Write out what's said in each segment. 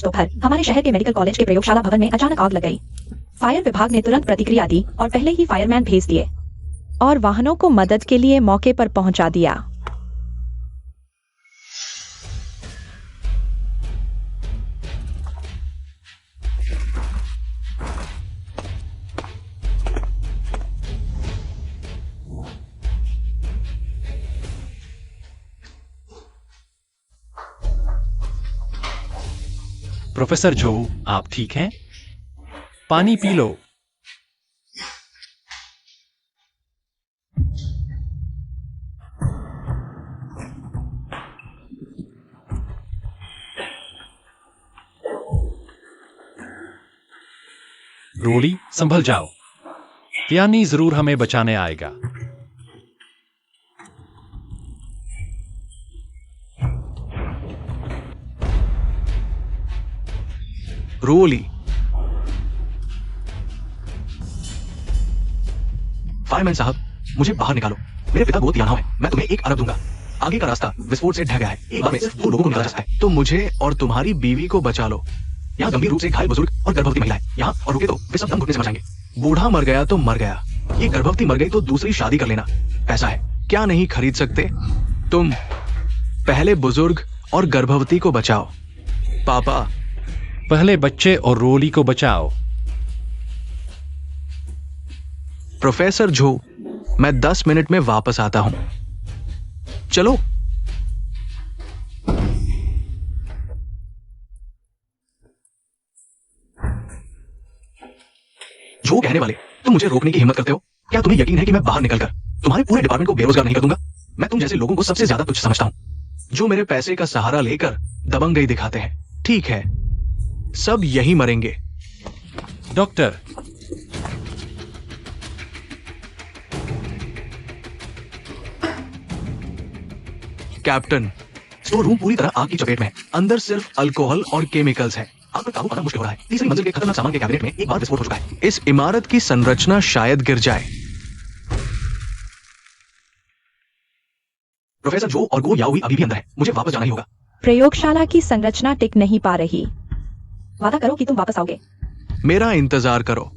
आज दोपहर हमारे शहर के मेडिकल कॉलेज के प्रयोगशाला भवन में अचानक आग लग गई। फायर विभाग ने तुरंत प्रतिक्रिया दी और पहले ही फायरमैन भेज दिए और वाहनों को मदद के लिए मौके पर पहुंचा दिया। प्रोफेसर जो, आप ठीक हैं? पानी पी लो। रोली, संभल जाओ। यानी जरूर हमें बचाने आएगा। रोली, फायरमैन साहब, मुझे बाहर निकालो। मेरे पिता बहुत यहाँ है। मैं तुम्हें 1 अरब दूंगा। आगे का रास्ता विस्फोट से ढह गया है। एक बार में सिर्फ 2 लोगों को निकाला जा सकता है। तो मुझे और तुम्हारी बीवी को बचा लो। यहाँ गंभीर रूप से घायल बुजुर्ग और गर्भवती महिलाएं यहाँ और रुके तो वे सब दम घुटने से मर जाएंगे। बूढ़ा मर गया तो मर गया। ये गर्भवती मर गई तो दूसरी शादी कर लेना। पैसा है, क्या नहीं खरीद सकते? तुम पहले बुजुर्ग और गर्भवती को बचाओ। पापा, पहले बच्चे और रोली को बचाओ। प्रोफेसर जो, मैं 10 मिनट में वापस आता हूं। चलो। जो कहने वाले, तुम मुझे रोकने की हिम्मत करते हो? क्या तुम्हें यकीन है कि मैं बाहर निकलकर तुम्हारे पूरे डिपार्टमेंट को बेरोजगार नहीं कर दूंगा? मैं तुम जैसे लोगों को सबसे ज्यादा तुच्छ समझता हूं, जो मेरे पैसे का सहारा लेकर दबंगई दिखाते हैं। ठीक है, सब यही मरेंगे। डॉक्टर, कैप्टन, स्टोर रूम पूरी तरह आग की चपेट में है। अंदर सिर्फ अल्कोहल और केमिकल्स हैं। आग पर काबू पाना मुश्किल हो रहा है। तीसरी मंजिल के खतरनाक सामान के कैबिनेट में एक बार विस्फोट हो चुका है। इस इमारत की संरचना शायद गिर जाए। प्रोफेसर जो और गो याओई अभी भी अंदर है। मुझे वापस जाना ही होगा। प्रयोगशाला की संरचना टिक नहीं पा रही। वादा करो कि तुम वापस आओगे। मेरा इंतजार करो।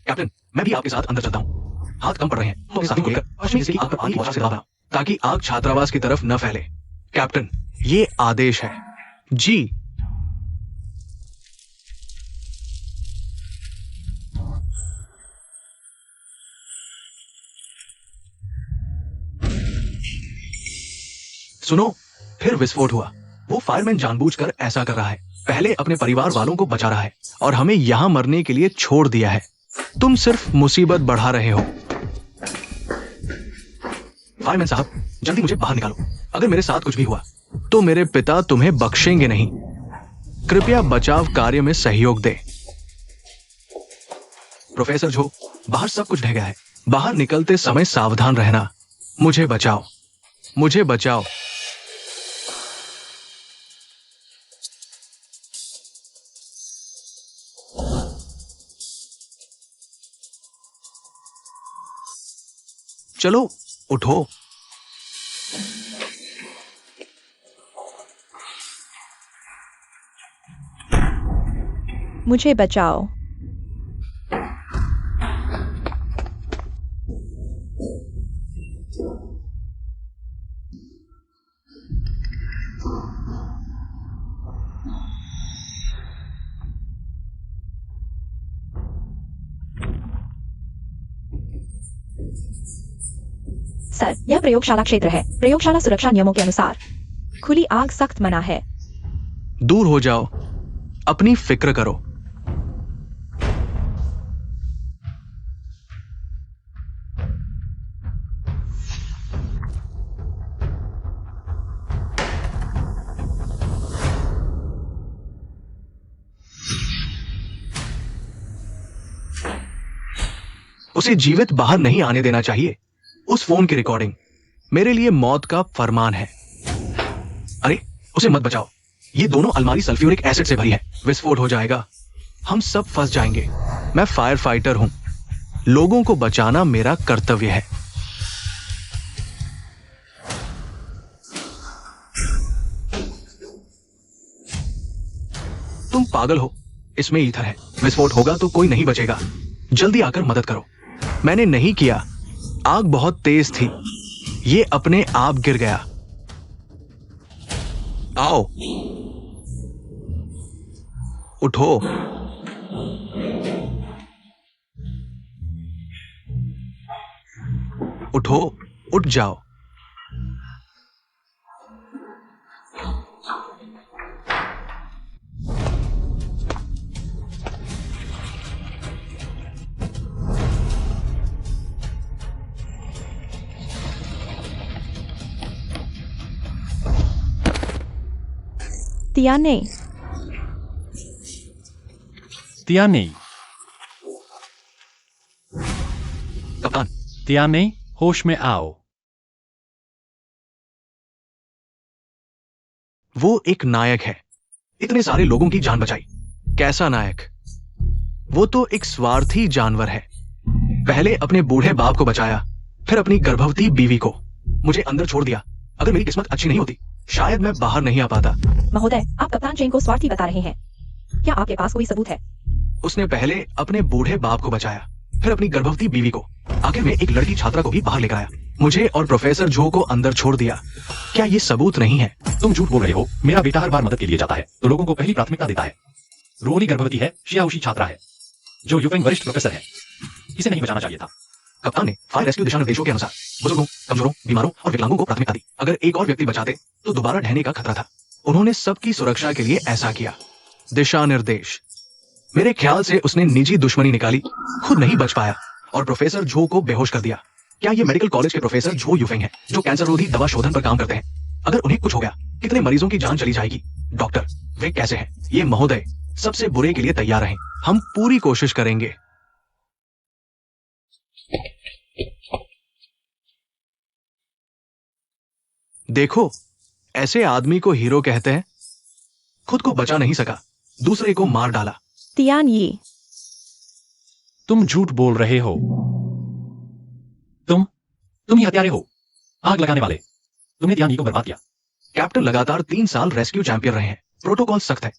कैप्टन, मैं भी आपके साथ अंदर चलता हूँ। हाथ कम पड़ रहे हैं तो अपने साथी को लेकर पश्चिमी हिस्से की आग पर पानी की बौछार से दबाना, ताकि आग छात्रावास की तरफ न फैले। कैप्टन, ये आदेश है। जी। सुनो, फिर विस्फोट हुआ। वो फायरमैन जानबूझकर ऐसा कर रहा है। पहले अपने परिवार वालों को बचा रहा है और हमें यहां मरने के लिए छोड़ दिया है। तुम सिर्फ मुसीबत बढ़ा रहे हो। फायरमैन साहब, जल्दी मुझे बाहर निकालो। अगर मेरे साथ कुछ भी हुआ तो मेरे पिता तुम्हें बख्शेंगे नहीं। कृपया बचाव कार्य में सहयोग दे। प्रोफेसर जो, बाहर सब कुछ ढह गया है। बाहर निकलते समय सावधान रहना। मुझे बचाओ, मुझे बचाओ। चलो, उठो। मुझे बचाओ। सर, यह प्रयोगशाला क्षेत्र है। प्रयोगशाला सुरक्षा नियमों के अनुसार खुली आग सख्त मना है। दूर हो जाओ, अपनी फिक्र करो। उसे जीवित बाहर नहीं आने देना चाहिए। उस फोन की रिकॉर्डिंग मेरे लिए मौत का फरमान है। अरे, उसे मत बचाओ। ये दोनों अलमारी सल्फ्यूरिक एसिड से भरी है। विस्फोट हो जाएगा, हम सब फंस जाएंगे। मैं फायर फाइटर हूं। लोगों को बचाना मेरा कर्तव्य है। पागल हो, इसमें ईथर है, विस्फोट होगा तो कोई नहीं बचेगा, जल्दी आकर मदद करो। मैंने नहीं किया, आग बहुत तेज थी, ये अपने आप गिर गया। आओ, उठो। उठो, उठ जाओ। तियाने, तियानी, कप्तान, तियानी, होश में आओ। वो एक नायक है, इतने सारे लोगों की जान बचाई। कैसा नायक? वो तो एक स्वार्थी जानवर है। पहले अपने बूढ़े बाप को बचाया, फिर अपनी गर्भवती बीवी को। मुझे अंदर छोड़ दिया। अगर मेरी किस्मत अच्छी नहीं होती, शायद मैं बाहर नहीं आ पाता। महोदय, आप कप्तान चेन को स्वार्थी बता रहे हैं। क्या आपके पास कोई सबूत है? उसने पहले अपने बूढ़े बाप को बचाया, फिर अपनी गर्भवती बीवी को। आखिर में एक लड़की छात्रा को भी बाहर लेकर आया। मुझे और प्रोफेसर जो को अंदर छोड़ दिया। क्या ये सबूत नहीं है? तुम झूठ बोल रहे हो। मेरा बेटा हर बार मदद के लिए जाता है तो लोगों को पहली प्राथमिकता देता है। रोली गर्भवती है, शियाउशी छात्रा है, जो युफेंग वरिष्ठ प्रोफेसर है। इसे नहीं बचाना चाहिए था। कप्तान ने फायर रेस्क्यू दिशा निर्देशों के अनुसार बुजुर्गों, कमजोरों, बीमारों और विकलांगों को प्राथमिकता दी। अगर एक और व्यक्ति बचाते तो दोबारा ढहने का खतरा था। उन्होंने सबकी सुरक्षा के लिए ऐसा किया। दिशा निर्देश। मेरे ख्याल से उसने निजी दुश्मनी निकाली, खुद नहीं बच पाया और प्रोफेसर झो को बेहोश कर दिया। क्या ये मेडिकल कॉलेज के प्रोफेसर झो युफेंग हैं, जो कैंसर रोधी दवा शोधन पर काम करते हैं? अगर उन्हें कुछ हो गया, कितने मरीजों की जान चली जाएगी? डॉक्टर, वे कैसे हैं? ये महोदय सबसे बुरे के लिए तैयार रहें। हम पूरी कोशिश करेंगे। देखो, ऐसे आदमी को हीरो कहते हैं। खुद को बचा नहीं सका, दूसरे को मार डाला। तियान ये, तुम झूठ बोल रहे हो। तुम ही हत्यारे हो, आग लगाने वाले। तुमने तियानी को बर्बाद किया। कैप्टन लगातार 3 साल रेस्क्यू चैंपियन रहे हैं। प्रोटोकॉल सख्त है।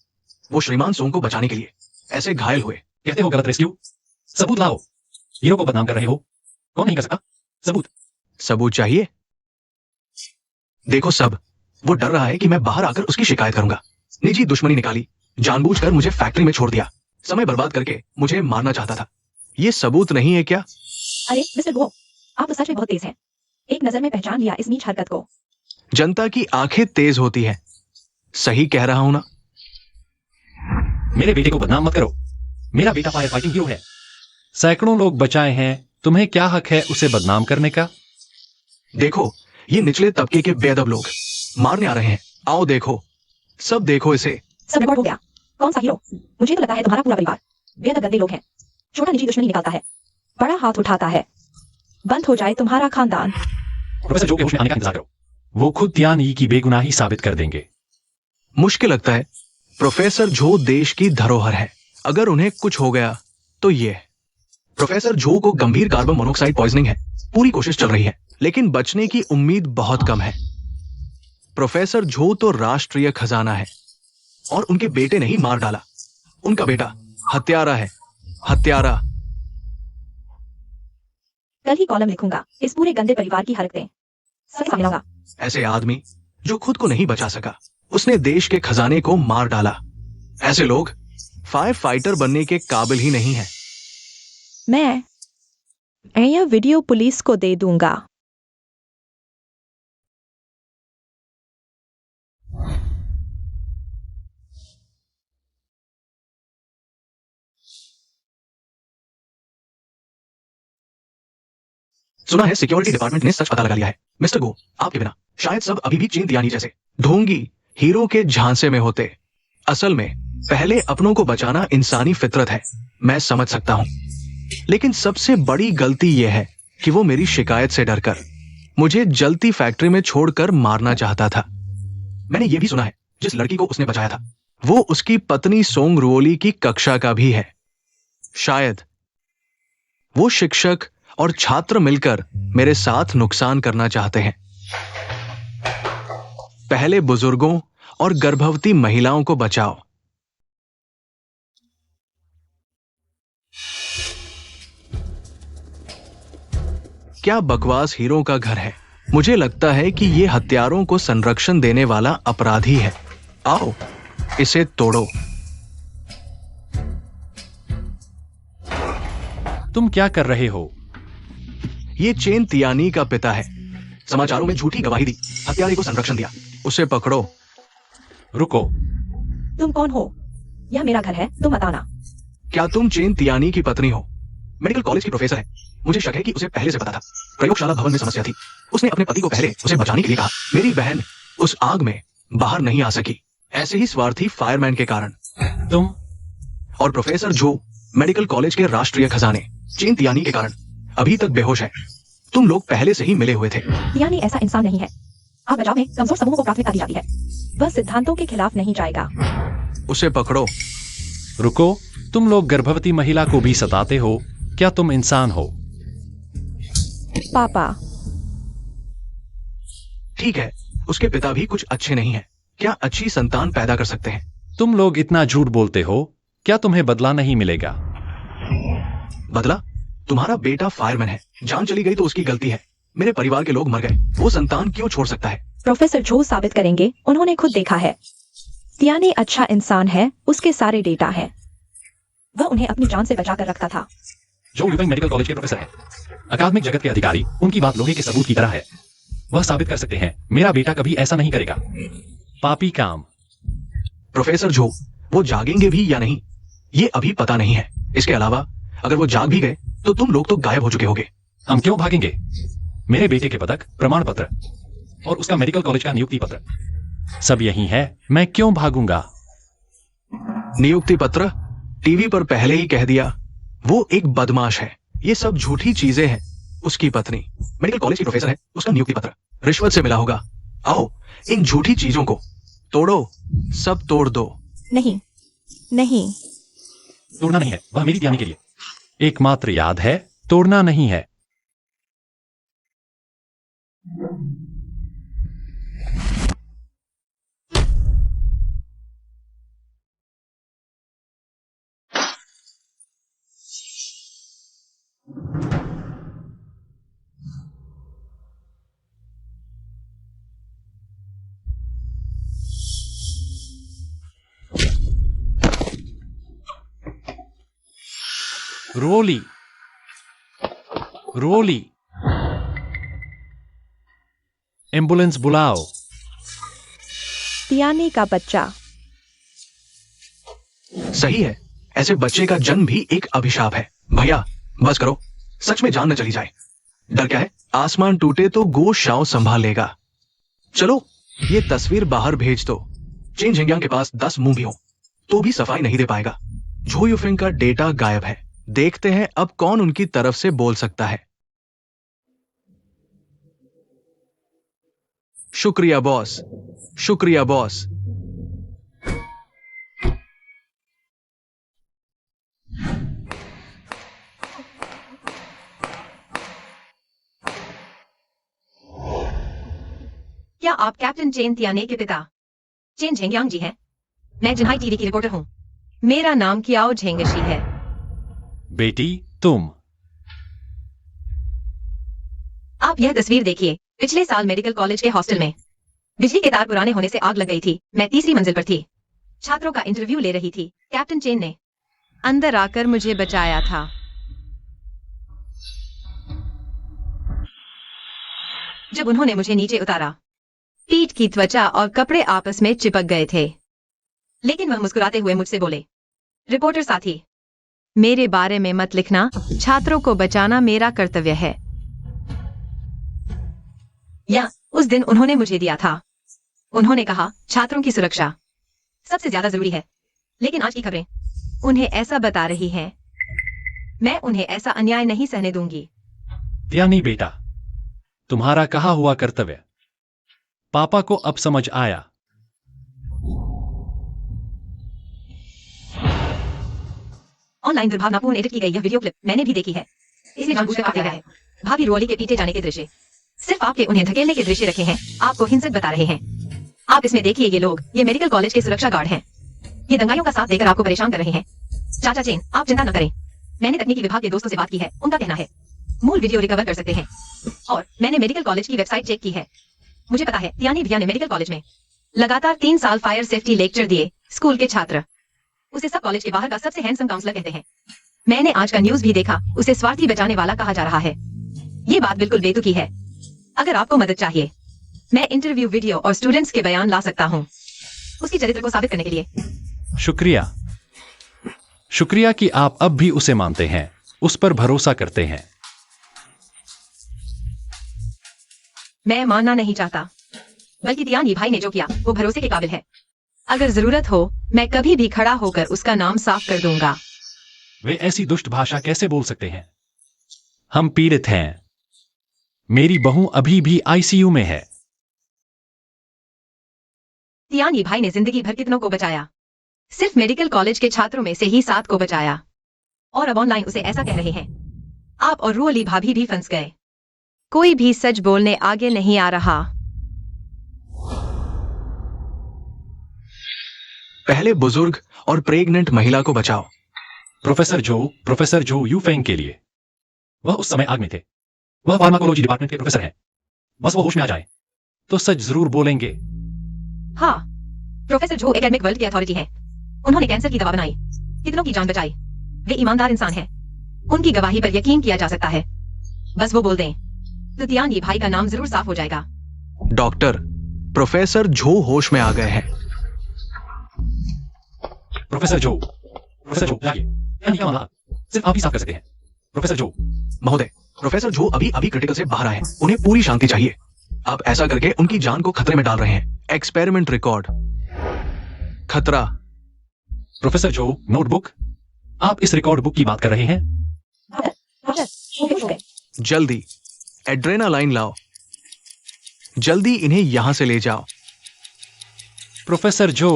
वो श्रीमान सोंग को बचाने के लिए ऐसे घायल हुए। कहते हो गलत रेस्क्यू। सबूत लाओ। हीरो को बदनाम कर रहे हो। कौन नहीं कर सकता? सबूत। सबूत चाहिए? देखो सब, वो डर रहा है कि मैं बाहर आकर उसकी शिकायत करूंगा। निजी दुश्मनी निकाली, जानबूझकर मुझे फैक्ट्री में छोड़ दिया, समय बर्बाद करके मुझे मारना चाहता था। ये सबूत नहीं है क्या? अरे मिस्टर गो, आप तो सच में बहुत तेज हैं। एक नजर में पहचान लिया इस नीच हरकत को। जनता की आंखें तेज होती हैं। सही कह रहा हूं ना? मेरे बेटे को बदनाम मत करो। मेरा बेटा फायर फाइटिंग हीरो है। सैकड़ों लोग बचाए हैं, तुम्हें क्या हक है उसे बदनाम करने का? देखो, ये निचले तबके के बेअदब लोग मारने आ रहे हैं। आओ देखो, सब देखो इसे। सब रिकॉर्ड हो गया। कौन सा हीरो? मुझे तो लगता है तुम्हारा पूरा परिवार बेहद गंदे लोग हैं। छोटा निजी दुश्मनी निकालता है, बड़ा हाथ उठाता है। बंद हो जाए तुम्हारा खानदान। प्रोफेसर जो के होश में आने का इंतजार करो। वो खुद तियानी की बेगुनाही साबित कर देंगे। मुश्किल लगता है। प्रोफेसर झो देश की धरोहर है। अगर उन्हें कुछ हो गया तो ये। प्रोफेसर झो को गंभीर कार्बन मोनोऑक्साइड पॉइजनिंग है। पूरी कोशिश चल रही है, लेकिन बचने की उम्मीद बहुत कम है। प्रोफेसर झो तो राष्ट्रीय खजाना है और उनके बेटे ने ही मार डाला। उनका बेटा हत्यारा है, हत्यारा। कल ही कॉलम लिखूंगा इस पूरे गंदे परिवार की हरकतें सबके सामने लाऊंगा। ऐसे आदमी जो खुद को नहीं बचा सका, उसने देश के खजाने को मार डाला। ऐसे लोग फायर फाइटर बनने के काबिल ही नहीं है। मैं यह वीडियो पुलिस को दे दूंगा। सुना है सिक्योरिटी डिपार्टमेंट ने सच पता लगा लिया है। मिस्टर गो, आपके बिना शायद सब अभी भी चीन तियानी जैसे ढोंगी हीरो के झांसे में होते। असल में पहले अपनों को बचाना इंसानी फितरत है, मैं समझ सकता हूं। लेकिन सबसे बड़ी गलती यह है कि वो मेरी शिकायत से डरकर मुझे जलती फैक्ट्री में छोड़कर मारना चाहता था। मैंने यह भी सुना है जिस लड़की को उसने बचाया था वो उसकी पत्नी सोंग रुओली की कक्षा का भी है। शायद वो शिक्षक और छात्र मिलकर मेरे साथ नुकसान करना चाहते हैं। पहले बुजुर्गों और गर्भवती महिलाओं को बचाओ। क्या बकवास हीरो का घर है। मुझे लगता है कि ये हत्यारों को संरक्षण देने वाला अपराधी है। आओ इसे तोड़ो। तुम क्या कर रहे हो? ये चेन तियानी का पिता है। समाचारों में झूठी गवाही दी, हत्यारे को संरक्षण दिया। उसे पकड़ो। रुको। तुम कौन हो? यह मेरा घर है, तुम मत आना। क्या तुम चेन तियानी की पत्नी हो? मेडिकल कॉलेज की प्रोफेसर है। मुझे शक है कि उसे पहले से पता था। प्रयोगशाला भवन में समस्या थी। उसने अपने पति को पहले उसे बचाने के लिए कहा। मेरी बहन उस आग में बाहर नहीं आ सकी, ऐसे ही स्वार्थी फायरमैन के कारण। तुम और प्रोफेसर जो मेडिकल कॉलेज के राष्ट्रीय खजाने चेन तियानी के कारण अभी तक बेहोश है। तुम लोग पहले से ही मिले हुए थे। तियानी ऐसा इंसान नहीं है। आप बचाव में कमजोर समूह को प्राथमिकता दी जाती है। वह सिद्धांतों के खिलाफ नहीं जाएगा। उसे पकड़ो। रुको। तुम लोग गर्भवती महिला को भी सताते हो। क्या तुम इंसान हो? पापा। ठीक है, उसके पिता भी कुछ अच्छे नहीं हैं। क्या अच्छी संतान पैदा कर सकते हैं? तुम लोग इतना झूठ बोलते हो। क्या तुम्हें बदला नहीं मिलेगा? बदला? तुम्हारा बेटा फायरमैन है। जान चली गई तो उसकी गलती है। मेरे परिवार के लोग मर गए, वो संतान क्यों छोड़ सकता है? प्रोफेसर जो साबित करेंगे, उन्होंने खुद देखा है। तियानी अच्छा इंसान है, उसके सारे डेटा है। वह उन्हें अपनी जान से बचा कर रखता था। जो यूफेंग मेडिकल कॉलेज के प्रोफेसर हैं, अकादमिक जगत के अधिकारी, उनकी बात लोहे के सबूत की तरह है। वह साबित कर सकते हैं मेरा बेटा कभी ऐसा नहीं करेगा। पापी काम। प्रोफेसर जो, वो जागेंगे भी या नहीं, ये अभी पता नहीं है। इसके अलावा अगर वो जाग भी गए तो तुम लोग तो गायब हो चुके होगे। हम क्यों भागेंगे? मेरे बेटे के पदक, प्रमाण पत्र और उसका मेडिकल कॉलेज का नियुक्ति पत्र सब यही है। मैं क्यों भागूंगा? नियुक्ति पत्र? टीवी पर पहले ही कह दिया, वो एक बदमाश है। ये सब झूठी चीजें हैं। उसकी पत्नी मेडिकल कॉलेज की प्रोफेसर है, उसका नियुक्ति पत्र रिश्वत से मिला होगा। आओ इन झूठी चीजों को तोड़ो, सब तोड़ दो। नहीं, नहीं। तोड़ना नहीं है, वह मेरी तियानी के लिए एकमात्र याद है। तोड़ना नहीं है। रोली, रोली, एम्बुलेंस बुलाओ। तियानी का बच्चा। सही है, ऐसे बच्चे का जन्म भी एक अभिशाप है। भैया बस करो, सच में जान न चली जाए। डर क्या है? आसमान टूटे तो गोश शाओ संभाल लेगा। चलो ये तस्वीर बाहर भेज दो। चेन झिंगियांग के पास 10 मुंह भी हो तो भी सफाई नहीं दे पाएगा। झो यूफेंग का डेटा गायब है। देखते हैं अब कौन उनकी तरफ से बोल सकता है। शुक्रिया बॉस, शुक्रिया बॉस। क्या आप कैप्टन चेन तियाने के पिता चेन झेंगियांग जी हैं? मैं जिन्हाई टीवी की रिपोर्टर हूं। मेरा नाम कियाओ झेंगशी है। बेटी तुम। आप यह तस्वीर देखिए। पिछले साल मेडिकल कॉलेज के हॉस्टल में बिजली के तार पुराने होने से आग लग गई थी। मैं तीसरी मंजिल पर थी, छात्रों का इंटरव्यू ले रही थी। कैप्टन चेन ने अंदर आकर मुझे बचाया था। जब उन्होंने मुझे नीचे उतारा, पीठ की त्वचा और कपड़े आपस में चिपक गए थे, लेकिन वह मुस्कुराते हुए मुझसे बोले, रिपोर्टर साथी, मेरे बारे में मत लिखना। छात्रों को बचाना मेरा कर्तव्य है। या उस दिन उन्होंने मुझे दिया था। उन्होंने कहा छात्रों की सुरक्षा सबसे ज्यादा जरूरी है। लेकिन आज की खबरें उन्हें ऐसा बता रही हैं। मैं उन्हें ऐसा अन्याय नहीं सहने दूंगी। तियानी बेटा, तुम्हारा कहा हुआ कर्तव्य पापा को अब समझ आया। ऑनलाइन दुर्भावनापूर्ण एडिट की गई यह वीडियो क्लिप मैंने भी देखी है। इसमें जानबूझकर काटा गया है। भाभी रोली के पीटे जाने के दृश्य, सिर्फ आपके उन्हें धकेलने के दृश्य रखे हैं। आपको हिंसक बता रहे हैं। आप इसमें देखिए, ये लोग ये मेडिकल कॉलेज के सुरक्षा गार्ड हैं। ये दंगाइयों का साथ देकर आपको परेशान कर रहे हैं। चाचा चेन, आप चिंता न करें। मैंने तकनीकी विभाग के दोस्तों से बात की है। उनका कहना है मूल वीडियो रिकवर कर सकते हैं। और मैंने मेडिकल कॉलेज की वेबसाइट चेक की है। मुझे पता है तियानी भैया ने मेडिकल कॉलेज में लगातार 3 साल फायर सेफ्टी लेक्चर दिए। स्कूल के छात्र उसे सब कॉलेज के बाहर का सबसे हैंडसम काउंसलर कहते हैं। मैंने आज का न्यूज भी देखा, उसे स्वार्थी बचाने वाला कहा जा रहा है। ये बात बिल्कुल बेतुकी है। अगर आपको मदद चाहिए, मैं इंटरव्यू वीडियो और स्टूडेंट्स के बयान ला सकता हूँ उसकी चरित्र को साबित करने के लिए। शुक्रिया, शुक्रिया कि आप अब भी उसे मानते हैं, उस पर भरोसा करते हैं। मैं मानना नहीं चाहता, बल्कि तियानी भाई ने जो किया वो भरोसे के काबिल है। अगर जरूरत हो मैं कभी भी खड़ा होकर उसका नाम साफ कर दूंगा। वे ऐसी दुष्ट भाषा कैसे बोल सकते हैं? हम पीड़ित हैं। मेरी बहू अभी भी आईसीयू में है। तियानी भाई ने जिंदगी भर कितनों को बचाया, सिर्फ मेडिकल कॉलेज के छात्रों में से ही 7 को बचाया, और अब ऑनलाइन उसे ऐसा कह रहे हैं। आप और रूअली भाभी भी फंस गए। कोई भी सच बोलने आगे नहीं आ रहा। पहले बुजुर्ग और प्रेग्नेंट महिला को बचाओ। प्रोफेसर जो यूफेंग के लिए। वह उस समय आग में थे। वह फार्माकोलॉजी डिपार्टमेंट के प्रोफेसर हैं। बस वो होश में आ जाए तो सच जरूर बोलेंगे। हाँ, प्रोफेसर जो एकेडमिक वर्ल्ड की अथॉरिटी है। उन्होंने कैंसर की दवा बनाई, कितनों की जान बचाई। वे ईमानदार इंसान हैं। उनकी गवाही पर यकीन किया जा सकता है। बस वो बोल दें तो तियानी भाई का नाम जरूर साफ हो जाएगा। डॉक्टर, प्रोफेसर झो होश में आ गए हैं। प्रोफेसर जो जागिए। यानी क्या मामला सिर्फ आप ही साफ कर सकते हैं। प्रोफेसर जो। महोदय, प्रोफेसर झो अभी अभी क्रिटिकल से बाहर आए हैं। उन्हें पूरी शांति चाहिए। आप ऐसा करके उनकी जान को खतरे में डाल रहे हैं। एक्सपेरिमेंट रिकॉर्ड खतरा। प्रोफेसर जो नोटबुक। आप इस रिकॉर्ड बुक की बात कर रहे हैं? जल्दी एड्रेनालाइन लाओ। जल्दी इन्हें यहां से ले जाओ। प्रोफेसर जो।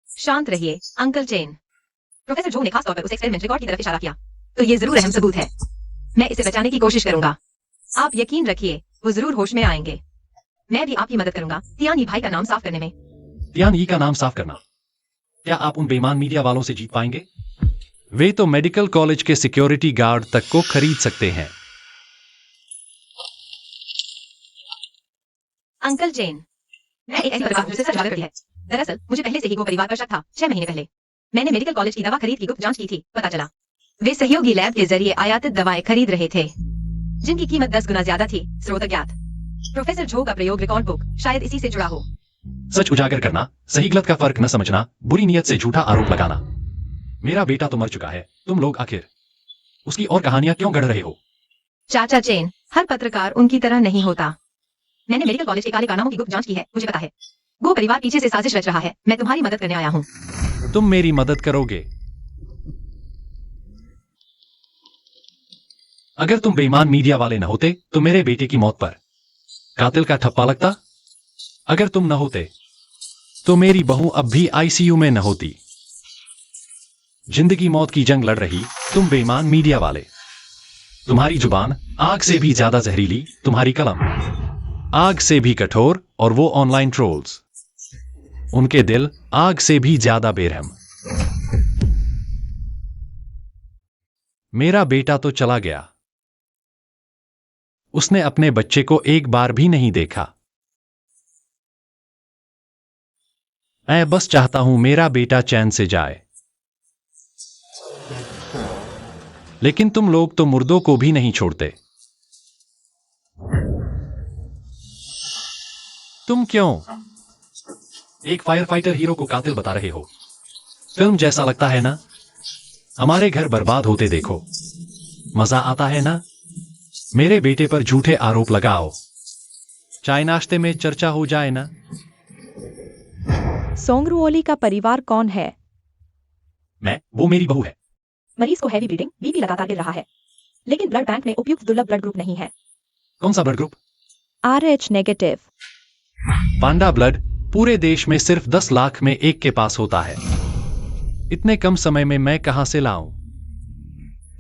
शांत रहिए अंकल चेन। प्रोफेसर जो ने खास तौर पर उस एक्सपेरिमेंट रिकॉर्ड की तरफ इशारा किया, तो ये जरूर अहम सबूत है। मैं इसे बचाने की कोशिश करूंगा। आप यकीन रखिए वो जरूर होश में आएंगे। मैं भी आपकी मदद करूंगा तियानी भाई का नाम साफ करने में। तियानी का नाम साफ करना। क्या आप उन बेईमान मीडिया वालों से जीत पाएंगे? वे तो मेडिकल कॉलेज के सिक्योरिटी गार्ड तक को खरीद सकते हैं। अंकल चेन, मैं एक ऐसी पत्रकार जिसे सच करती है। दरअसल मुझे पहले से ही गो परिवार पर शक था। 6 महीने पहले मैंने मेडिकल कॉलेज की दवा खरीद की गुप्त जांच की थी। पता चला वे सहयोगी लैब के जरिए आयातित दवाएं खरीद रहे थे, जिनकी कीमत 10 गुना ज्यादा थी। स्रोत अज्ञात। प्रोफेसर झो का प्रयोग रिकॉर्ड बुक शायद इसी से जुड़ा हो। सच उजागर करना, सही गलत का फर्क न समझना, बुरी नीयत से झूठा आरोप लगाना। मेरा बेटा तो मर चुका है, तुम लोग आखिर उसकी और कहानियां क्यों गढ़ रहे हो? चाचा चेन, हर पत्रकार उनकी तरह नहीं होता। मैंने मेडिकल कॉलेज के काले कारनामों की गुप्त जांच की है। मुझे पता है गो परिवार पीछे से साजिश रच रहा है। मैं तुम्हारी मदद करने आया हूँ। तुम मेरी मदद करोगे? अगर तुम बेईमान मीडिया वाले न होते तो मेरे बेटे की मौत पर कातिल का ठप्पा लगता। अगर तुम न होते तो मेरी बहू अब भी आईसीयू में न होती। जिंदगी मौत की जंग लड़ रही तुम बेईमान मीडिया वाले। तुम्हारी जुबान आग से भी ज्यादा जहरीली, तुम्हारी कलम आग से भी कठोर, और वो ऑनलाइन ट्रोल्स, उनके दिल आग से भी ज्यादा बेरहम। मेरा बेटा तो चला गया। उसने अपने बच्चे को एक बार भी नहीं देखा। मैं बस चाहता हूं मेरा बेटा चैन से जाए। लेकिन तुम लोग तो मुर्दों को भी नहीं छोड़ते। तुम क्यों एक फायर फाइटर हीरो को कातिल बता रहे हो? फिल्म जैसा लगता है ना? हमारे घर बर्बाद होते देखो, मजा आता है ना? मेरे बेटे पर झूठे आरोप लगाओ, चाय नाश्ते में चर्चा हो जाए ना? सोंगरुओली का परिवार कौन है? वो मेरी बहू है। मरीज को हैवी ब्लीडिंग, बीपी लगातार गिर रहा है, लेकिन ब्लड बैंक में उपयुक्त दुर्लभ ब्लड ग्रुप नहीं है। कौन सा blood group? RH negative. Panda blood पूरे देश में सिर्फ 10 लाख में एक के पास होता है। इतने कम समय में मैं कहां से लाऊं?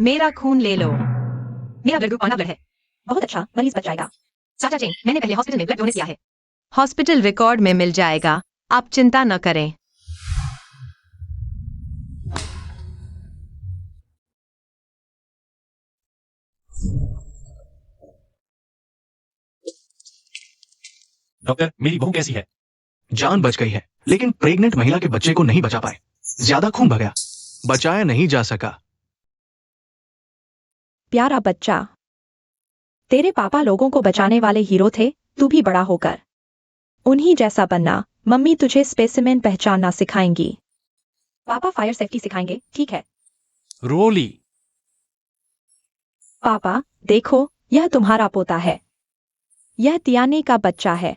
मेरा खून ले लो। मेरा ब्लड ग्रुप पांडा ब्लड है। बहुत अच्छा, मरीज बच जाएगा। चाचा चेन, मैंने पहले हॉस्पिटल में ब्लड डोनेट किया है। हॉस्पिटल रिकॉर्ड में मिल जाएगा, आप चिंता न करें। डॉक्टर, मेरी बहू कैसी है? जान बच गई है, लेकिन प्रेग्नेंट महिला के बच्चे को नहीं बचा पाए। ज्यादा खून बह गया, बचाया नहीं जा सका। प्यारा बच्चा, तेरे पापा लोगों को बचाने वाले हीरो थे। तू भी बड़ा होकर उन्हीं जैसा बनना। मम्मी तुझे स्पेसिमेन पहचानना सिखाएंगी। पापा फायर सेफ्टी सिखाएंगे, ठीक है? रोली। पापा देखो, यह तुम्हारा पोता है। यह तियानी का बच्चा है।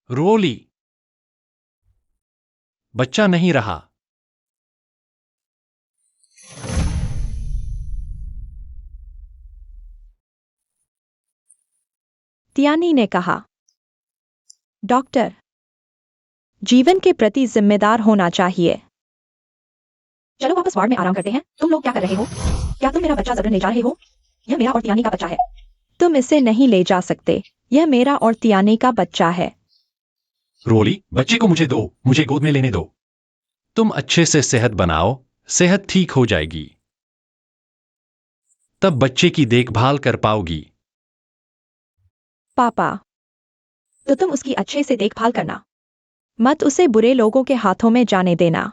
रोली। बच्चा नहीं रहा। तियानी ने कहा, डॉक्टर, जीवन के प्रति जिम्मेदार होना चाहिए। चलो वापस वार्ड में आराम करते हैं। तुम लोग क्या कर रहे हो? क्या तुम मेरा बच्चा जबरन ले जा रहे हो? यह मेरा और तियानी का बच्चा है। तुम इसे नहीं ले जा सकते। यह मेरा और तियानी का बच्चा है। रोली, बच्चे को मुझे दो, मुझे गोद में लेने दो। तुम अच्छे से सेहत बनाओ, सेहत ठीक हो जाएगी, तब बच्चे की देखभाल कर पाओगी। पापा, तो तुम उसकी अच्छे से देखभाल करना। मत उसे बुरे लोगों के हाथों में जाने देना।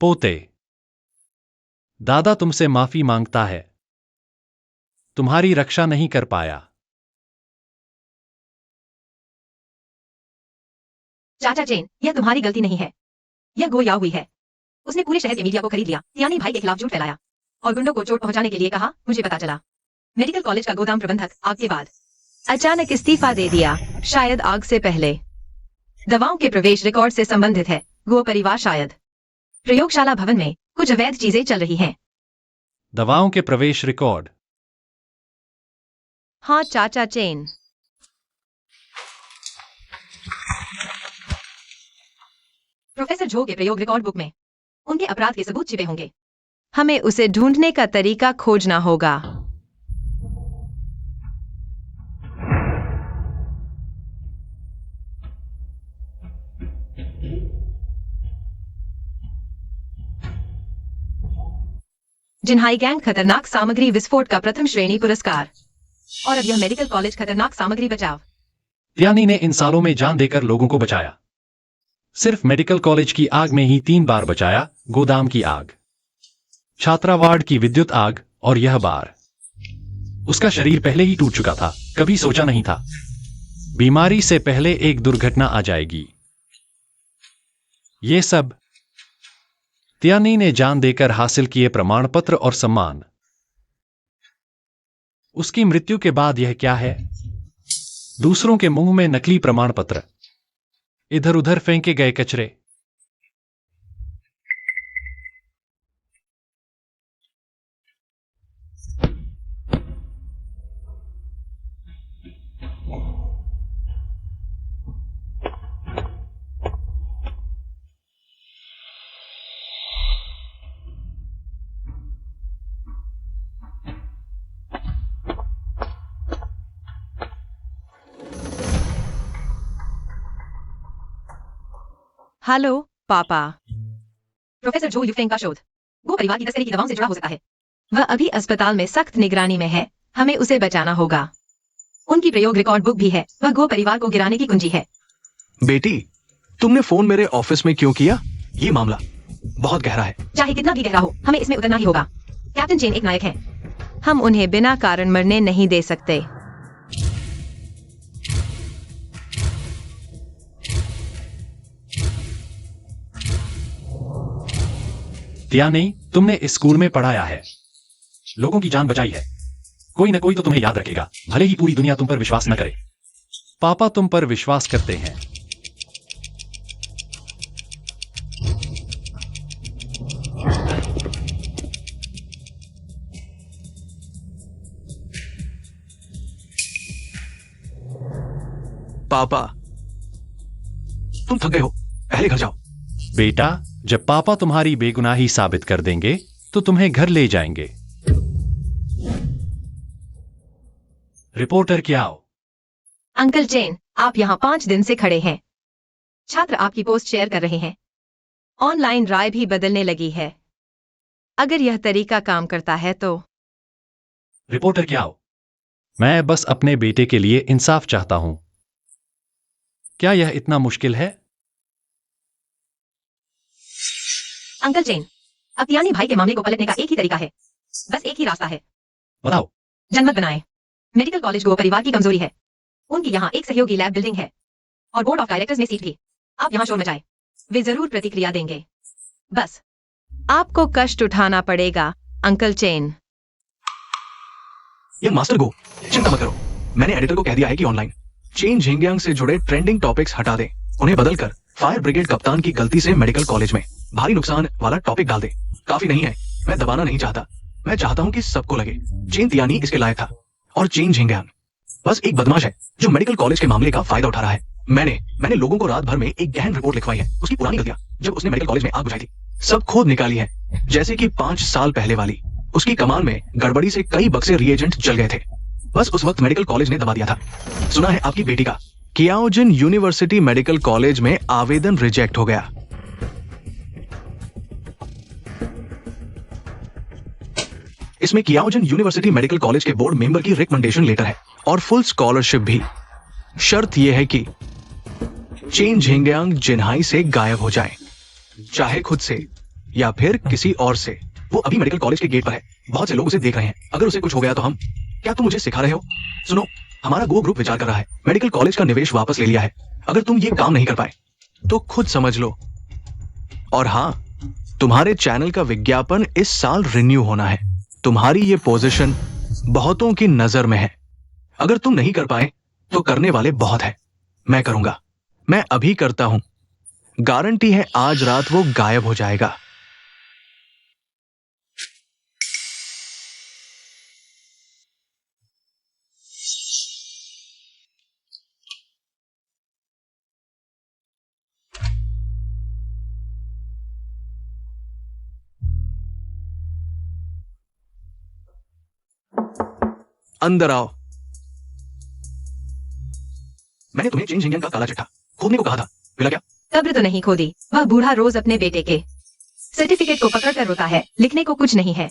पोते, दादा तुमसे माफी मांगता है। तुम्हारी रक्षा नहीं कर पाया। चाचा चेन, यह तुम्हारी गलती नहीं है। यह गोया हुई है। उसने पूरे शहर के मीडिया को खरीद लिया, तियानी भाई के खिलाफ झूठ फैलाया और गुंडों को चोट पहुंचाने के लिए कहा। मुझे पता चला। मेडिकल कॉलेज का गोदाम प्रबंधक आग के बाद अचानक इस्तीफा दे दिया, शायद आग से पहले। दवाओं के प्रवेश रिकॉर्ड से संबंधित है। गो परिवार शायद। प्रयोगशाला भवन में कुछ अवैध चीजें चल रही हैं। दवाओं के प्रवेश रिकॉर्ड। हाँ चाचा चेन। प्रोफेसर झो के प्रयोग रिकॉर्ड बुक में उनके अपराध के सबूत छिपे होंगे। हमें उसे ढूंढने का तरीका खोजना होगा। जिन्हाई गैंग खतरनाक सामग्री विस्फोट का प्रथम श्रेणी पुरस्कार। और अब यह मेडिकल कॉलेज खतरनाक सामग्री बचाव। तियानी ने इन सालों में जान देकर लोगों को बचाया। सिर्फ मेडिकल कॉलेज की आग में ही 3 बार बचाया। गोदाम की आग, छात्रावाड़ की विद्युत आग और यह बार। उसका शरीर पहले ही टूट चुका था। कभी सोचा नहीं था बीमारी से पहले एक दुर्घटना आ जाएगी। ये सब तियानी ने जान देकर हासिल किए प्रमाण पत्र और सम्मान। उसकी मृत्यु के बाद यह क्या है? दूसरों के मुंह में नकली प्रमाण पत्र, इधर उधर फेंके गए कचरे। हेलो पापा। प्रोफेसर जो युफेंग का शोध गो परिवार की तस्करी की दवाओं से जुड़ा हो सकता है। वह अभी अस्पताल में सख्त निगरानी में है। हमें उसे बचाना होगा। उनकी प्रयोग रिकॉर्ड बुक भी है। वह गो परिवार को गिराने की कुंजी है। बेटी, तुमने फोन मेरे ऑफिस में क्यों किया? ये मामला बहुत गहरा है। चाहे कितना भी गहरा हो, हमें इसमें उतरना ही होगा। कैप्टन चेन एक नायक है। हम उन्हें बिना कारण मरने नहीं दे सकते। तियानी, तुमने इस स्कूल में पढ़ाया है, लोगों की जान बचाई है। कोई न कोई तो तुम्हें याद रखेगा, भले ही पूरी दुनिया तुम पर विश्वास न करे। पापा तुम पर विश्वास करते हैं। पापा, तुम थक गए हो, पहले घर जाओ। बेटा, जब पापा तुम्हारी बेगुनाही साबित कर देंगे तो तुम्हें घर ले जाएंगे। रिपोर्टर क्या हो? अंकल चेन, आप यहाँ 5 दिन से खड़े हैं। छात्र आपकी पोस्ट शेयर कर रहे हैं। ऑनलाइन राय भी बदलने लगी है। अगर यह तरीका काम करता है तो। रिपोर्टर क्या हो? मैं बस अपने बेटे के लिए इंसाफ चाहता हूं। क्या यह इतना मुश्किल है? अंकल चेन, अतियानी भाई के मामले को पलटने का एक ही तरीका है, बस एक ही रास्ता है। बताओ। जनमत बनाएं। मेडिकल कॉलेज गो परिवार की कमजोरी है। उनकी यहाँ एक सहयोगी लैब बिल्डिंग है और बोर्ड ऑफ डायरेक्टर्स में सीट भी। आप यहाँ शोर मचाएं, वे जरूर प्रतिक्रिया देंगे। बस आपको कष्ट उठाना पड़ेगा, अंकल चेन। ये मास्टर गो, चिंता मत करो। मैंने एडिटर को कह दिया है कि ऑनलाइन चेन झिंगयांग से जुड़े ट्रेंडिंग टॉपिक्स हटा दें, उन्हें बदलकर फायर ब्रिगेड कप्तान की गलती से मेडिकल कॉलेज में भारी नुकसान वाला टॉपिक डाल दे। काफी नहीं है, मैं दबाना नहीं चाहता। मैं चाहता हूं कि सबको लगे चेन तियानी इसके लायक था और चेन झिंगयांग बस एक बदमाश है जो मेडिकल कॉलेज के मामले का फायदा उठा रहा है। मैंने लोगों को रात भर में एक गहन रिपोर्ट लिखवाई है, उसकी पुरानी गलतियां जब उसने मेडिकल कॉलेज में आग बुझाई थी सब खोद निकाली है, जैसे कि 5 साल पहले वाली। उसकी कमान में गड़बड़ी से कई बक्से रिएजेंट जल गए थे, बस उस वक्त मेडिकल कॉलेज ने दबा दिया था। सुना है आपकी बेटी का कियाओजिन यूनिवर्सिटी मेडिकल कॉलेज में आवेदन रिजेक्ट हो गया। इसमें कियाओजिन यूनिवर्सिटी मेडिकल कॉलेज के बोर्ड मेंबर की रिकमेंडेशन लेटर है और फुल स्कॉलरशिप भी। शर्त यह है कि चेन झिंगयांग जिन्हाई से गायब हो जाए, चाहे खुद से या फिर किसी और से। वो अभी मेडिकल कॉलेज के गेट पर है, बहुत से लोग उसे देख रहे हैं। अगर उसे कुछ हो गया तो हम। क्या तुम मुझे सिखा रहे हो? सुनो, हमारा गो ग्रुप विचार कर रहा है, मेडिकल कॉलेज का निवेश वापस ले लिया है। अगर तुम ये काम नहीं कर पाए तो खुद समझ लो। और हाँ, तुम्हारे चैनल का विज्ञापन इस साल रिन्यू होना है। तुम्हारी ये पोजीशन बहुतों की नजर में है। अगर तुम नहीं कर पाए तो करने वाले बहुत है। मैं करूंगा, मैं अभी करता हूं। गारंटी है आज रात वो गायब हो जाएगा। अंदर आओ। मैंने तुम्हें चेन झिंगयांग का काला चिट्ठा खोदने को कहा था, मिला क्या? कब्र तो नहीं खोदी। वह बूढ़ा रोज अपने बेटे के सर्टिफिकेट को पकड़ कर रोता है, लिखने को कुछ नहीं है।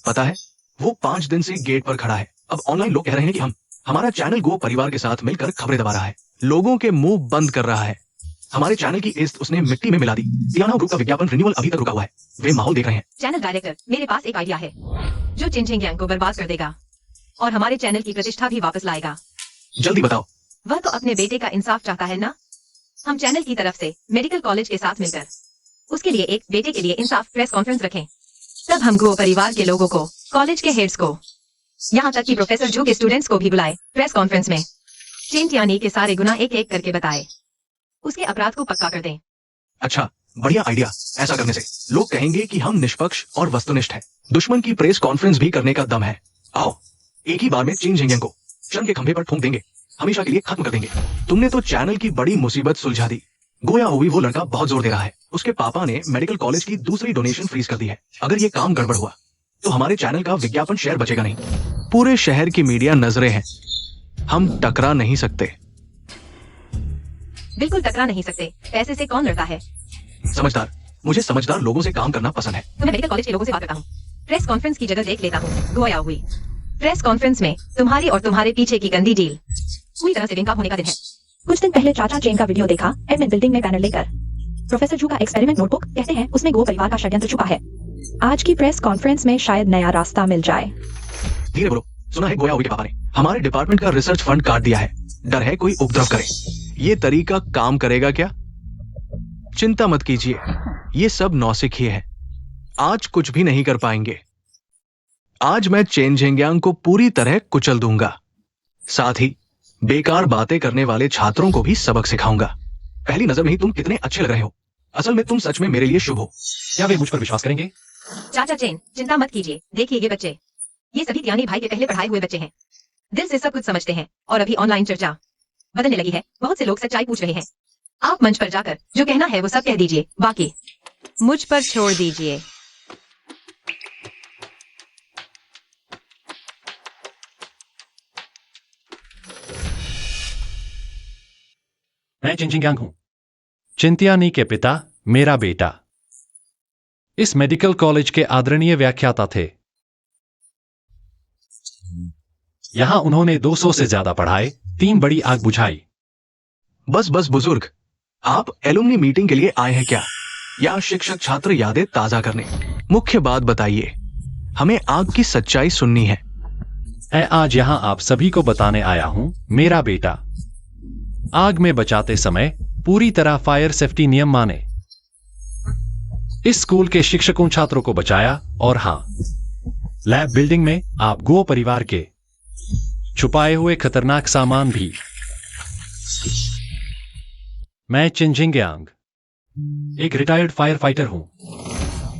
पता है, वो 5 दिन से गेट पर खड़ा है। अब ऑनलाइन लोग कह रहे हैं कि हमारा चैनल गो परिवार के साथ मिलकर खबरें दबा रहा है, लोगों के मुंह बंद कर रहा है। हमारे चैनल की इज्जत उसने मिट्टी में मिला दी। तियाना ग्रुप का विज्ञापन रिन्यूअल अभी तक रुका हुआ है, वे माहौल देख रहे हैं। चैनल डायरेक्टर, मेरे पास एक आइडिया है जो चेन झिंगयांग को बर्बाद कर देगा और हमारे चैनल की प्रतिष्ठा भी वापस लाएगा। जल्दी बताओ। वह तो अपने बेटे का इंसाफ चाहता है ना। हम चैनल की तरफ से मेडिकल कॉलेज के साथ मिलकर उसके लिए एक बेटे के लिए इंसाफ प्रेस कॉन्फ्रेंस रखें। तब हम गो परिवार के लोगों को, कॉलेज के हेड्स को, यहाँ तक कि प्रोफेसर जू के स्टूडेंट्स को भी बुलाए। प्रेस कॉन्फ्रेंस में चेन तियानी के सारे गुनाह एक एक करके बताए, उसके अपराध को पक्का कर दें। अच्छा, बढ़िया आइडिया। ऐसा करने से लोग कहेंगे कि हम निष्पक्ष और वस्तुनिष्ठ हैं। दुश्मन की प्रेस कॉन्फ्रेंस भी करने का दम है। आओ, एक ही बार में चेन झिंगयांग को शर्म के खंभे पर ठोक देंगे, हमेशा के लिए खत्म कर देंगे। तुमने तो चैनल की बड़ी मुसीबत सुलझा दी। गोया हुई वो लड़का बहुत जोर दे रहा है। उसके पापा ने मेडिकल कॉलेज की दूसरी डोनेशन फ्रीज कर दी है। अगर ये काम गड़बड़ हुआ तो हमारे चैनल का विज्ञापन शेयर बचेगा नहीं। पूरे शहर की मीडिया नजरें हैं, हम टकरा नहीं सकते। बिल्कुल टकरा नहीं सकते। पैसे से कौन लड़ता है? समझदार, मुझे समझदार लोगों से काम करना पसंद है। तो मैं मेडिकल कॉलेज के लोगों से बात करता हूँ। प्रेस कॉन्फ्रेंस की जगह देख लेता हूँ। गोया हुई प्रेस कॉन्फ्रेंस में तुम्हारी और तुम्हारे पीछे की गंदी डील पूरी तरह से बेनकाब होने का दिन है। कुछ दिन पहले चाचा चेन का वीडियो देखा, एडमिन बिल्डिंग में पैनल लेकर। प्रोफेसर जू का एक्सपेरिमेंट नोटबुक, कहते हैं उसमें गो परिवार का षड्यंत्र छुपा है। आज की प्रेस कॉन्फ्रेंस में शायद नया रास्ता मिल जाए। धीरे बोलो। सुना है गोया हुई के पापा ने हमारे डिपार्टमेंट का रिसर्च फंड काट दिया है। डर है कोई उपद्रव करे। ये तरीका काम करेगा क्या? चिंता मत कीजिए, ये सब नौसिखिए है। आज कुछ भी नहीं कर पाएंगे। आज मैं चेन झिंगयांग को पूरी तरह कुचल दूंगा, साथ ही बेकार बातें करने वाले छात्रों को भी सबक सिखाऊंगा। पहली नजर में ही तुम कितने अच्छे लग रहे हो। असल में तुम सच में मेरे लिए शुभ हो। क्या वे मुझ पर विश्वास करेंगे? चाचा चेन, चिंता मत कीजिए। देखिए ये बच्चे, ये सभी तियानी भाई के पहले पढ़ाए हुए बच्चे हैं। दिल से सब कुछ समझते हैं और अभी ऑनलाइन चर्चा बदलने लगी है। बहुत से लोग सच्चाई पूछ रहे हैं। आप मंच पर जाकर जो कहना है वो सब कह दीजिए, बाकी मुझ पर छोड़ दीजिए। मैं चिंचिंग्यांग हूं, चिंत्यानी के पिता, मेरा बेटा इस मेडिकल कॉलेज के आदरणीय व्याख्याता थे। यहां उन्होंने 200 से ज्यादा पढ़ाए, 3 बड़ी आग बुझाई। बस बस बुजुर्ग, आप एलुमनी मीटिंग के लिए आए हैं क्या, या शिक्षक छात्र यादें ताजा करने? मुख्य बात बताइए, हमें आग की सच्चाई सुननी है। मैं आज यहां आप सभी को बताने आया हूं, मेरा बेटा आग में बचाते समय पूरी तरह फायर सेफ्टी नियम माने। इस स्कूल के शिक्षकों छात्रों को बचाया, और हां, लैब बिल्डिंग में आप गुओ परिवार के छुपाए हुए खतरनाक सामान भी। मैं चिंचिंग्यांग, एक रिटायर्ड फायर फाइटर हूं।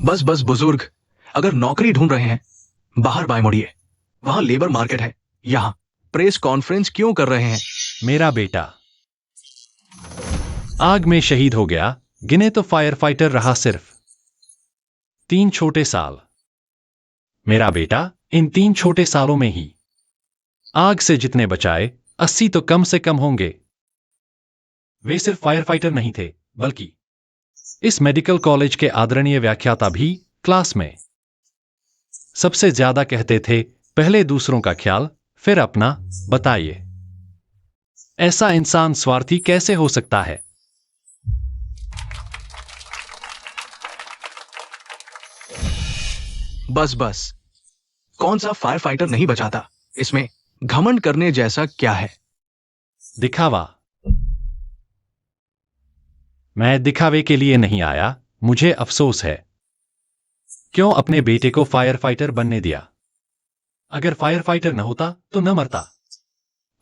बस बस बुजुर्ग, अगर नौकरी ढूंढ रहे हैं, बाहर बाएं मुड़िए, वहां लेबर मार्केट है। यहां प्रेस कॉन्फ्रेंस क्यों कर रहे हैं? मेरा बेटा आग में शहीद हो गया, गिने तो फायर फाइटर रहा सिर्फ 3 छोटे साल। मेरा बेटा इन 3 छोटे सालों में ही आग से जितने बचाए, 80 तो कम से कम होंगे। वे सिर्फ फायर फाइटर नहीं थे, बल्कि इस मेडिकल कॉलेज के आदरणीय व्याख्याता भी। क्लास में सबसे ज्यादा कहते थे, पहले दूसरों का ख्याल, फिर अपना। बताइए, ऐसा इंसान स्वार्थी कैसे हो सकता है? बस बस, कौन सा फायर फाइटर नहीं बचाता? इसमें घमंड करने जैसा क्या है? दिखावा। मैं दिखावे के लिए नहीं आया, मुझे अफसोस है। क्यों अपने बेटे को फायर फाइटर बनने दिया? अगर फायर फाइटर न होता तो न मरता।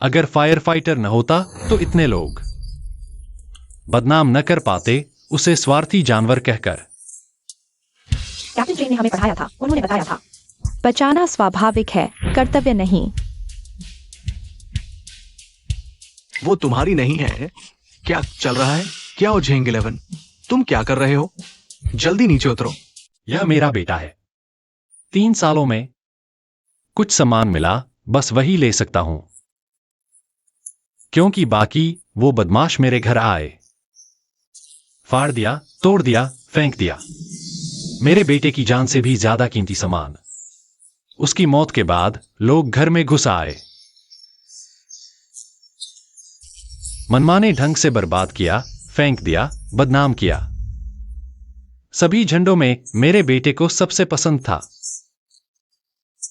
अगर फायर फाइटर न होता तो इतने लोग बदनाम न कर पाते उसे स्वार्थी जानवर कहकर। कैप्टन ट्रेन ने हमें पढ़ाया था, उन्होंने बताया था, बचाना स्वाभाविक है, कर्तव्य नहीं। वो तुम्हारी नहीं है। क्या चल रहा है? क्या हो झेंग 11, तुम क्या कर रहे हो? जल्दी नीचे उतरो। यह मेरा बेटा है। 3 सालों में कुछ सामान मिला, बस वही ले सकता हूं, क्योंकि बाकी वो बदमाश मेरे घर आए, फाड़ दिया, तोड़ दिया, फेंक दिया मेरे बेटे की जान से भी ज्यादा कीमती सामान। उसकी मौत के बाद लोग घर में घुस आए, मनमाने ढंग से बर्बाद किया, फेंक दिया, बदनाम किया। सभी झंडों में मेरे बेटे को सबसे पसंद था।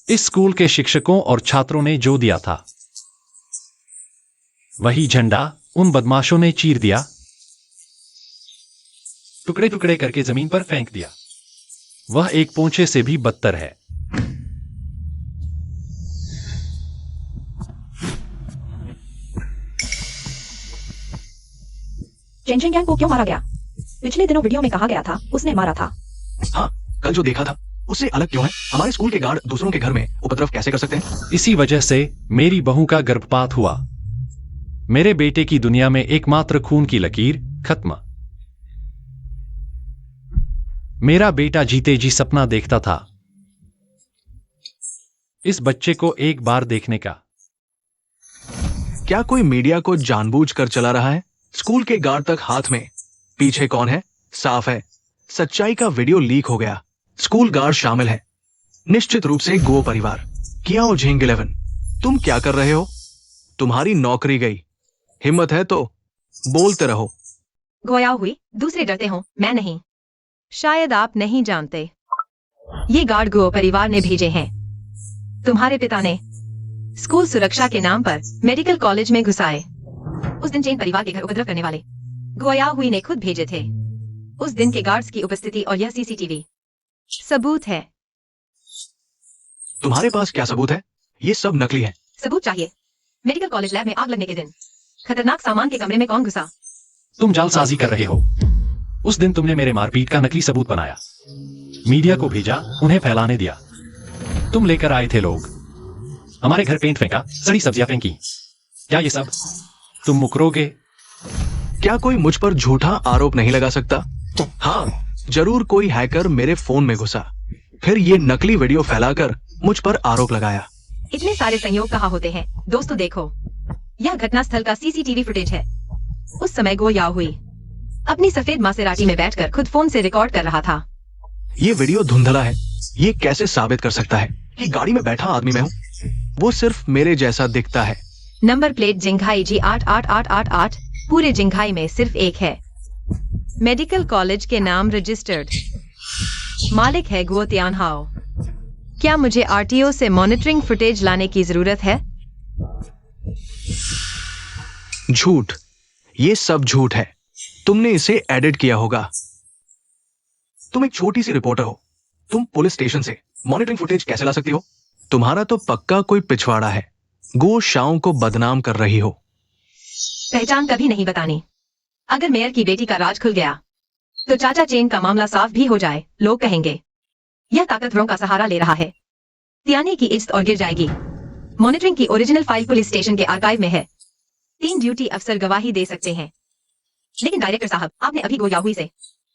इस स्कूल के शिक्षकों और छात्रों ने जो दिया था, वही झंडा उन बदमाशों ने चीर दिया, टुकड़े टुकड़े करके जमीन पर फेंक दिया। वह एक पोंछे से भी बदतर है। चिंचिंग्यांग को क्यों मारा गया? पिछले दिनों वीडियो में कहा गया था उसने मारा था। हाँ, कल जो देखा था उससे अलग क्यों है? हमारे स्कूल के गार्ड दूसरों के घर में उपद्रव कैसे कर सकते हैं? इसी वजह से मेरी बहू का गर्भपात हुआ। मेरे बेटे की दुनिया में एकमात्र खून की लकीर खत्म। मेरा बेटा जीते जी सपना देखता था इस बच्चे को एक बार देखने का। क्या कोई मीडिया को जानबूझकर चला रहा है? स्कूल के गार्ड तक हाथ में, पीछे कौन है? साफ है, सच्चाई का वीडियो लीक हो गया। स्कूल गार्ड शामिल है, निश्चित रूप से गो परिवार। क्या हो झेंग 11, तुम क्या कर रहे हो? तुम्हारी नौकरी गई। हिम्मत है तो बोलते रहो। गोया हुई, दूसरे डरते हो, मैं नहीं। शायद आप नहीं जानते, ये गार्ड गुओ परिवार ने भेजे हैं। तुम्हारे पिता ने स्कूल सुरक्षा के नाम पर मेडिकल कॉलेज में घुसाए। उस दिन जैन परिवार के घर उपद्रव करने वाले गोया हुई ने खुद भेजे थे। उस दिन के गार्ड्स की उपस्थिति और यह सीसीटीवी सबूत है। तुम्हारे पास क्या सबूत है? ये सब नकली है। सबूत चाहिए? मेडिकल कॉलेज लैब में आग लगने के दिन खतरनाक सामान के कमरे में कौन घुसा? तुम जालसाजी कर रहे हो। उस दिन तुमने मेरे मारपीट का नकली सबूत बनाया, मीडिया को भेजा, उन्हें फैलाने दिया। तुम लेकर आए थे लोग, हमारे घर पेंट फेंका, सड़ी सब्जियां फेंकी। क्या ये सब तुम मुकरोगे? क्या कोई मुझ पर झूठा आरोप नहीं लगा सकता? हाँ, जरूर कोई हैकर मेरे फोन में घुसा, फिर ये नकली वीडियो फैलाकर मुझ पर आरोप लगाया। इतने सारे संयोग कहाँ होते हैं? दोस्तों देखो, यह घटनास्थल का सीसीटीवी फुटेज है। उस समय गो याओ हुई अपनी सफेद मासेराटी में बैठकर खुद फोन से रिकॉर्ड कर रहा था। ये वीडियो धुंधला है। ये कैसे साबित कर सकता है कि गाड़ी में बैठा आदमी मैं हूँ? वो सिर्फ मेरे जैसा दिखता है। नंबर प्लेट जिंघाई G88888 पूरे जिंघाई में सिर्फ एक है। मेडिकल कॉलेज के नाम रजिस्टर्ड, मालिक है गुओ तियानहाओ। क्या मुझे आरटीओ से मॉनिटरिंग फुटेज लाने की जरूरत है? झूठ, ये सब झूठ है। तुमने इसे एडिट किया होगा। तुम एक छोटी सी रिपोर्टर हो, तुम पुलिस स्टेशन से मॉनिटरिंग फुटेज कैसे ला सकती हो? तुम्हारा तो पक्का कोई पिछवाड़ा है। गो शाओ को बदनाम कर रही हो। पहचान कभी नहीं बतानी। अगर मेयर की बेटी का राज खुल गया तो चाचा चेन का मामला साफ भी हो जाए। लोग कहेंगे यह ताकतवरों का सहारा ले रहा है। तियानी की इज्जत और गिर जाएगी। मॉनिटरिंग की ओरिजिनल फाइल पुलिस स्टेशन के आर्काइव में है। 3 ड्यूटी अफसर गवाही दे सकते हैं। लेकिन डायरेक्टर साहब, आपने अभी गो याहुई से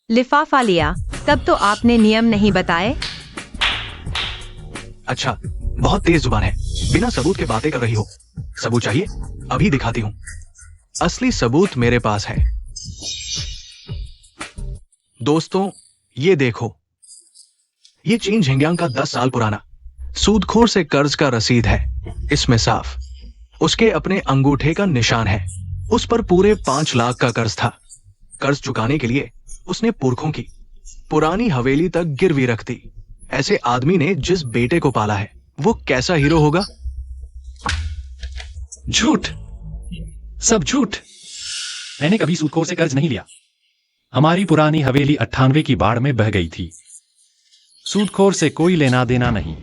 लिफाफा लिया, तब तो आपने नियम नहीं बताए। अच्छा, बहुत तेज जुबान है, बिना सबूत के बातें कर रही हो। सबूत चाहिए? अभी दिखाती हूं। असली सबूत मेरे पास है। दोस्तों, ये देखो, ये चीन झिंग्यांग का 10 साल पुराना सूदखोर से कर्ज का रसीद है। इसमें साफ उसके अपने अंगूठे का निशान है। उस पर पूरे 5 लाख का कर्ज था। कर्ज चुकाने के लिए उसने पुरखों की पुरानी हवेली तक गिरवी रख दी। ऐसे आदमी ने जिस बेटे को पाला है, वो कैसा हीरो होगा? झूठ, सब झूठ। मैंने कभी सूदखोर से कर्ज नहीं लिया। हमारी पुरानी हवेली 98 की बाढ़ में बह गई थी। सूदखोर से कोई लेना देना नहीं।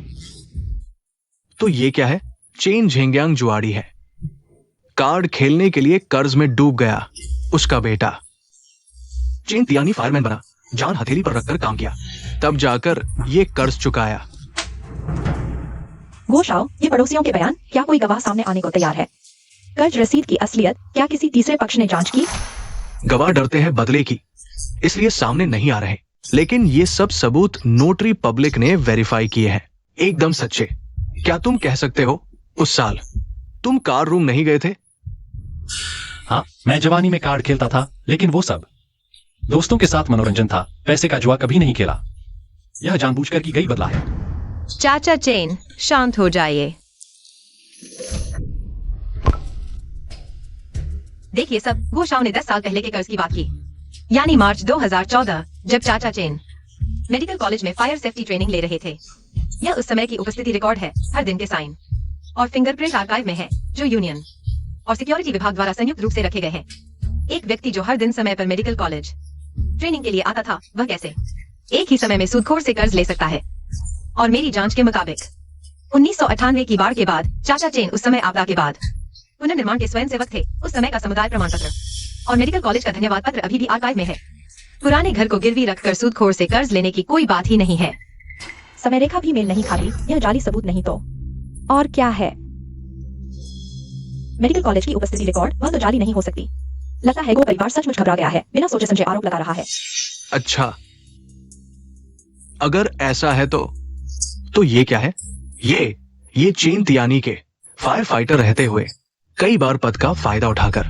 तो ये क्या है? चेन झिंग्यांग जुआड़ी है। कार्ड खेलने के लिए कर्ज में डूब गया उसका बेटा। चेन तियानी फायरमैन बना, जान हथेली पर रखकर काम किया, तब जाकर ये कर्ज चुकाया। गो शाओ, ये पड़ोसियों के बयान, क्या कोई गवाह सामने आने को तैयार है? कर्ज रसीद की असलियत क्या किसी तीसरे पक्ष ने जांच की? गवाह डरते हैं बदले की, इसलिए सामने नहीं आ रहे। लेकिन ये सब सबूत नोटरी पब्लिक ने वेरीफाई किए हैं, एकदम सच्चे। क्या तुम कह सकते हो उस साल तुम कार रूम नहीं गए थे? हाँ, मैं जवानी में कार्ड खेलता था, लेकिन वो सब दोस्तों के साथ मनोरंजन था। पैसे का जुआ कभी नहीं खेला। यह जानबूझकर की गई बदला है। चाचा चेन, शांत हो जाइए। देखिए सब, गो शाओ ने 10 साल पहले के कर्ज की बात की, यानी मार्च 2014, जब चाचा चेन मेडिकल कॉलेज में फायर सेफ्टी ट्रेनिंग ले रहे थे। यह उस समय की उपस्थिति रिकॉर्ड है, हर दिन के साइन और फिंगरप्रिंट आर्काइव में है, जो यूनियन और सिक्योरिटी विभाग द्वारा संयुक्त रूप से रखे गए हैं। एक व्यक्ति जो हर दिन समय पर मेडिकल कॉलेज ट्रेनिंग के लिए आता था, वह कैसे एक ही समय में सूदखोर से कर्ज ले सकता है? और मेरी जांच के मुताबिक 1998 की बाढ़ के बाद चाचा चेन उस समय आपदा के बाद पुनर्निर्माण के स्वयंसेवक थे। उस समय का समुदाय प्रमाण पत्र और मेडिकल कॉलेज का धन्यवाद पत्र अभी भी आर्काइव में है। पुराने घर को गिरवी रखकर सूदखोर से कर्ज लेने की कोई बात ही नहीं है। समय रेखा भी मेल नहीं खाती। यह जाली सबूत नहीं तो और क्या है? मेडिकल कॉलेज की उपस्थिति रिकॉर्ड, वह तो जाली नहीं हो सकती। लगता है गो परिवार सचमुच घबरा गया है, बिना सोचे समझे आरोप लगा रहा है। अच्छा, अगर ऐसा है तो ये क्या है? ये चेन तियानी के फायर फाइटर रहते हुए कई बार पद का फायदा उठाकर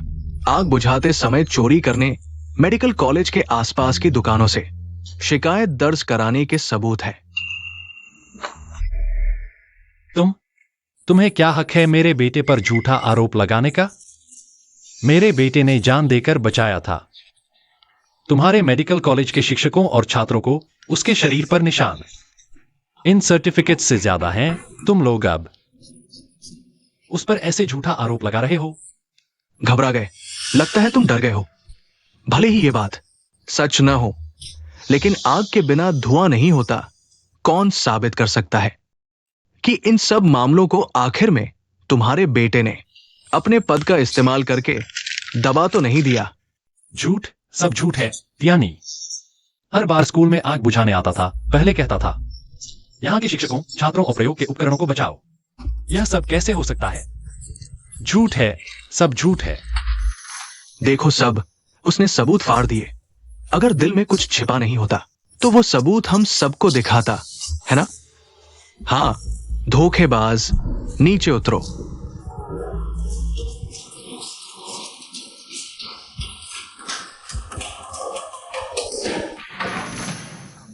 आग बुझाते समय चोरी करने मेडिकल कॉलेज के आसपास की दुकानों से शिकायत दर्ज कराने के सबूत है। तुम्हें क्या हक है मेरे बेटे पर झूठा आरोप लगाने का? मेरे बेटे ने जान देकर बचाया था। तुम्हारे मेडिकल कॉलेज के शिक्षकों और छात्रों को उसके शरीर पर निशान इन सर्टिफिकेट से ज्यादा हैं। तुम लोग अब उस पर ऐसे झूठा आरोप लगा रहे हो। घबरा गए, लगता है तुम डर गए हो। भले ही ये बात सच न हो, लेकिन आग के बिना धुआं नहीं होता। कौन साबित कर सकता है कि इन सब मामलों को आखिर में तुम्हारे बेटे ने अपने पद का इस्तेमाल करके दबा तो नहीं दिया? झूठ, सब झूठ है। तियानी हर बार स्कूल में आग बुझाने आता था। पहले कहता था, यहाँ के शिक्षकों, छात्रों और प्रयोग के उपकरणों को बचाओ। यह सब कैसे हो सकता है? झूठ है, सब झूठ है। देखो सब, उसने सबूत फाड़ दिए। अगर दिल में कुछ छिपा नहीं होता तो वो सबूत हम सबको दिखाता, है ना? हाँ, धोखेबाज, नीचे उतरो।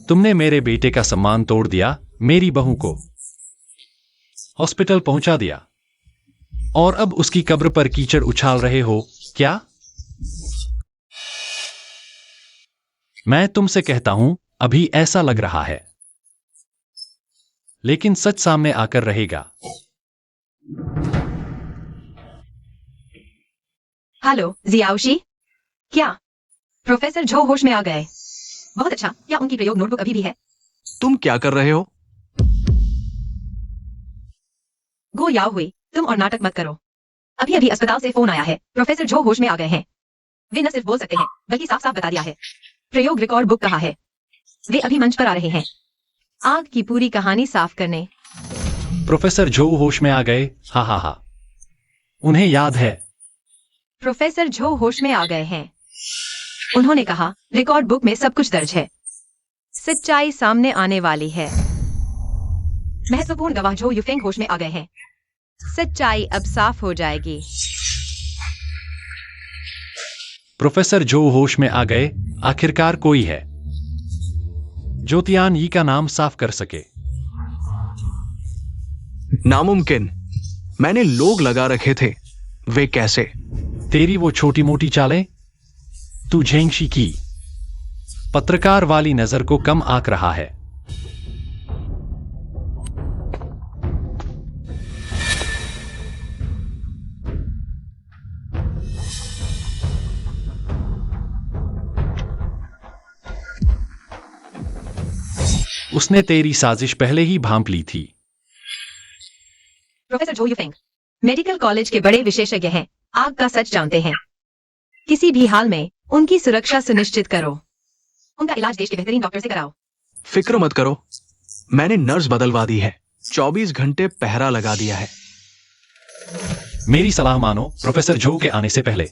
तुमने मेरे बेटे का सम्मान तोड़ दिया, मेरी बहू को हॉस्पिटल पहुंचा दिया, और अब उसकी कब्र पर कीचड़ उछाल रहे हो क्या? मैं तुमसे कहता हूं, अभी ऐसा लग रहा है, लेकिन सच सामने आकर रहेगा। हेलो जियाओशी, क्या प्रोफेसर झो होश में आ गए? बहुत अच्छा। क्या उनकी प्रयोग नोटबुक अभी भी है? तुम क्या कर रहे हो? गो याओ हुई, तुम और नाटक मत करो। अभी अभी अस्पताल से फोन आया है, प्रोफेसर झो होश में आ गए हैं। वे न सिर्फ बोल सकते हैं बल्कि साफ साफ बता दिया है। प्रयोग रिकॉर्ड बुक कहा है। वे अभी मंच पर आ रहे हैं आग की पूरी कहानी साफ करने। प्रोफेसर झो होश में आ गए, हा हा हा। उन्हें याद है। प्रोफेसर झो होश में आ गए हैं। उन्होंने कहा रिकॉर्ड बुक में सब कुछ दर्ज है। सच्चाई सामने आने वाली है। महत्वपूर्ण गवाह झो युफेंग होश में आ गए हैं। सच्चाई अब साफ हो जाएगी। प्रोफेसर झो होश में आ गए। आखिरकार कोई है जो तियान यी का नाम साफ कर सके। नामुमकिन। मैंने लोग लगा रखे थे। वे कैसे? तेरी वो छोटी मोटी चालें? तू झेंगशी की पत्रकार वाली नजर को कम आंक रहा है। उसने तेरी साजिश पहले ही भांप ली थी। प्रोफेसर झो युफेंग मेडिकल कॉलेज के बड़े विशेषज्ञ हैं, आग का सच जानते हैं। किसी भी हाल में उनकी सुरक्षा सुनिश्चित करो। उनका इलाज देश के बेहतरीन डॉक्टर से कराओ। फिक्र मत करो, मैंने नर्स बदलवा दी है। 24 घंटे पहरा लगा दिया है। मेरी सलाह मानो प्रोफेसर झो के आने से पहले।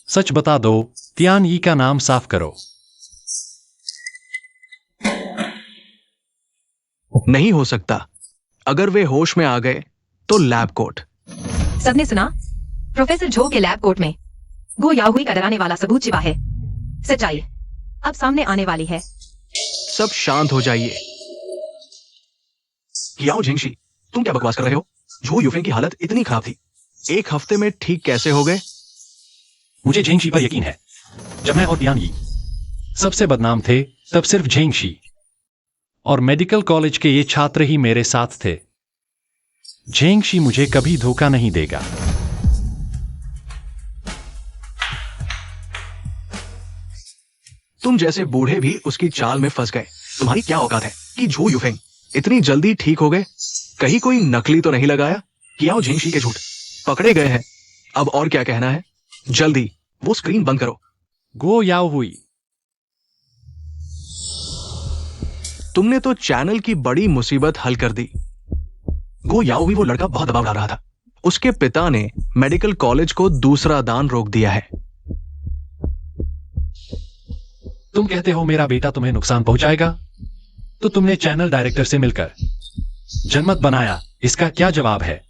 सच बता दो, तियान यी का नाम साफ करो। नहीं हो सकता। अगर वे होश में आ गए तो लैब कोट। सबने सुना? प्रोफेसर झो के लैब कोट में गो याहुई का डराने वाला सबूत छिपा है। सच्चाई अब सामने आने वाली है। सब शांत हो जाइए। याओ झिंगशी, तुम क्या बकवास कर रहे हो? झो युफेंग की हालत इतनी खराब थी, 1 हफ्ते में ठीक कैसे हो गए? मुझे झेंगशी पर यकीन है। जब मैं और तियान यी सबसे बदनाम थे, तब सिर्फ झेंगशी और मेडिकल कॉलेज के ये छात्र ही मेरे साथ थे। झेंगशी मुझे कभी धोखा नहीं देगा। तुम जैसे बूढ़े भी उसकी चाल में फंस गए। तुम्हारी क्या औकात है कि झो युफेंग इतनी जल्दी ठीक हो गए? कहीं कोई नकली तो नहीं लगाया? किया झिंगशी के झूठ पकड़े गए हैं। अब और क्या कहना है? जल्दी वो स्क्रीन बंद करो। गो याओ हुई, तुमने तो चैनल की बड़ी मुसीबत हल कर दी। गो याओ हुई वो लड़का बहुत दबाव डाल रहा था। उसके पिता ने मेडिकल कॉलेज को दूसरा दान रोक दिया है। तुम कहते हो मेरा बेटा तुम्हें नुकसान पहुंचाएगा? तो तुमने चैनल डायरेक्टर से मिलकर जनमत बनाया, इसका क्या जवाब है?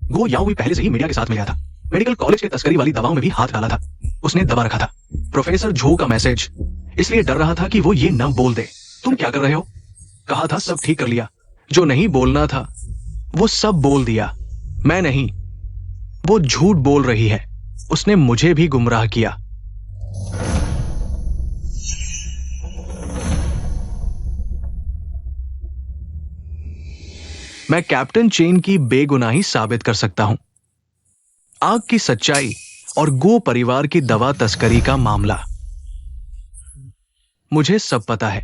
गो याओ हुई पहले से ही मीडिया के साथ मिला था। मेडिकल कॉलेज के तस्करी वाली दवाओं में भी हाथ डाला था। उसने दबा रखा था प्रोफेसर झो का मैसेज, इसलिए डर रहा था कि वो ये न बोल दे। तुम क्या कर रहे हो? कहा था सब ठीक कर लिया। जो नहीं बोलना था वो सब बोल दिया। मैं नहीं, वो झूठ बोल रही है। उसने मुझे भी गुमराह किया। मैं कैप्टन चेन की बेगुनाही साबित कर सकता हूं। आग की सच्चाई और गो परिवार की दवा तस्करी का मामला, मुझे सब पता है।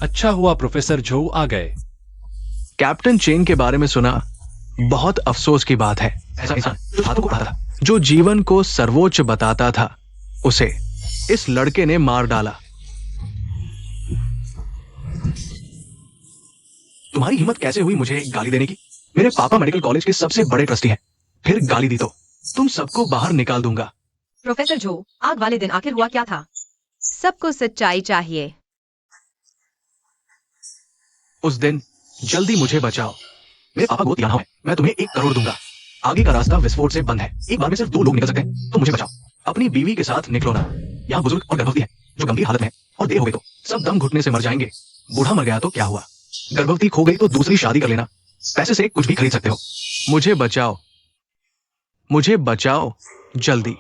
अच्छा हुआ प्रोफेसर झो आ गए। कैप्टन चेन के बारे में सुना, बहुत अफसोस की बात है। ऐसा इंसान जो हाथों को उठाता था, जो जीवन को सर्वोच्च बताता था, उसे इस लड़के ने मार डाला। तुम्हारी हिम्मत कैसे हुई मुझे गाली देने की? मेरे पापा मेडिकल कॉलेज के सबसे बड़े ट्रस्टी हैं, फिर गाली दी तो तुम सबको बाहर निकाल दूंगा। प्रोफेसर जो, आग वाले दिन आखिर हुआ क्या था? सबको सच्चाई चाहिए। उस दिन जल्दी मुझे बचाओ। मेरे पापा गोद यहाँ है, मैं तुम्हें 1 करोड़ दूंगा। आगे का रास्ता विस्फोट से बंद है। एक बार में सिर्फ 2 लोग निकल सकते हैं, तो मुझे बचाओ। अपनी बीवी के साथ निकलो ना। यहाँ बुजुर्ग और गर्भवती है जो गंभीर हालत में है, और देर हो गई तो सब दम घुटने से मर जाएंगे। बूढ़ा मर गया तो क्या हुआ? गर्भवती खो गई तो दूसरी शादी कर लेना। पैसे से कुछ भी खरीद सकते हो। मुझे बचाओ, मुझे बचाओ जल्दी।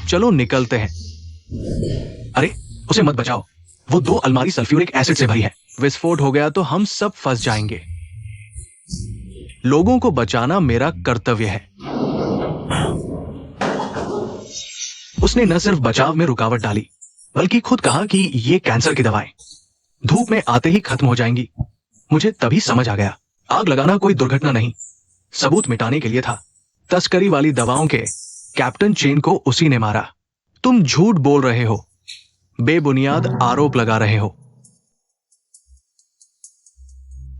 चलो निकलते हैं। अरे उसे मत बचाओ, वो 2 अलमारी सल्फ्यूरिक एसिड से भरी है। विस्फोट हो गया तो हम सब फंस जाएंगे। लोगों को बचाना मेरा कर्तव्य है। उसने न सिर्फ बचाव में रुकावट डाली, बल्कि खुद कहा कि ये कैंसर की दवाएं धूप में आते ही खत्म हो जाएंगी। मुझे तभी समझ आ गया, आग लगाना कोई दुर्घटना नहीं, सबूत मिटाने के लिए था। तस्करी वाली दवाओं के कैप्टन चेन को उसी ने मारा। तुम झूठ बोल रहे हो, बेबुनियाद आरोप लगा रहे हो।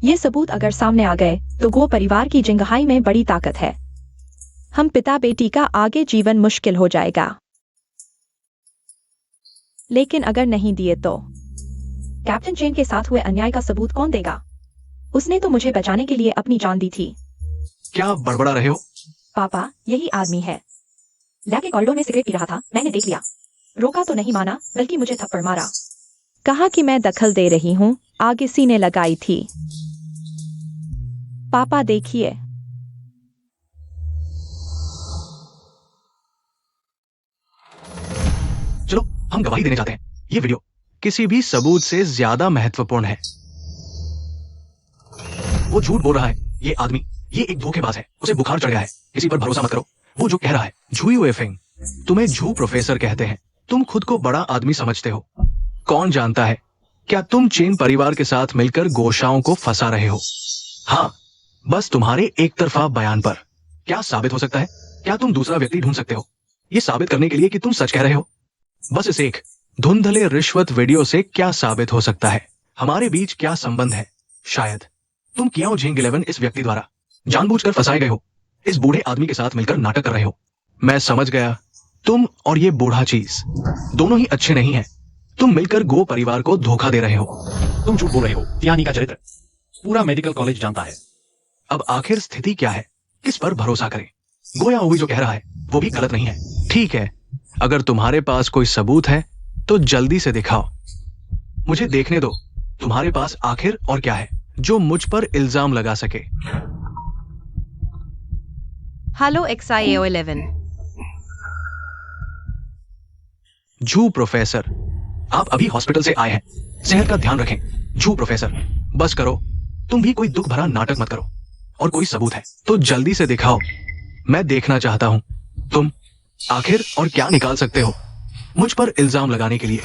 ये सबूत अगर सामने आ गए तो गो परिवार की जिंगहाई में बड़ी ताकत है। हम पिता बेटी का आगे जीवन मुश्किल हो जाएगा। लेकिन अगर नहीं दिए तो कैप्टन चेन के साथ हुए अन्याय का सबूत कौन देगा? उसने तो मुझे बचाने के लिए अपनी जान दी थी। क्या बड़बड़ा रहे हो? पापा, यही आदमी है। लैब के कॉरिडोर में सिगरेट पी रहा था, मैंने देख लिया। रोका तो नहीं माना, बल्कि मुझे थप्पड़ मारा। कहा कि मैं दखल दे रही हूँ, आग इसी ने लगाई थी। पापा देखिए। चलो हम गवाही देने जाते हैं। ये वीडियो किसी भी सबूत से ज्यादा महत्वपूर्ण है। वो झूठ बोल रहा है। ये आदमी, ये एक धोखेबाज है। उसे बुखार चढ़ गया है। किसी पर भरोसा मत करो। वो जो कह रहा है झूई वेफिंग। तुम्हें झू प्रोफेसर कहते हैं। तुम खुद को बड़ा आदमी समझते हो। कौन जानता है, क्या तुम चेन परिवार के साथ मिलकर गोशाओं को फंसा रहे हो? हाँ, बस तुम्हारे एक तरफा बयान पर। क्या साबित हो सकता है? क्या तुम दूसरा व्यक्ति ढूंढ सकते हो ये साबित करने के लिए कि तुम सच कह रहे हो? बस इस एक धुंधले रिश्वत वीडियो से क्या साबित हो सकता है? हमारे बीच क्या संबंध है? शायद तुम कियाओ झिंग 11 इस व्यक्ति द्वारा जानबूझकर फंसाए गए हो। इस बूढ़े आदमी के साथ मिलकर नाटक कर रहे हो। मैं समझ गया, तुम और ये बूढ़ा चीज दोनों ही अच्छे नहीं हैं। तुम मिलकर गो परिवार को धोखा दे रहे हो। तुम झूठ बोल रहे हो। तियानी का चरित्र पूरा मेडिकल कॉलेज जानता है। अब आखिर स्थिति क्या है? किस पर भरोसा करें? गोया ओवी जो कह रहा है वो भी गलत नहीं है। ठीक है, अगर तुम्हारे पास कोई सबूत है तो जल्दी से दिखाओ। मुझे देखने दो तुम्हारे पास आखिर और क्या है जो मुझ पर इल्जाम लगा सके। Hello XIAO 11। झू प्रोफेसर, आप अभी हॉस्पिटल से आए हैं। सेहत का ध्यान रखें। झू प्रोफेसर, बस करो। तुम भी कोई दुख भरा नाटक मत करो। और कोई सबूत है तो जल्दी से दिखाओ। मैं देखना चाहता हूं तुम आखिर और क्या निकाल सकते हो मुझ पर इल्जाम लगाने के लिए।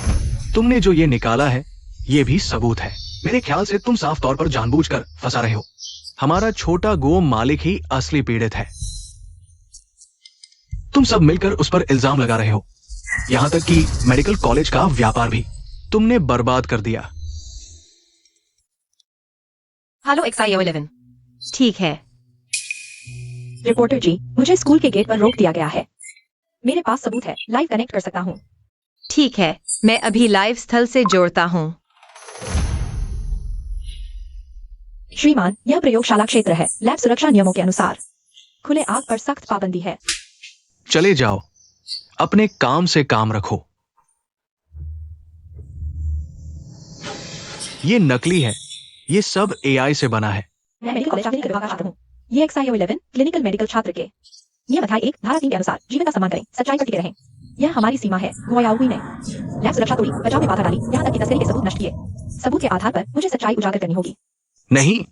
तुमने जो ये निकाला है ये भी सबूत है। मेरे ख्याल से तुम साफ तौर पर जानबूझकर फंसा रहे हो। हमारा छोटा गो मालिक ही असली पीड़ित है। तुम सब मिलकर उस पर इल्जाम लगा रहे हो। यहां तक कि मेडिकल कॉलेज का व्यापार भी तुमने बर्बाद कर दिया। Hello XIAO 11। ठीक है। रिपोर्टर जी, मुझे स्कूल के गेट पर रोक दिया गया है। मेरे पास सबूत है, लाइव कनेक्ट कर सकता हूँ। ठीक है, मैं अभी लाइव स्थल से जोड़ता हूँ। श्रीमान, यह प्रयोगशाला क्षेत्र है। लैब सुरक्षा नियमों के अनुसार खुले आग पर सख्त पाबंदी है। चले जाओ, अपने काम से काम रखो। ये नकली है। ये सब AI से बना है। मैं मेडिकल कॉलेज क्लिनिकल विभाग का छात्र हूँ। ये XIAO 11 क्लिनिकल मेडिकल छात्र के नियम अध्याय 1 धारा 3 के अनुसार जीवन का सम्मान करें, सच्चाई पर टिके रहें। यह हमारी सीमा है। गोयाओवी ने लैब सुरक्षा तोड़ी, बचाव में बाधा डाली, यहाँ तक कि तस्करी के सबूत नष्ट किए। सबूत के आधार पर मुझे सच्चाई उजागर करनी होगी। नहीं,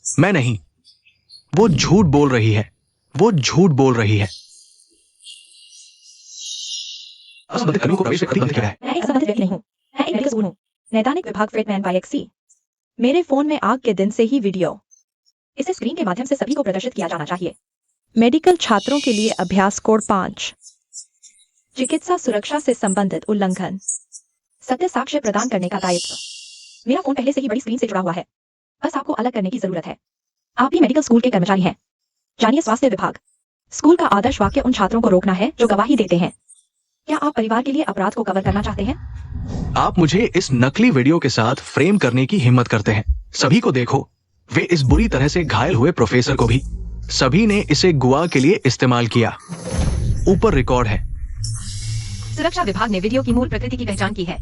मैं नहीं। वो झूठ बोल रही है। वो झूठ बोल रही है। असंबंधित कर्मियों को प्रवेश में प्रतिबंध किया गया है। मैं एक असंबंधित व्यक्ति नहीं हूँ। मैं एक मेडिकल स्कूल हूँ। नैदानिक विभाग फ्रेडमैन YXC। मेरे फोन में आग के दिन से ही वीडियो। इसे स्क्रीन के माध्यम से सभी को प्रदर्शित किया जाना चाहिए। मेडिकल छात्रों के लिए अभ्यास कोड 5। चिकित्सा सुरक्षा से संबंधित उल्लंघन। सत्य साक्ष्य प्रदान करने का दायित्व। मेरा फोन पहले से ही बड़ी स्क्रीन से जुड़ा हुआ है। बस आपको अलग करने की जरूरत है। आप भी मेडिकल स्कूल के कर्मचारी हैं। जानिए स्वास्थ्य विभाग। स्कूल का आदर्श वाक्य उन छात्रों को रोकना है जो गवाही देते हैं। क्या आप परिवार के लिए अपराध को कवर करना चाहते हैं? आप मुझे इस नकली वीडियो के साथ फ्रेम करने की हिम्मत करते हैं। सभी को देखो, वे इस बुरी तरह से घायल हुए प्रोफेसर को भी। सभी ने इसे गुआ के लिए इस्तेमाल किया। ऊपर रिकॉर्ड है। सुरक्षा विभाग ने वीडियो की मूल प्रकृति की पहचान की है।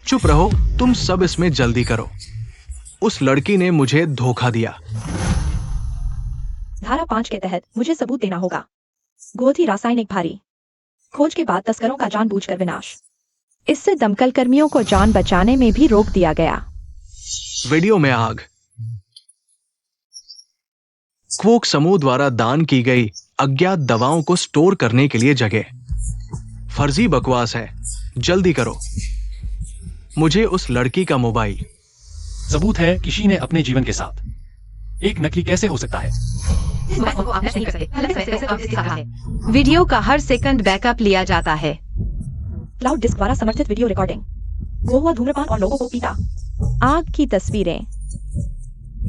चुप रहो, तुम सब इसमें जल्दी करो। उस लड़की ने मुझे धोखा दिया। धारा 5 के तहत मुझे सबूत देना होगा। गोथी रासायनिक भारी खोज के बाद तस्करों का जानबूझकर विनाश। इससे दमकल कर्मियों को जान बचाने में भी रोक दिया गया। वीडियो में आग। क्वोक समूह द्वारा दान की गई अज्ञात दवाओं को स्टोर करने के लिए जगह। फर्जी बकवास है, जल्दी करो। मुझे उस लड़की का मोबाइल। सबूत है किसी ने अपने जीवन के साथ। एक नकली कैसे हो सकता है? इस मोबाइल फोन को आप फ्लैश नहीं कर सकते। अलग से वैसे आप इसके साथ है। वीडियो का हर सेकंड बैकअप लिया जाता है। क्लाउड डिस्क द्वारा समर्थित वीडियो रिकॉर्डिंग। वो हुआ धूम्रपान और लोगों को पीटा। आग की तस्वीरें।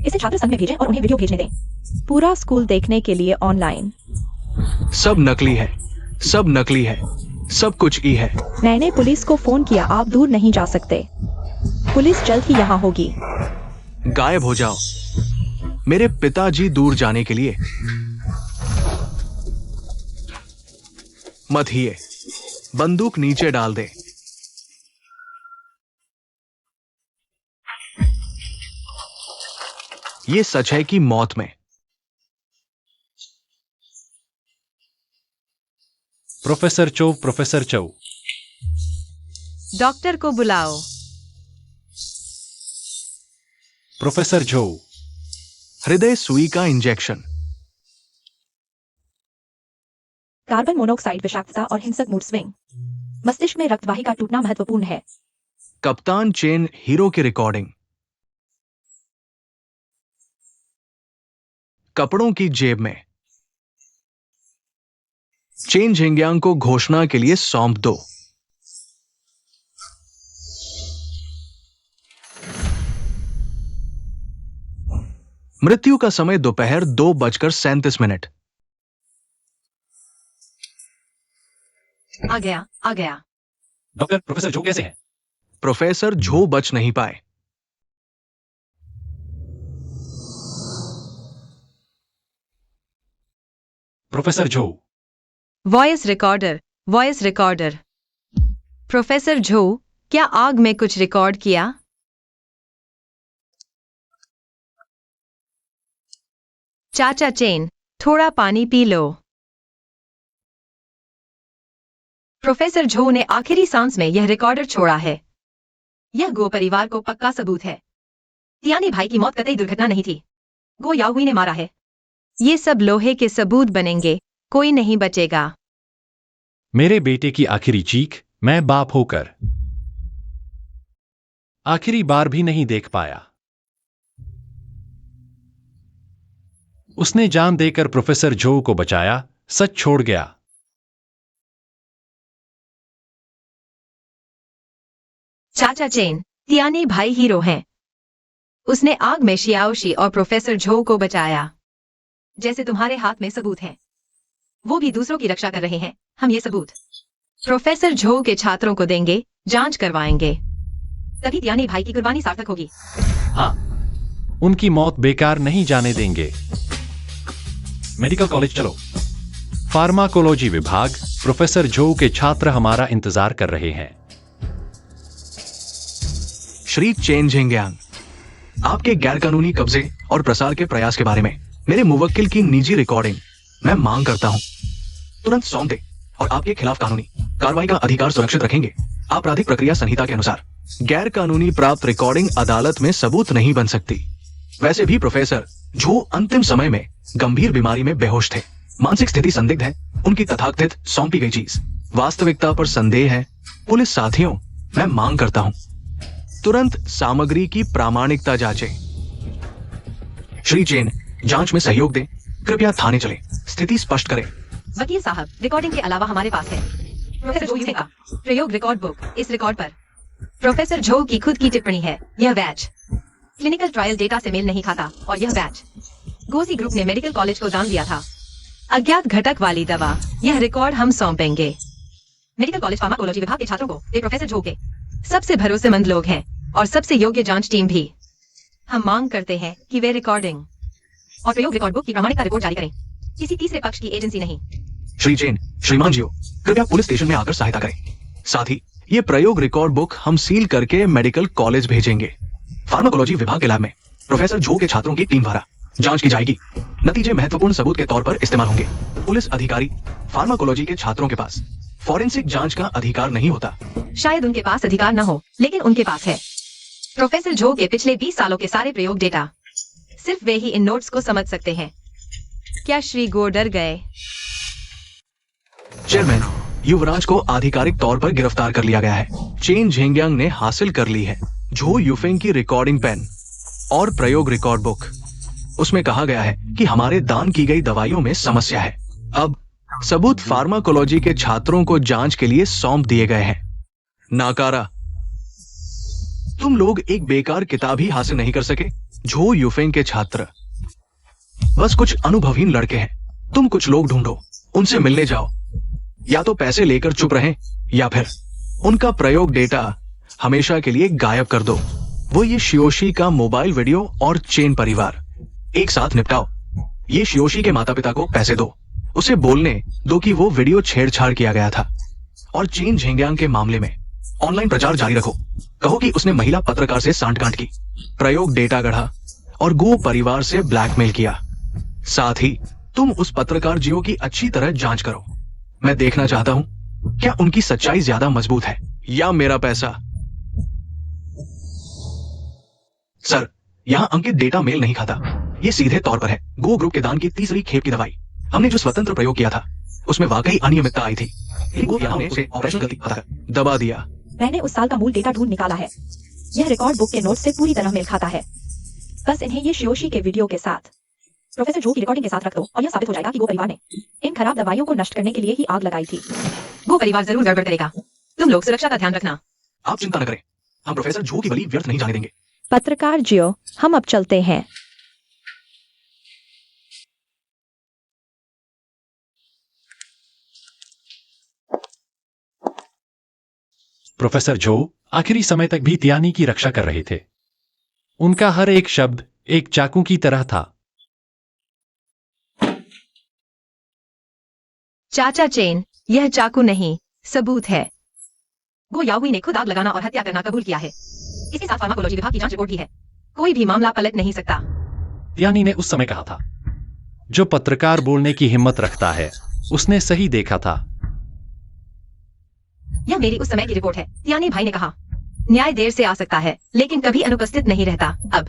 इसे छात्र संघ में भेजें और उन्हें वीडियो भेजने दें। पूरा स्कूल देखने के लिए ऑनलाइन। सब नकली है, सब नकली है, सब कुछ ई है। मैंने पुलिस को फोन किया, आप दूर नहीं जा सकते। पुलिस जल्द ही यहाँ होगी। गायब हो जाओ। मेरे पिताजी दूर जाने के लिए। मत हिए, बंदूक नीचे डाल दे। ये सच है कि मौत में। प्रोफेसर चौ, प्रोफेसर चौ। डॉक्टर को बुलाओ। प्रोफेसर झो। हृदय सुई का इंजेक्शन। कार्बन मोनोऑक्साइड विषाक्तता और हिंसक मूड स्विंग। मस्तिष्क में रक्तवाही का टूटना महत्वपूर्ण है। कप्तान चेन हीरो की रिकॉर्डिंग। कपड़ों की जेब में। चेन झिंग्यांग को घोषणा के लिए सौंप दो। मृत्यु का समय दोपहर 2:37। आ गया, आ गया। डॉक्टर, प्रोफेसर झो कैसे हैं? प्रोफेसर झो बच नहीं पाए। प्रोफेसर झो। Voice recorder, voice recorder. Professor झो, क्या आग में कुछ रिकॉर्ड किया? चाचा चेन, थोड़ा पानी पी लो। प्रोफेसर झो ने आखिरी सांस में यह रिकॉर्डर छोड़ा है। यह गो परिवार को पक्का सबूत है। तियानी भाई की मौत कतई दुर्घटना नहीं थी। गो याओहुई ने मारा है। ये सब लोहे के सबूत बनेंगे, कोई नहीं बचेगा। मेरे बेटे की आखिरी चीख मैं बाप होकर आखिरी बार भी नहीं देख पाया। उसने जान देकर प्रोफेसर झो को बचाया, सच छोड़ गया। चाचा चेन, तियानी भाई हीरो हैं। उसने आग में शियाओशी और प्रोफेसर झो को बचाया। जैसे तुम्हारे हाथ में सबूत हैं। वो भी दूसरों की रक्षा कर रहे हैं। हम ये सबूत प्रोफेसर झो के छात्रों को देंगे, जांच करवाएंगे। तभी तियानी भाई की कुर्बानी सार्थक होगी। हाँ, उनकी मौत बेकार नहीं जाने देंगे। मेडिकल कॉलेज चलो। फार्माकोलॉजी विभाग, प्रोफेसर झो के छात्र हमारा इंतजार कर रहे हैं। श्री चेन झिंग्यांग, आपके गैरकानूनी कब्जे और प्रसार के प्रयास के बारे में मेरे मुवक्किल की निजी रिकॉर्डिंग मैं मांग करता हूं। तुरंत सौंप दे और आपके खिलाफ कानूनी कार्रवाई का अधिकार सुरक्षित रखेंगे, आपराधिक प्रक्रिया संहिता के अनुसार। गैर कानूनी प्राप्त रिकॉर्डिंग अदालत में सबूत नहीं बन सकती। वैसे भी प्रोफेसर झो अंतिम समय में गंभीर बीमारी में बेहोश थे। मानसिक स्थिति संदिग्ध है। उनकी तथाकथित सौंपी गई चीज वास्तविकता पर संदेह है। पुलिस साथियों, मैं मांग करता हूं, तुरंत सामग्री की प्रामाणिकता जांचें। श्री चेन, जांच में सहयोग दें। कृपया थाने चलें, स्थिति स्पष्ट करें। वकील साहब, रिकॉर्डिंग के अलावा हमारे पास है प्रोफेसर झो का प्रयोग रिकॉर्ड बुक। इस रिकॉर्ड पर प्रोफेसर झो की खुद की टिप्पणी है। यह बैच क्लिनिकल ट्रायल डेटा से मेल नहीं खाता और यह बैच गोसी ग्रुप ने मेडिकल कॉलेज को दान दिया था। अज्ञात घटक वाली दवा, यह रिकॉर्ड हम सौंपेंगे। मेडिकल कॉलेज फार्माकोलॉजी विभाग के छात्रों को वे प्रोफेसर झो के सबसे भरोसेमंद लोग हैं और सबसे योग्य जांच टीम भी। हम मांग करते हैं कि वे रिकॉर्डिंग और प्रयोग रिकॉर्ड बुक की प्रामाणिकता रिपोर्ट जारी करें, किसी तीसरे पक्ष की एजेंसी नहीं। श्री जैन, श्रीमान जीओ, कृपया पुलिस स्टेशन में आकर सहायता करें। साथ ही ये प्रयोग रिकॉर्ड बुक हम सील करके मेडिकल कॉलेज भेजेंगे। फार्माकोलॉजी विभाग के लैब में प्रोफेसर झो के छात्रों की टीम द्वारा जांच की जाएगी। नतीजे महत्वपूर्ण सबूत के तौर पर इस्तेमाल होंगे। पुलिस अधिकारी फार्माकोलॉजी के छात्रों के पास फॉरेंसिक जांच का अधिकार नहीं होता। शायद उनके पास अधिकार न हो, लेकिन उनके पास है। प्रोफेसर झो के पिछले 20 सालों के सारे प्रयोग डेटा, सिर्फ वे ही इन नोट्स को समझ सकते हैं। क्या श्री गो डर गए? चेयरमैन, युवराज को आधिकारिक तौर पर गिरफ्तार कर लिया गया है। चेन झेंग्यांग ने हासिल कर ली है झो यूफेंग की रिकॉर्डिंग पेन और प्रयोग रिकॉर्ड बुक। उसमें कहा गया है कि हमारे दान की गई दवाइयों में समस्या है। अब सबूत फार्माकोलॉजी के छात्रों को जांच के लिए सौंप दिए गए हैं। नाकारा, तुम लोग एक बेकार किताब ही हासिल नहीं कर सके। झो यूफेंग के छात्र बस कुछ अनुभवहीन लड़के हैं। तुम कुछ लोग ढूंढो, उनसे मिलने जाओ। या तो पैसे लेकर चुप रहें या फिर उनका प्रयोग डेटा हमेशा के लिए गायब कर दो। वो ये शियोशी का मोबाइल वीडियो और चेन परिवार एक साथ निपटाओ। ये शियोशी के माता पिता को पैसे दो, उसे बोलने दो कि वो वीडियो छेड़छाड़ किया गया था। और चेन झेंग्यांग के मामले में ऑनलाइन प्रचार जारी रखो। कहो कि उसने महिला पत्रकार से सांठगांठ की, प्रयोग डेटा गढ़ा और गो परिवार से ब्लैकमेल किया। साथ ही तुम उस पत्रकार जियो की अच्छी तरह जांच करो। मैं देखना चाहता हूं क्या उनकी सच्चाई ज्यादा मजबूत है या मेरा पैसा। सर, यहां अंकित डेटा मेल नहीं खाता। ये सीधे तौर पर है गो ग्रुप के दान की तीसरी खेप की दवाई। हमने जो स्वतंत्र प्रयोग किया था उसमें वाकई अनियमितता आई थी। हमने उसे ऑपरेशन गलती बताकर दबा दिया। मैंने उस साल का मूल डेटा ढूंढ निकाला है। यह रिकॉर्ड बुक के नोट से पूरी तरह मेल खाता है। बस इन्हें ये शियोशी के वीडियो के साथ प्रोफेसर झो की रिकॉर्डिंग के साथ रख दो और यह साबित हो जाएगा कि गो परिवार ने इन खराब दवाइयों को नष्ट करने के लिए ही आग लगाई थी। गो परिवार जरूर गड़बड़ करेगा। तुम लोग सुरक्षा का ध्यान रखना। आप चिंता न करें, हम प्रोफेसर झो की बलि व्यर्थ नहीं जाने देंगे। पत्रकार जियो, हम अब चलते हैं। प्रोफेसर झो आखिरी समय तक भी तियानी की रक्षा कर रहे थे। उनका हर एक शब्द एक चाकू की तरह था। चाचा चेन, यह चाकू नहीं, सबूत है। गो याहुई ने खुद आग लगाना और हत्या करना कबूल किया है। इसके साथ फार्माकोलॉजी विभाग की जांच रिपोर्ट भी है। कोई भी मामला पलट नहीं सकता। तियानी ने उस समय कहा था, जो पत्रकार बोलने की हिम्मत रखता है उसने सही देखा था। यह मेरी उस समय की रिपोर्ट है। तियानी भाई ने कहा, न्याय देर से आ सकता है लेकिन कभी अनुपस्थित नहीं रहता। अब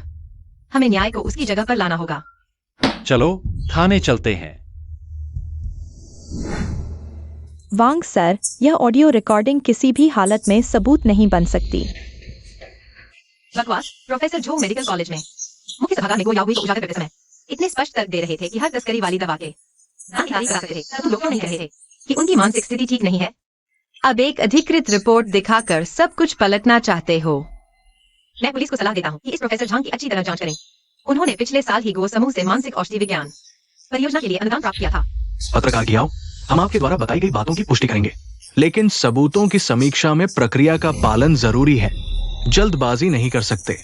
हमें न्याय को उसकी जगह पर लाना होगा। चलो थाने चलते हैं। वांग सर, यह ऑडियो रिकॉर्डिंग किसी भी हालत में सबूत नहीं बन सकती। बकवास। प्रोफेसर झो मेडिकल कॉलेज में मुख्य सभागार में गो याहुई को उजागर करते समय इतने स्पष्ट तर्क दे रहे थे कि हर तस्करी वाली दवा के दान की तारीफ करा सकते थे। तुम लोग क्यों नहीं कह रहे थे कि उनकी मानसिक स्थिति ठीक नहीं है? अब एक अधिकृत रिपोर्ट दिखाकर सब कुछ पलटना चाहते हो। मैं पुलिस को सलाह देता हूँ कि इस प्रोफेसर झांग की अच्छी तरह जांच करें। उन्होंने पिछले साल ही गो समूह से मानसिक औषधि विज्ञान परियोजना के लिए अनुदान प्राप्त किया था। पत्रकार की आओ, हम आपके द्वारा बताई गई बातों की पुष्टि करेंगे, लेकिन सबूतों की समीक्षा में प्रक्रिया का पालन जरूरी है। जल्दबाजी नहीं कर सकते।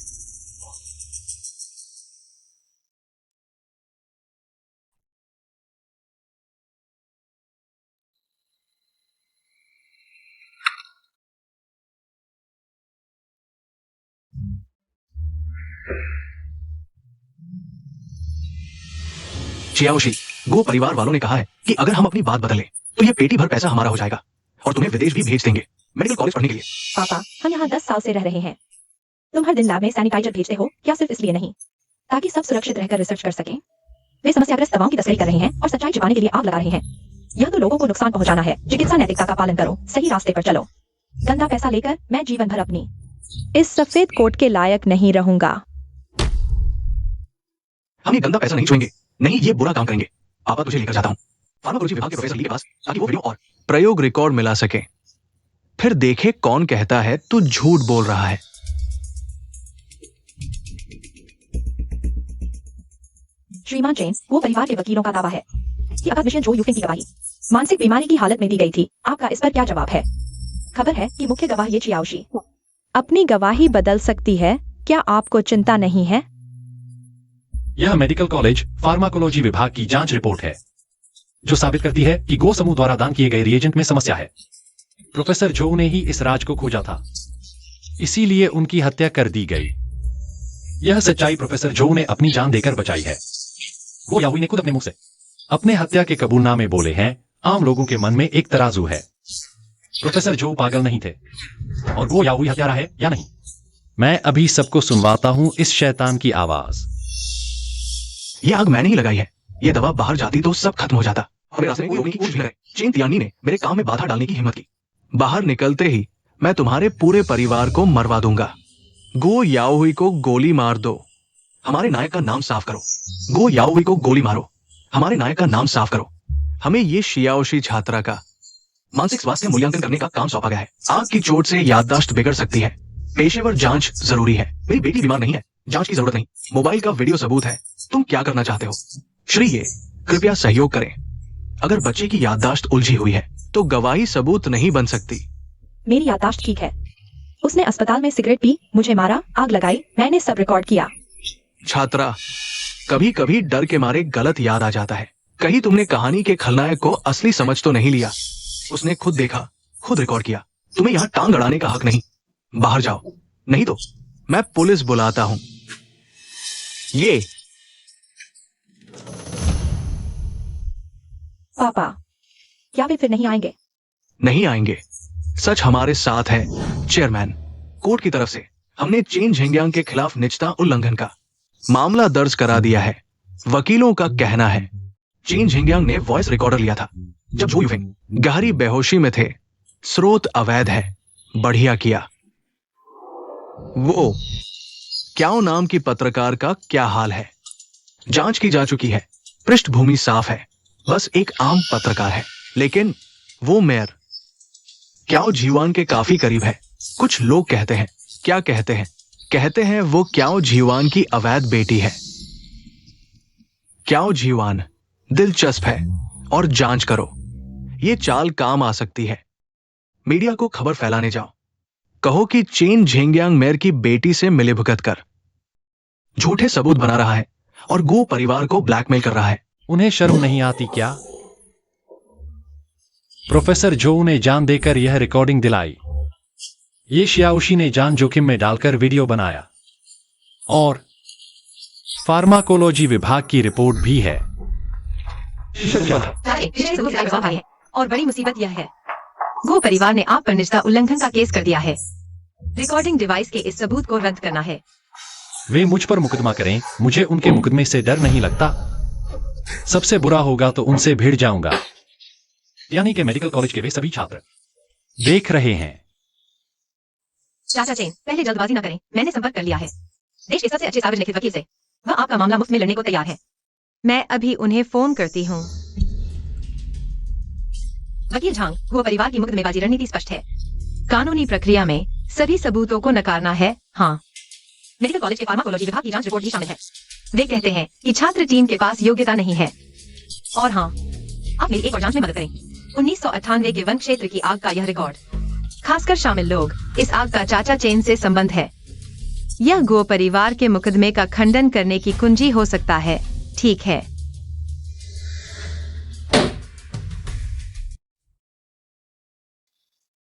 चियाओशी, गो परिवार वालों ने कहा है कि अगर हम अपनी बात बदलें तो ये पेटी भर पैसा हमारा हो जाएगा और तुम्हें विदेश भी भेज देंगे मेडिकल कॉलेज पढ़ने के लिए। पापा, हम यहाँ 10 साल से रह रहे हैं। तुम हर दिन लैब में सैनिटाइजर भेजते हो, क्या सिर्फ इसलिए नहीं ताकि सब सुरक्षित रहकर रिसर्च कर सकें? वे समस्याग्रस्त दवाओं की तस्करी कर रहे हैं और सच्चाई छिपाने के लिए आग लगा रहे हैं। यह तो लोगों को नुकसान पहुंचाना है। चिकित्सा नैतिकता का पालन करो, सही रास्ते पर चलो। गंदा पैसा लेकर मैं जीवन भर अपनी इस सफेद कोट के लायक नहीं रहूंगा। हम ये गंदा पैसा नहीं छुएंगे, नहीं ये बुरा काम करेंगे। पापा, तुझे लेकर जाता हूँ फार्माकोलॉजी विभाग के प्रोफेसर ली के पास ताकि वो वीडियो और प्रयोग रिकॉर्ड मिला सके। फिर देखे कौन कहता है तू झूठ बोल रहा है। श्रीमान जैन, वो परिवार के वकीलों का दावा है कि अकादमिशियन जो यूफेंग की गवाही मानसिक बीमारी की हालत में दी गई थी। आपका इस पर क्या जवाब है? खबर है कि मुख्य गवाह ये चियाओशी अपनी गवाही बदल सकती है। क्या आपको चिंता नहीं है? यह मेडिकल कॉलेज फार्माकोलॉजी विभाग की जांच रिपोर्ट है जो साबित करती है कि गो समूह द्वारा दान किए गए रिएजेंट में समस्या है। प्रोफेसर झो ने ही इस राज को खोजा था, इसीलिए उनकी हत्या कर दी गई। यह सच्चाई प्रोफेसर झो ने अपनी जान देकर बचाई है। गो याहुई ने खुद अपने मुंह से अपने हत्या के कबूलनामे बोले हैं। आम लोगों के मन में एक तराजू है। प्रोफेसर झो पागल नहीं थे और गो याहुई हत्यारा है या नहीं। मैं अभी सबको सुनवाता हूं इस शैतान की आवाज। ये आग मैंने ही लगाई है। ये दवा बाहर जाती तो सब खत्म हो जाता। हमें रास्ते में कोई रोकने की कोशिश न करे। चेन तियानी ने मेरे काम में बाधा डालने की हिम्मत की। बाहर निकलते ही मैं तुम्हारे पूरे परिवार को मरवा दूंगा। गो याओहुई को गोली मार दो। हमारे नायक का नाम साफ करो। गो याओहुई को गोली मारो। हमारे नायक का नाम साफ करो। हमें ये शियाओशी छात्रा का मानसिक स्वास्थ्य मूल्यांकन करने का काम सौंपा गया है। आग की चोट से याददाश्त बिगड़ सकती है। पेशेवर जांच जरूरी है। मेरी बेटी बीमार नहीं है, जांच की जरूरत नहीं। मोबाइल का वीडियो सबूत है। तुम क्या करना चाहते हो? श्री ये कृपया सहयोग करें। अगर बच्चे की याददाश्त उलझी हुई है तो गवाही सबूत नहीं बन सकती। मेरी याददाश्त ठीक है। उसने अस्पताल में सिगरेट पी, मुझे मारा, आग लगाई, मैंने सब रिकॉर्ड किया। छात्रा, कभी कभी डर के मारे गलत याद आ जाता है। कहीं तुमने कहानी के खलनायक को असली समझ तो नहीं लिया। उसने खुद देखा, खुद रिकॉर्ड किया। तुम्हें यहाँ टांग अड़ाने का हक नहीं। बाहर जाओ, नहीं तो मैं पुलिस बुलाता हूं। ये पापा, क्या वे फिर नहीं आएंगे? नहीं आएंगे। सच हमारे साथ है चेयरमैन। कोर्ट की तरफ से हमने चेन झेंगियांग के खिलाफ निजता उल्लंघन का मामला दर्ज करा दिया है। वकीलों का कहना है चेन झेंगियांग ने वॉइस रिकॉर्डर लिया था जब झो यूफेंग गहरी बेहोशी में थे। स्रोत अवैध है। बढ़िया किया। वो क्याओ नाम की पत्रकार का क्या हाल है? जांच की जा चुकी है। पृष्ठभूमि साफ है। बस एक आम पत्रकार है, लेकिन वो मेयर क्याओ झीवान के काफी करीब है। कुछ लोग कहते हैं, क्या कहते हैं? कहते हैं वो क्याओ झीवान की अवैध बेटी है। क्याओ झीवान दिलचस्प है और जांच करो। ये चाल काम आ सकती है। मीडिया को खबर फैलाने जाओ। कहो कि चेन झेंगियांग मेयर की बेटी से मिलीभगत कर झूठे सबूत बना रहा है और गो परिवार को ब्लैकमेल कर रहा है। उन्हें शर्म नहीं आती क्या? प्रोफेसर झो ने जान देकर यह रिकॉर्डिंग दिलाई। ये शियाओशी ने जान जोखिम में डालकर वीडियो बनाया और फार्माकोलॉजी विभाग की रिपोर्ट भी है। पिछले सबूत का जवाब है और बड़ी मुसीबत यह है गो परिवार ने आप पर निजता उल्लंघन का केस कर दिया है। रिकॉर्डिंग डिवाइस के इस सबूत को रद्द करना है। वे मुझ पर मुकदमा करें, मुझे उनके मुकदमे से डर नहीं लगता। सबसे बुरा होगा तो उनसे भिड़ जाऊंगा। यानी कि मेडिकल कॉलेज के वे सभी छात्र देख रहे हैं। चाचा चेन, पहले जल्दबाजी न करें। मैंने संपर्क कर लिया है देश के सबसे अच्छे साबित लिखित वकील से। वह आपका मामला मुफ्त में लड़ने को तैयार है। मैं अभी उन्हें फोन करती हूँ। वकील झांग, गो परिवार की मुकदमेबाजी रणनीति स्पष्ट है। कानूनी प्रक्रिया में सभी सबूतों को नकारना है। हाँ, मेडिकल कॉलेज के फार्माकोलॉजी विभाग की जांच रिपोर्ट भी शामिल है। वे कहते हैं कि छात्र टीम के पास योग्यता नहीं है। और हाँ, आप मेरी एक और जांच में मदद करें। 1998 के वन क्षेत्र की आग का यह रिकॉर्ड, खासकर शामिल लोग, इस आग का चाचा चेन से संबंध है। यह गो परिवार के मुकदमे का खंडन करने की कुंजी हो सकता है। ठीक है।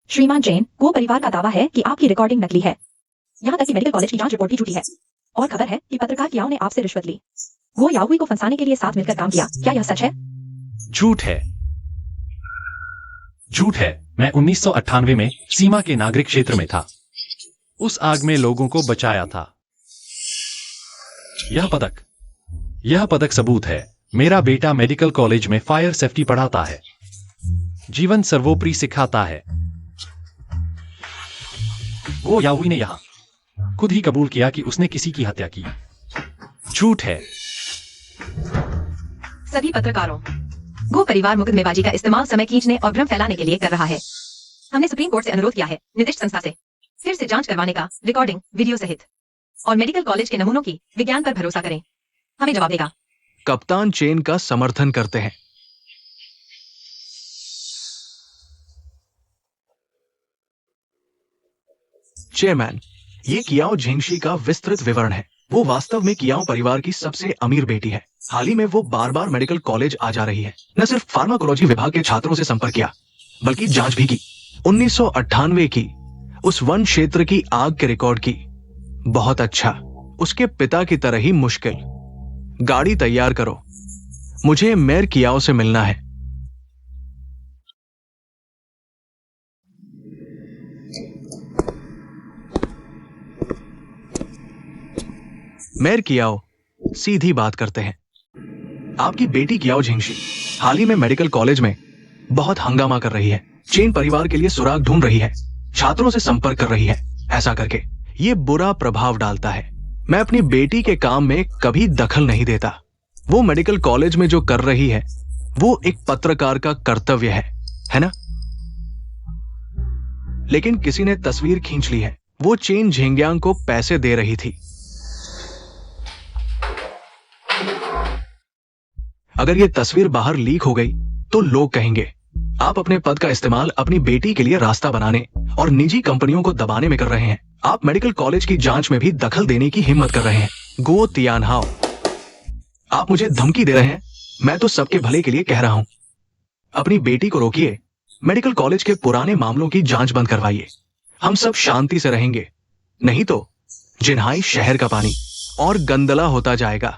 श्रीमान जैन, गो परिवार का दावा है कि आपकी रिकॉर्डिंग नकली है। यहाँ तक कि मेडिकल कॉलेज की जांच रिपोर्ट भी झूठी है। और खबर है कि पत्रकार क्याओ ने आपसे रिश्वत ली। गो याहुई को फंसाने के लिए साथ मिलकर काम किया। क्या यह सच है? झूठ है, झूठ है। मैं 1998 में सीमा के नागरिक क्षेत्र में था। उस आग में लोगों को बचाया था। यह पदक सबूत है। मेरा बेटा मेडिकल कॉलेज में फायर सेफ्टी पढ़ाता है, जीवन सर्वोपरि सिखाता है। वो याहुई ने यहां खुद ही कबूल किया कि उसने किसी की हत्या की। झूठ है। सभी पत्रकारों, गो परिवार मुकदमेबाजी का इस्तेमाल समय खींचने और भ्रम फैलाने के लिए कर रहा है। हमने सुप्रीम कोर्ट से अनुरोध किया है निर्दिष्ट संस्था से फिर से जांच करवाने का, रिकॉर्डिंग, वीडियो सहित। और मेडिकल कॉलेज के नमूनों की विज्ञान पर भरोसा करें। हमें जवाब देगा। कप्तान चेन का समर्थन करते हैं। चेयरमैन, ये कियाओ झेंगशी का विस्तृत विवरण है। वो वास्तव में कियाओ परिवार की सबसे अमीर बेटी है। हाल ही में वो बार बार मेडिकल कॉलेज आ जा रही है। न सिर्फ फार्माकोलॉजी विभाग के छात्रों से संपर्क किया, बल्कि जांच भी की। 1998 की उस वन क्षेत्र की आग के रिकॉर्ड की। बहुत अच्छा, उसके पिता की तरह ही मुश्किल। गाड़ी तैयार करो, मुझे मेयर कियाओ से मिलना है। मेयर कियाओ, सीधी बात करते हैं। आपकी बेटी कियाओ झेंगशी हाल ही में मेडिकल कॉलेज में बहुत हंगामा कर रही है। चेन परिवार के लिए सुराग ढूंढ रही है, छात्रों से संपर्क कर रही है। ऐसा करके ये बुरा प्रभाव डालता है। मैं अपनी बेटी के काम में कभी दखल नहीं देता। वो मेडिकल कॉलेज में जो कर रही है वो एक पत्रकार का कर्तव्य है ना? लेकिन किसी ने तस्वीर खींच ली है। वो चेन झेंग्यांग को पैसे दे रही थी। अगर ये तस्वीर बाहर लीक हो गई तो लोग कहेंगे आप अपने पद का इस्तेमाल अपनी बेटी के लिए रास्ता बनाने और निजी कंपनियों को दबाने में कर रहे हैं। आप मेडिकल कॉलेज की जांच में भी दखल देने की हिम्मत कर रहे हैं। गो तियानहाओ, आप मुझे धमकी दे रहे हैं। मैं तो सबके भले के लिए कह रहा हूं। अपनी बेटी को रोकिए। मेडिकल कॉलेज के पुराने मामलों की जांच बंद करवाइए। हम सब शांति से रहेंगे। नहीं तो जिन्हाई शहर का पानी और गंदला होता जाएगा।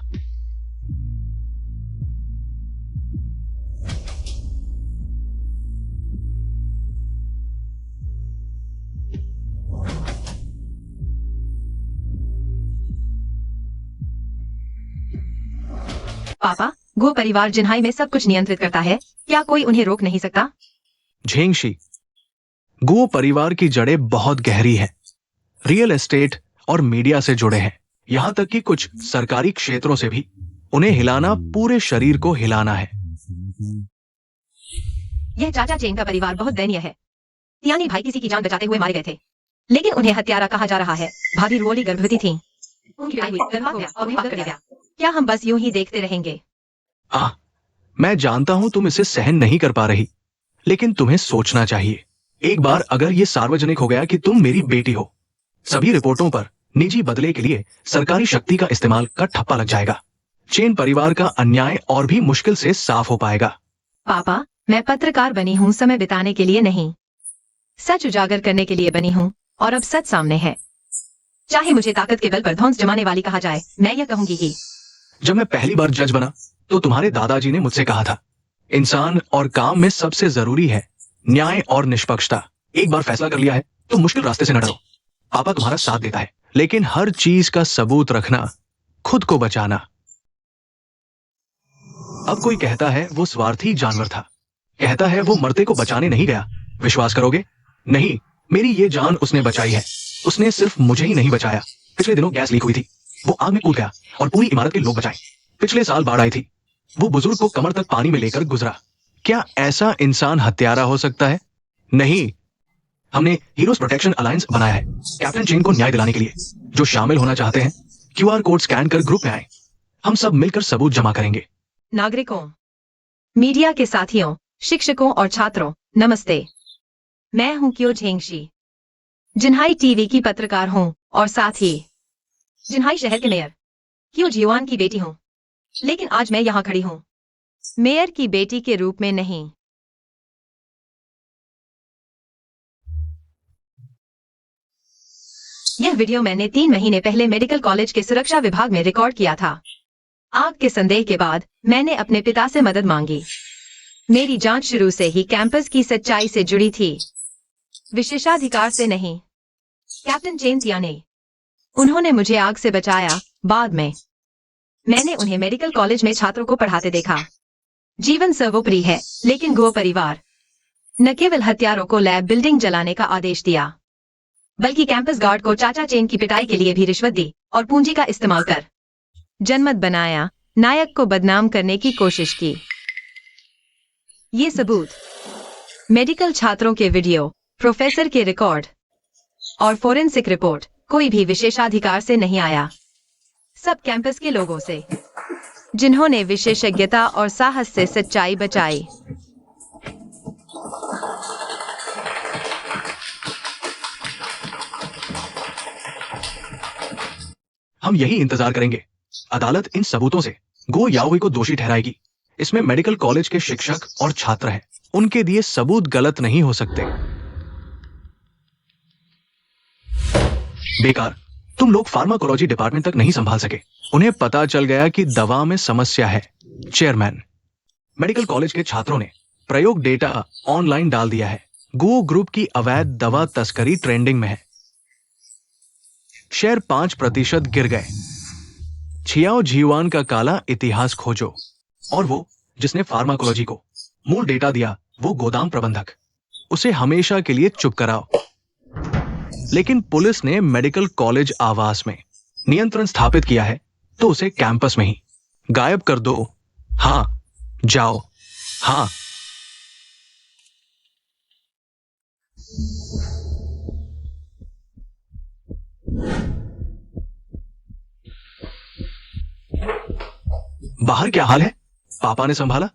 पापा, गो परिवार जिन्हाई में सब कुछ नियंत्रित करता है। क्या कोई उन्हें रोक नहीं सकता? झेंगशी, गो परिवार की जड़ें बहुत गहरी हैं। रियल एस्टेट और मीडिया से जुड़े हैं, यहां तक कि कुछ सरकारी क्षेत्रों से भी। उन्हें हिलाना पूरे शरीर को हिलाना है। यह चाचा चेन का परिवार बहुत दयनीय है। तियानी भाई किसी की जान बचाते हुए मारे गए थे, लेकिन उन्हें हत्यारा कहा जा रहा है। भाभी रुओली गर्भवती थी, उनकी पिटाई हुई, गर्भ हो गया और उन्हें पागल कर दिया। क्या हम बस यूं ही देखते रहेंगे? मैं जानता हूं तुम इसे सहन नहीं कर पा रही, लेकिन तुम्हें सोचना चाहिए। एक बार अगर यह सार्वजनिक हो गया कि तुम मेरी बेटी हो, सभी रिपोर्टों पर निजी बदले के लिए सरकारी शक्ति का इस्तेमाल का ठप्पा लग जाएगा। चेन परिवार का अन्याय और भी मुश्किल से साफ हो पाएगा। पापा, मैं पत्रकार बनी हूँ समय बिताने के लिए नहीं, सच उजागर करने के लिए बनी हूँ। और अब सच सामने है। चाहे मुझे ताकत के बल पर ध्वंस जमाने वाली कहा जाए, मैं यह कहूंगी ही। जब मैं पहली बार जज बना तो तुम्हारे दादाजी ने मुझसे कहा था, इंसान और काम में सबसे जरूरी है न्याय और निष्पक्षता। एक बार फैसला कर लिया है तो मुश्किल रास्ते से न डरो। पापा तुम्हारा साथ देता है, लेकिन हर चीज का सबूत रखना, खुद को बचाना। अब कोई कहता है वो स्वार्थी जानवर था, कहता है वो मरते को बचाने नहीं गया। विश्वास करोगे? नहीं, मेरी ये जान उसने बचाई है। उसने सिर्फ मुझे ही नहीं बचाया। पिछले दिनों गैस लीक हुई थी, वो आग में कूद गया और पूरी इमारत के लोग बचाए। पिछले साल बाढ़ आई थी, वो बुजुर्ग को कमर तक पानी में लेकर गुजरा। क्या ऐसा इंसान हत्यारा हो सकता है? नहीं। हमने हीरोज प्रोटेक्शन अलायंस बनाया है कैप्टन चेन को न्याय दिलाने के लिए। जो शामिल होना चाहते हैं QR कोड स्कैन कर ग्रुप में आए। हम सब मिलकर सबूत जमा करेंगे। नागरिकों, मीडिया के साथियों, शिक्षकों और छात्रों, नमस्ते। मैं हूं कियो झेंगशी, जिन्हाई टीवी की पत्रकार हूं और साथ ही जिन्हाई शहर के मेयर कियो जियोआन की बेटी हूं। लेकिन आज मैं यहां खड़ी हूं मेयर की बेटी के रूप में नहीं। यह वीडियो मैंने 3 महीने पहले मेडिकल कॉलेज के सुरक्षा विभाग में रिकॉर्ड किया था। आग के संदेह के बाद मैंने अपने पिता से मदद मांगी। मेरी जांच शुरू से ही कैंपस की सच्चाई से जुड़ी थी, विशेषाधिकार से नहीं। कैप्टन चेन तियाने, उन्होंने मुझे आग से बचाया। बाद में मैंने उन्हें मेडिकल कॉलेज में छात्रों को पढ़ाते देखा। जीवन सर्वोपरि है, लेकिन गो परिवार न केवल हत्यारों को लैब बिल्डिंग जलाने का आदेश दिया, बल्कि कैंपस गार्ड को चाचा चेन की पिटाई के लिए भी रिश्वत दी और पूंजी का इस्तेमाल कर जनमत बनाया, नायक को बदनाम करने की कोशिश की। ये सबूत, मेडिकल छात्रों के वीडियो, प्रोफेसर के रिकॉर्ड और फोरेंसिक रिपोर्ट, कोई भी विशेषाधिकार से नहीं आया। सब कैंपस के लोगों से, जिन्होंने विशेषज्ञता और साहस से सच्चाई बचाई। हम यही इंतजार करेंगे। अदालत इन सबूतों से गो याओहुई को दोषी ठहराएगी। इसमें मेडिकल कॉलेज के शिक्षक और छात्र हैं, उनके दिए सबूत गलत नहीं हो सकते। बेकार, तुम लोग फार्माकोलॉजी डिपार्टमेंट तक नहीं संभाल सके। उन्हें पता चल गया कि दवा में समस्या है। चेयरमैन, मेडिकल कॉलेज के छात्रों ने प्रयोग डेटा ऑनलाइन डाल दिया है। गो ग्रुप की अवैध दवा तस्करी ट्रेंडिंग में है। शेयर 5% गिर गए। छियाओ झीवान का काला इतिहास खोजो। और वो जिसने फार्माकोलॉजी को मूल डेटा दिया, वो गोदाम प्रबंधक, उसे हमेशा के लिए चुप कराओ। लेकिन पुलिस ने मेडिकल कॉलेज आवास में नियंत्रण स्थापित किया है, तो उसे कैंपस में ही गायब कर दो। हां, जाओ। हां। बाहर क्या हाल है? पापा ने संभाला?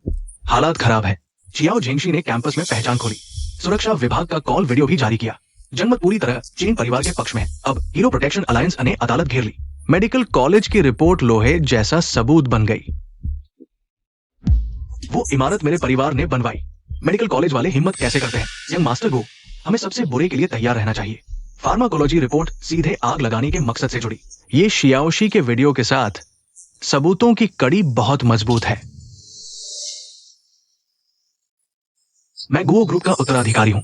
हालात खराब है। चियाओ झेंगशी ने कैंपस में पहचान खोली। सुरक्षा विभाग का कॉल वीडियो भी जारी किया। जनमत पूरी तरह चीन परिवार के पक्ष में है। अब हीरो प्रोटेक्शन अलायंस ने अदालत घेर ली। मेडिकल कॉलेज की रिपोर्ट लोहे जैसा सबूत बन गई। वो इमारत मेरे परिवार ने बनवाई। मेडिकल कॉलेज वाले हिम्मत कैसे करते हैं? यंग मास्टर गो, हमें सबसे बुरे के लिए तैयार रहना चाहिए। फार्माकोलॉजी रिपोर्ट सीधे आग लगाने के मकसद से जुड़ी। ये शियाओशी के वीडियो के साथ सबूतों की कड़ी बहुत मजबूत है। मैं गो ग्रुप का उत्तराधिकारी हूं।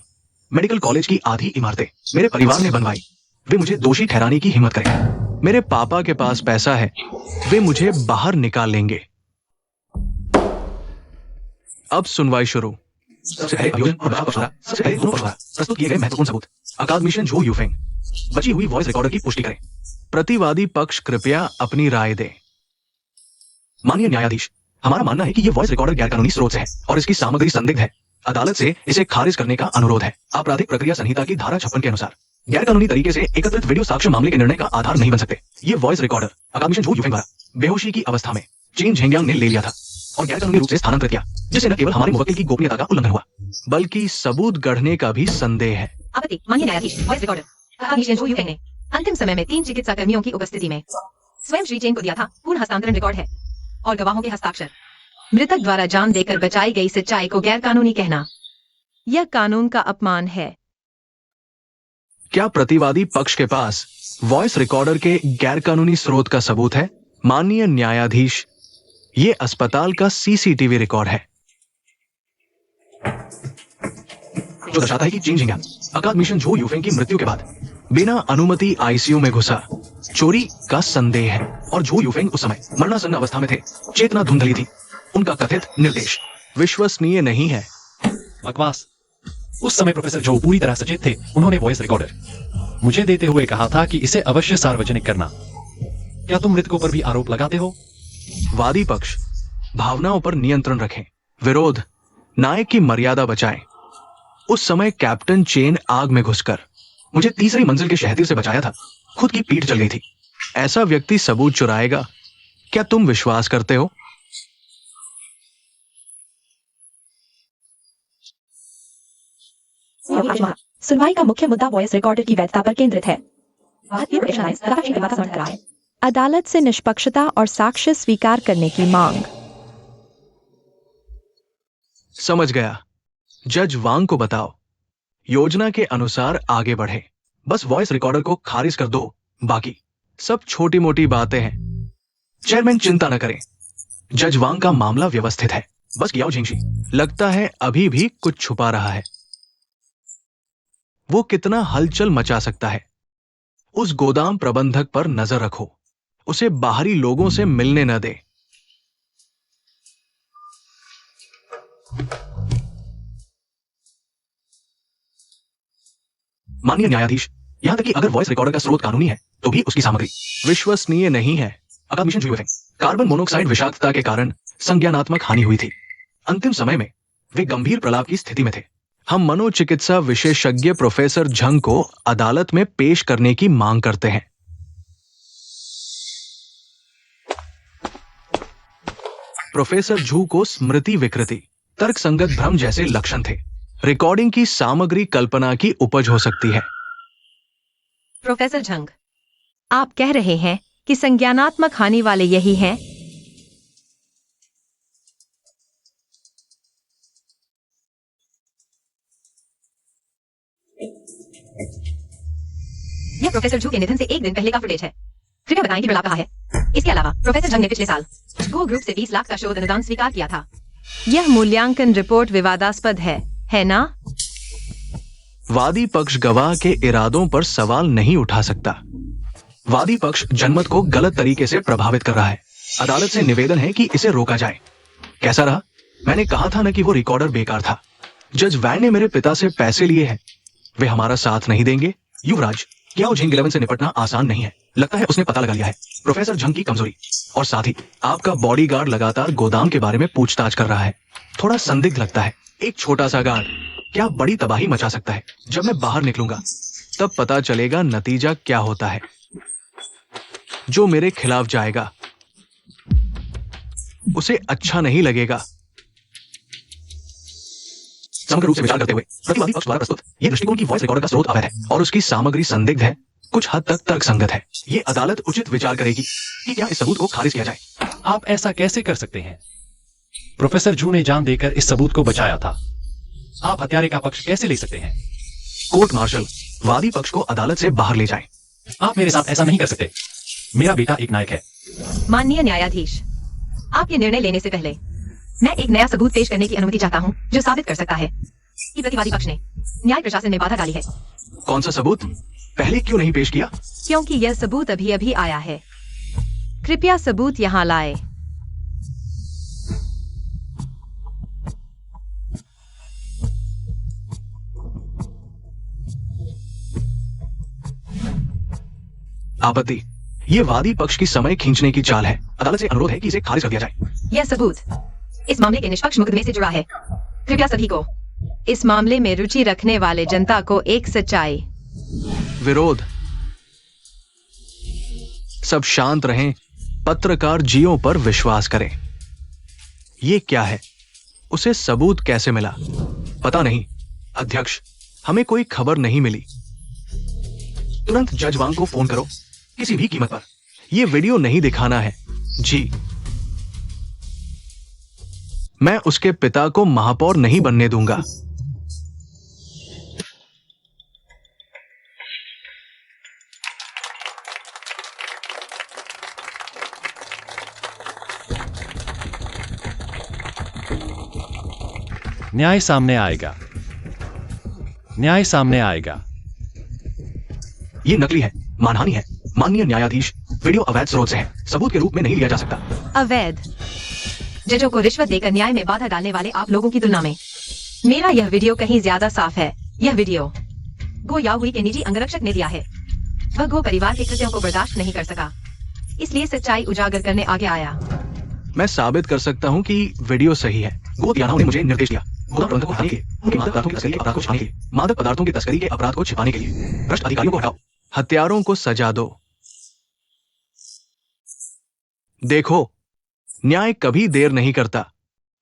मेडिकल कॉलेज की आधी इमारतें मेरे परिवार ने बनवाई। वे मुझे दोषी ठहराने की हिम्मत करें। मेरे पापा के पास पैसा है, वे मुझे बाहर निकाल लेंगे। अब सुनवाई शुरू। सबसे पहले आयोजन और बचाव पक्षधर, सबसे पहले दोनों पक्षधर प्रस्तुत किए गए महत्वपूर्ण सबूत। अकादमिशियन झू यूफेंग, बची हुई वॉइस रिकॉर्डर की पुष्टि करें। प्रतिवादी पक्ष कृपया अपनी राय दें। माननीय न्यायाधीश, हमारा मानना है कि यह वॉइस रिकॉर्डर गैरकानूनी स्रोत से है और इसकी सामग्री संदिग्ध है। अदालत से इसे खारिज करने का अनुरोध है। आपराधिक प्रक्रिया संहिता की धारा 56 के अनुसार गैरकानूनी तरीके से एकत्रित वीडियो साक्ष्य मामले के निर्णय का आधार नहीं बन सकते। ये वॉइस रिकॉर्डर अकादमिशियन झू यूफेंग द्वारा बेहोशी की अवस्था में चीन झेंगियांग ने ले लिया था और गैरकानूनी रूप से स्थानांतरित किया, जिससे न केवल हमारे मुवक्किल की गोपनीयता का उल्लंघन हुआ, बल्कि सबूत गढ़ने का भी संदेह है। आपत्ति। माननीय न्यायाधीश, वॉइस रिकॉर्डर अकादमिशियन झू यूफेंग ने अंतिम समय में 3 चिकित्सा कर्मियों की उपस्थिति में स्वयं श्री चेन को दिया था। पूर्ण हस्तांतरण रिकॉर्ड है और गवाहों के हस्ताक्षर। मृतक द्वारा जान देकर बचाई गई सच्चाई को गैरकानूनी कहना यह कानून का अपमान है। क्या प्रतिवादी पक्ष के पास वॉइस रिकॉर्डर के गैरकानूनी स्रोत का सबूत है? माननीय न्यायाधीश, ये अस्पताल का सीसीटीवी रिकॉर्ड है जो दर्शाता है कि चीन झेंगियांग अकादमिशियन झू यूफेंग की मृत्यु के बाद बिना अनुमति आईसीयू में घुसा। चोरी का संदेह है और झू यूफेंग उस समय मरणासन्न अवस्था में थे, चेतना धुंधली थी। उनका कथित निर्देश विश्वसनीय नहीं है। बकवास। उस समय प्रोफेसर जो पूरी तरह सचेत थे, उन्होंने वॉइस रिकॉर्डर मुझे देते हुए कहा था कि इसे अवश्य सार्वजनिक करना। क्या तुम मृतकों पर भी आरोप लगाते हो? वादी पक्ष भावनाओं पर नियंत्रण रखें। विरोध नायक की मर्यादा बचाएं। उस समय कैप्टन चेन आग में घुसकर मुझे तीसरी मंजिल के शहतीर से बचाया था। खुद की पीठ चल गई थी। ऐसा व्यक्ति सबूत चुराएगा? क्या तुम विश्वास करते हो? सुनवाई का मुख्य मुद्दा वॉइस रिकॉर्डर की वैधता पर केंद्रित है। अदालत से निष्पक्षता और साक्ष्य स्वीकार करने की मांग। समझ गया। जज वांग को बताओ, योजना के अनुसार आगे बढ़े। बस वॉइस रिकॉर्डर को खारिज कर दो, बाकी सब छोटी मोटी बातें हैं। चेयरमैन चिंता न करें, जज वांग का मामला व्यवस्थित है। बस याओ झेंगशी लगता है अभी भी कुछ छुपा रहा है। वो कितना हलचल मचा सकता है। उस गोदाम प्रबंधक पर नजर रखो, उसे बाहरी लोगों से मिलने न दे। माननीय न्यायाधीश, यहां तक कि अगर वॉइस रिकॉर्डर का स्रोत कानूनी है तो भी उसकी सामग्री विश्वसनीय नहीं है। अकादमिशियन झू यूफेंग कार्बन मोनोऑक्साइड विषाक्तता के कारण संज्ञानात्मक हानि हुई थी। अंतिम समय में वे गंभीर प्रलाप की स्थिति में थे। हम मनोचिकित्सा विशेषज्ञ प्रोफेसर झंग को अदालत में पेश करने की मांग करते हैं। प्रोफेसर झू को स्मृति विकृति, तर्कसंगत भ्रम जैसे लक्षण थे। रिकॉर्डिंग की सामग्री कल्पना की उपज हो सकती है। प्रोफेसर झंग, आप कह रहे हैं कि संज्ञानात्मक हानि वाले यही हैं। यह प्रोफेसर झू के निधन से एक दिन पहले का फुटेज है। कृपया बताएं कि प्रलाप कहाँ है। इसके अलावा प्रोफेसर झंग ने पिछले साल गो ग्रुप से 20 लाख का शोध अनुदान स्वीकार किया था। यह मूल्यांकन रिपोर्ट विवादास्पद है ना? वादी पक्ष गवाह के इरादों पर सवाल नहीं उठा सकता। वादी पक्ष जनमत को गलत तरीके से प्रभावित कर रहा है। अदालत से निवेदन है कि इसे रोका जाए। कैसा रहा? मैंने कहा था ना कि वो रिकॉर्डर बेकार था। जज वैन ने मेरे पिता से पैसे लिए हैं। वे हमारा साथ नहीं देंगे। युवराज, क्या झिंग 11 से निपटना आसान नहीं है। लगता है उसने पता लगा लिया है प्रोफेसर झंग की कमजोरी, और साथ ही आपका बॉडीगार्ड लगातार गोदाम के बारे में पूछताछ कर रहा है। थोड़ा संदिग्ध लगता है। एक छोटा सा गार्ड क्या बड़ी तबाही मचा सकता है। जब मैं बाहर निकलूंगा तब पता चलेगा नतीजा क्या होता है। जो मेरे खिलाफ जाएगा उसे अच्छा नहीं लगेगा। समग्र रूप से विचार करते हुए प्रतिवादी पक्ष द्वारा प्रस्तुत यह दृष्टिकोण की वॉइस रिकॉर्डर का स्रोत अवैध है और उसकी सामग्री संदिग्ध है, कुछ हद तक तर्कसंगत है। ये अदालत उचित विचार करेगी कि क्या इस सबूत को खारिज किया जाए। आप ऐसा कैसे कर सकते हैं? प्रोफेसर झू ने जान देकर इस सबूत को बचाया था। आप हत्यारे का पक्ष कैसे ले सकते हैं? कोर्ट मार्शल वादी पक्ष को अदालत से बाहर ले जाएं। आप मेरे साथ ऐसा नहीं कर सकते। मेरा बेटा एक नायक है। माननीय न्यायाधीश, आपके निर्णय लेने से पहले मैं एक नया सबूत पेश करने की अनुमति चाहता हूं जो साबित कर सकता है कि प्रतिवादी पक्ष ने न्याय प्रशासन में बाधा डाली है। कौन सा सबूत? पहले क्यों नहीं पेश किया? क्योंकि यह सबूत अभी अभी आया है। कृपया सबूत यहाँ लाए। आपत्ति। ये वादी पक्ष की समय खींचने की चाल है। अदालत से अनुरोध है कि इसे खारिज कर दिया जाए। यह सबूत इस मामले के निष्पक्ष मुकदमे से जुड़ा है। कृपया सभी को इस मामले में रुचि रखने वाले जनता को एक सच्चाई। विरोध। सब शांत रहें। पत्रकार जियो पर विश्वास करें। ये क्या है? उसे सबूत कैसे मिला? पता नहीं अध्यक्ष, हमें कोई खबर नहीं मिली। तुरंत जज वांग को फोन करो, किसी भी कीमत पर। यह वीडियो नहीं दिखाना है। जी, मैं उसके पिता को महापौर नहीं बनने दूंगा। न्याय सामने आएगा। न्याय सामने आएगा। ये नकली है, मानहानि है। माननीय न्यायाधीश, वीडियो अवैध स्रोत से है, सबूत के रूप में नहीं लिया जा सकता। अवैध। जजों को रिश्वत देकर न्याय में बाधा डालने वाले आप लोगों की तुलना में मेरा यह वीडियो कहीं ज्यादा साफ है। यह वीडियो गो याहुई के निजी अंगरक्षक ने दिया है। वह गो परिवार के कृत्यों को बर्दाश्त नहीं कर सका, इसलिए सच्चाई उजागर करने आगे आया। मैं साबित कर सकता हूं कि वीडियो सही है। गो तियानाओं ने मुझे निर्देश दिया गोदाम प्रबंधक को हटाने के लिए, उनके मादक पदार्थों की तस्करी के अपराध को छिपाने के लिए, मादक पदार्थों की तस्करी के अपराध को छिपाने के लिए। भ्रष्ट अधिकारियों को हटाओ, हत्यारों को सजा दो। देखो, न्याय कभी देर नहीं करता।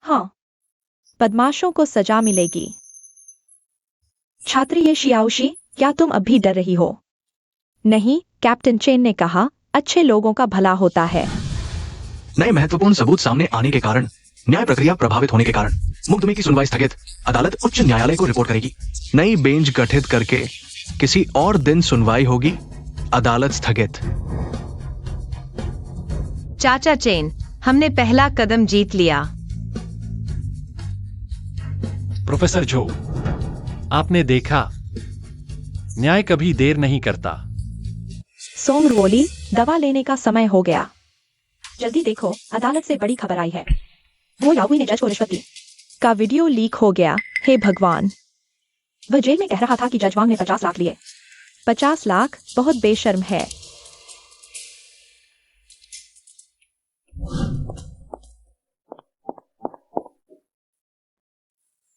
हाँ, बदमाशों को सजा मिलेगी। छात्री ये शियाओशी, क्या तुम अब भी डर रही हो? नहीं, कैप्टन चेन ने कहा, अच्छे लोगों का भला होता है। नए महत्वपूर्ण सबूत सामने आने के कारण, न्याय प्रक्रिया प्रभावित होने के कारण मुकदमे की सुनवाई स्थगित। अदालत उच्च न्यायालय को रिपोर्ट करेगी। नई बेंच गठित करके किसी और दिन सुनवाई होगी। अदालत स्थगित। चाचा चेन, हमने पहला कदम जीत लिया। प्रोफेसर झो, आपने देखा, न्याय कभी देर नहीं करता। सोमरवोली, दवा लेने का समय हो गया। जल्दी देखो, अदालत से बड़ी खबर आई है। वो याहुई ने जज को रिश्वत दी का वीडियो लीक हो गया। हे भगवान! वह जेल में कह रहा था कि जज वांग ने 50 लाख लिए। 50 लाख बहुत बेशर्म है।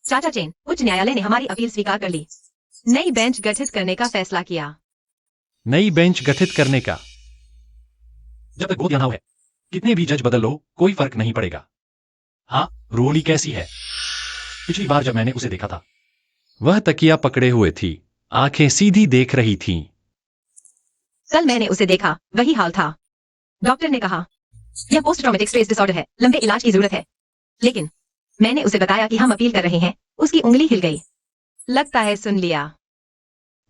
चाचा चेन, उच्च न्यायालय ने हमारी अपील स्वीकार कर ली। नई बेंच गठित करने का फैसला किया। नई बेंच गठित करने का। जब तक गोद यहाँ है, कितने भी जज बदल लो, कोई फर्क नहीं पड़ेगा। हाँ, रोली कैसी है? पिछली बार जब मैंने उसे देखा था, वह तकिया पकड़े हुए थी, आंखें सीधी देख रही थीं। कल मैंने उसे देखा, वही हाल था। डॉक्टर ने कहा यह पोस्ट ट्रॉमेटिक स्ट्रेस डिसऑर्डर है, लंबे इलाज की जरूरत है। लेकिन मैंने उसे बताया कि हम अपील कर रहे हैं। उसकी उंगली हिल गई। लगता है सुन लिया।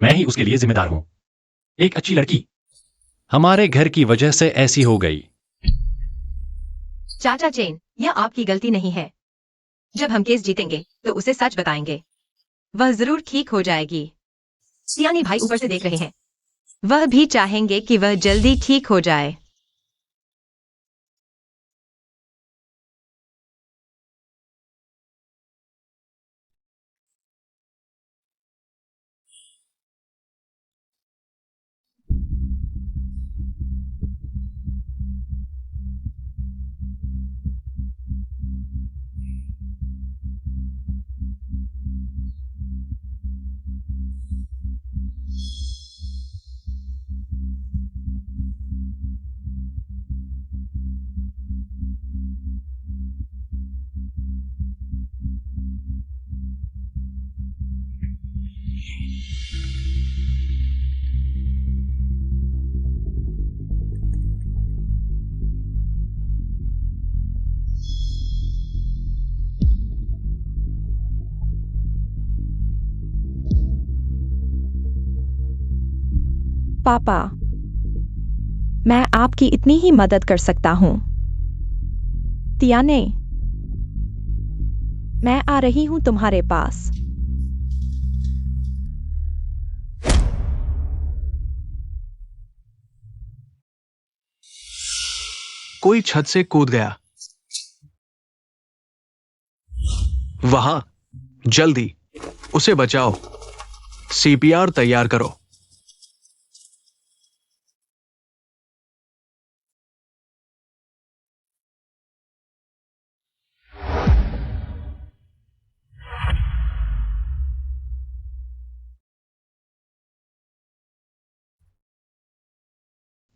मैं ही उसके लिए जिम्मेदार हूं। एक अच्छी लड़की हमारे घर की वजह से ऐसी हो गई। चाचा चेन, यह आपकी गलती नहीं है। जब हम केस जीतेंगे तो उसे सच बताएंगे। वह जरूर ठीक हो जाएगी। तियानी भाई ऊपर से देख रहे हैं। वह भी चाहेंगे कि वह जल्दी ठीक हो जाए। पापा, मैं आपकी इतनी ही मदद कर सकता हूं। तियाने, मैं आ रही हूं तुम्हारे पास। कोई छत से कूद गया। वहां, जल्दी उसे बचाओ। सीपीआर तैयार करो।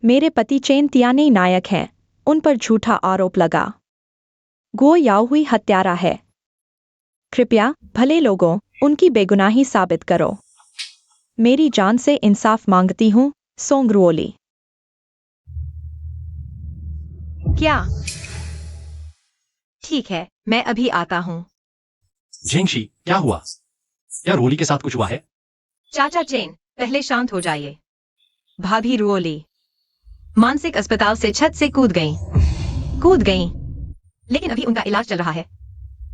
मेरे पति चेन तियाने नायक हैं। उन पर झूठा आरोप लगा। गो याओहुई हत्यारा है। कृपया भले लोगों, उनकी बेगुनाही साबित करो। मेरी जान से इंसाफ मांगती हूं, सोंगरुओली। क्या? ठीक है, मैं अभी आता हूं। झेंगशी, क्या हुआ? क्या रोली के साथ कुछ हुआ है? चाचा चेन, पहले शांत हो जाइए। भाभी रुओली मानसिक अस्पताल से छत से कूद गईं। लेकिन अभी उनका इलाज चल रहा है।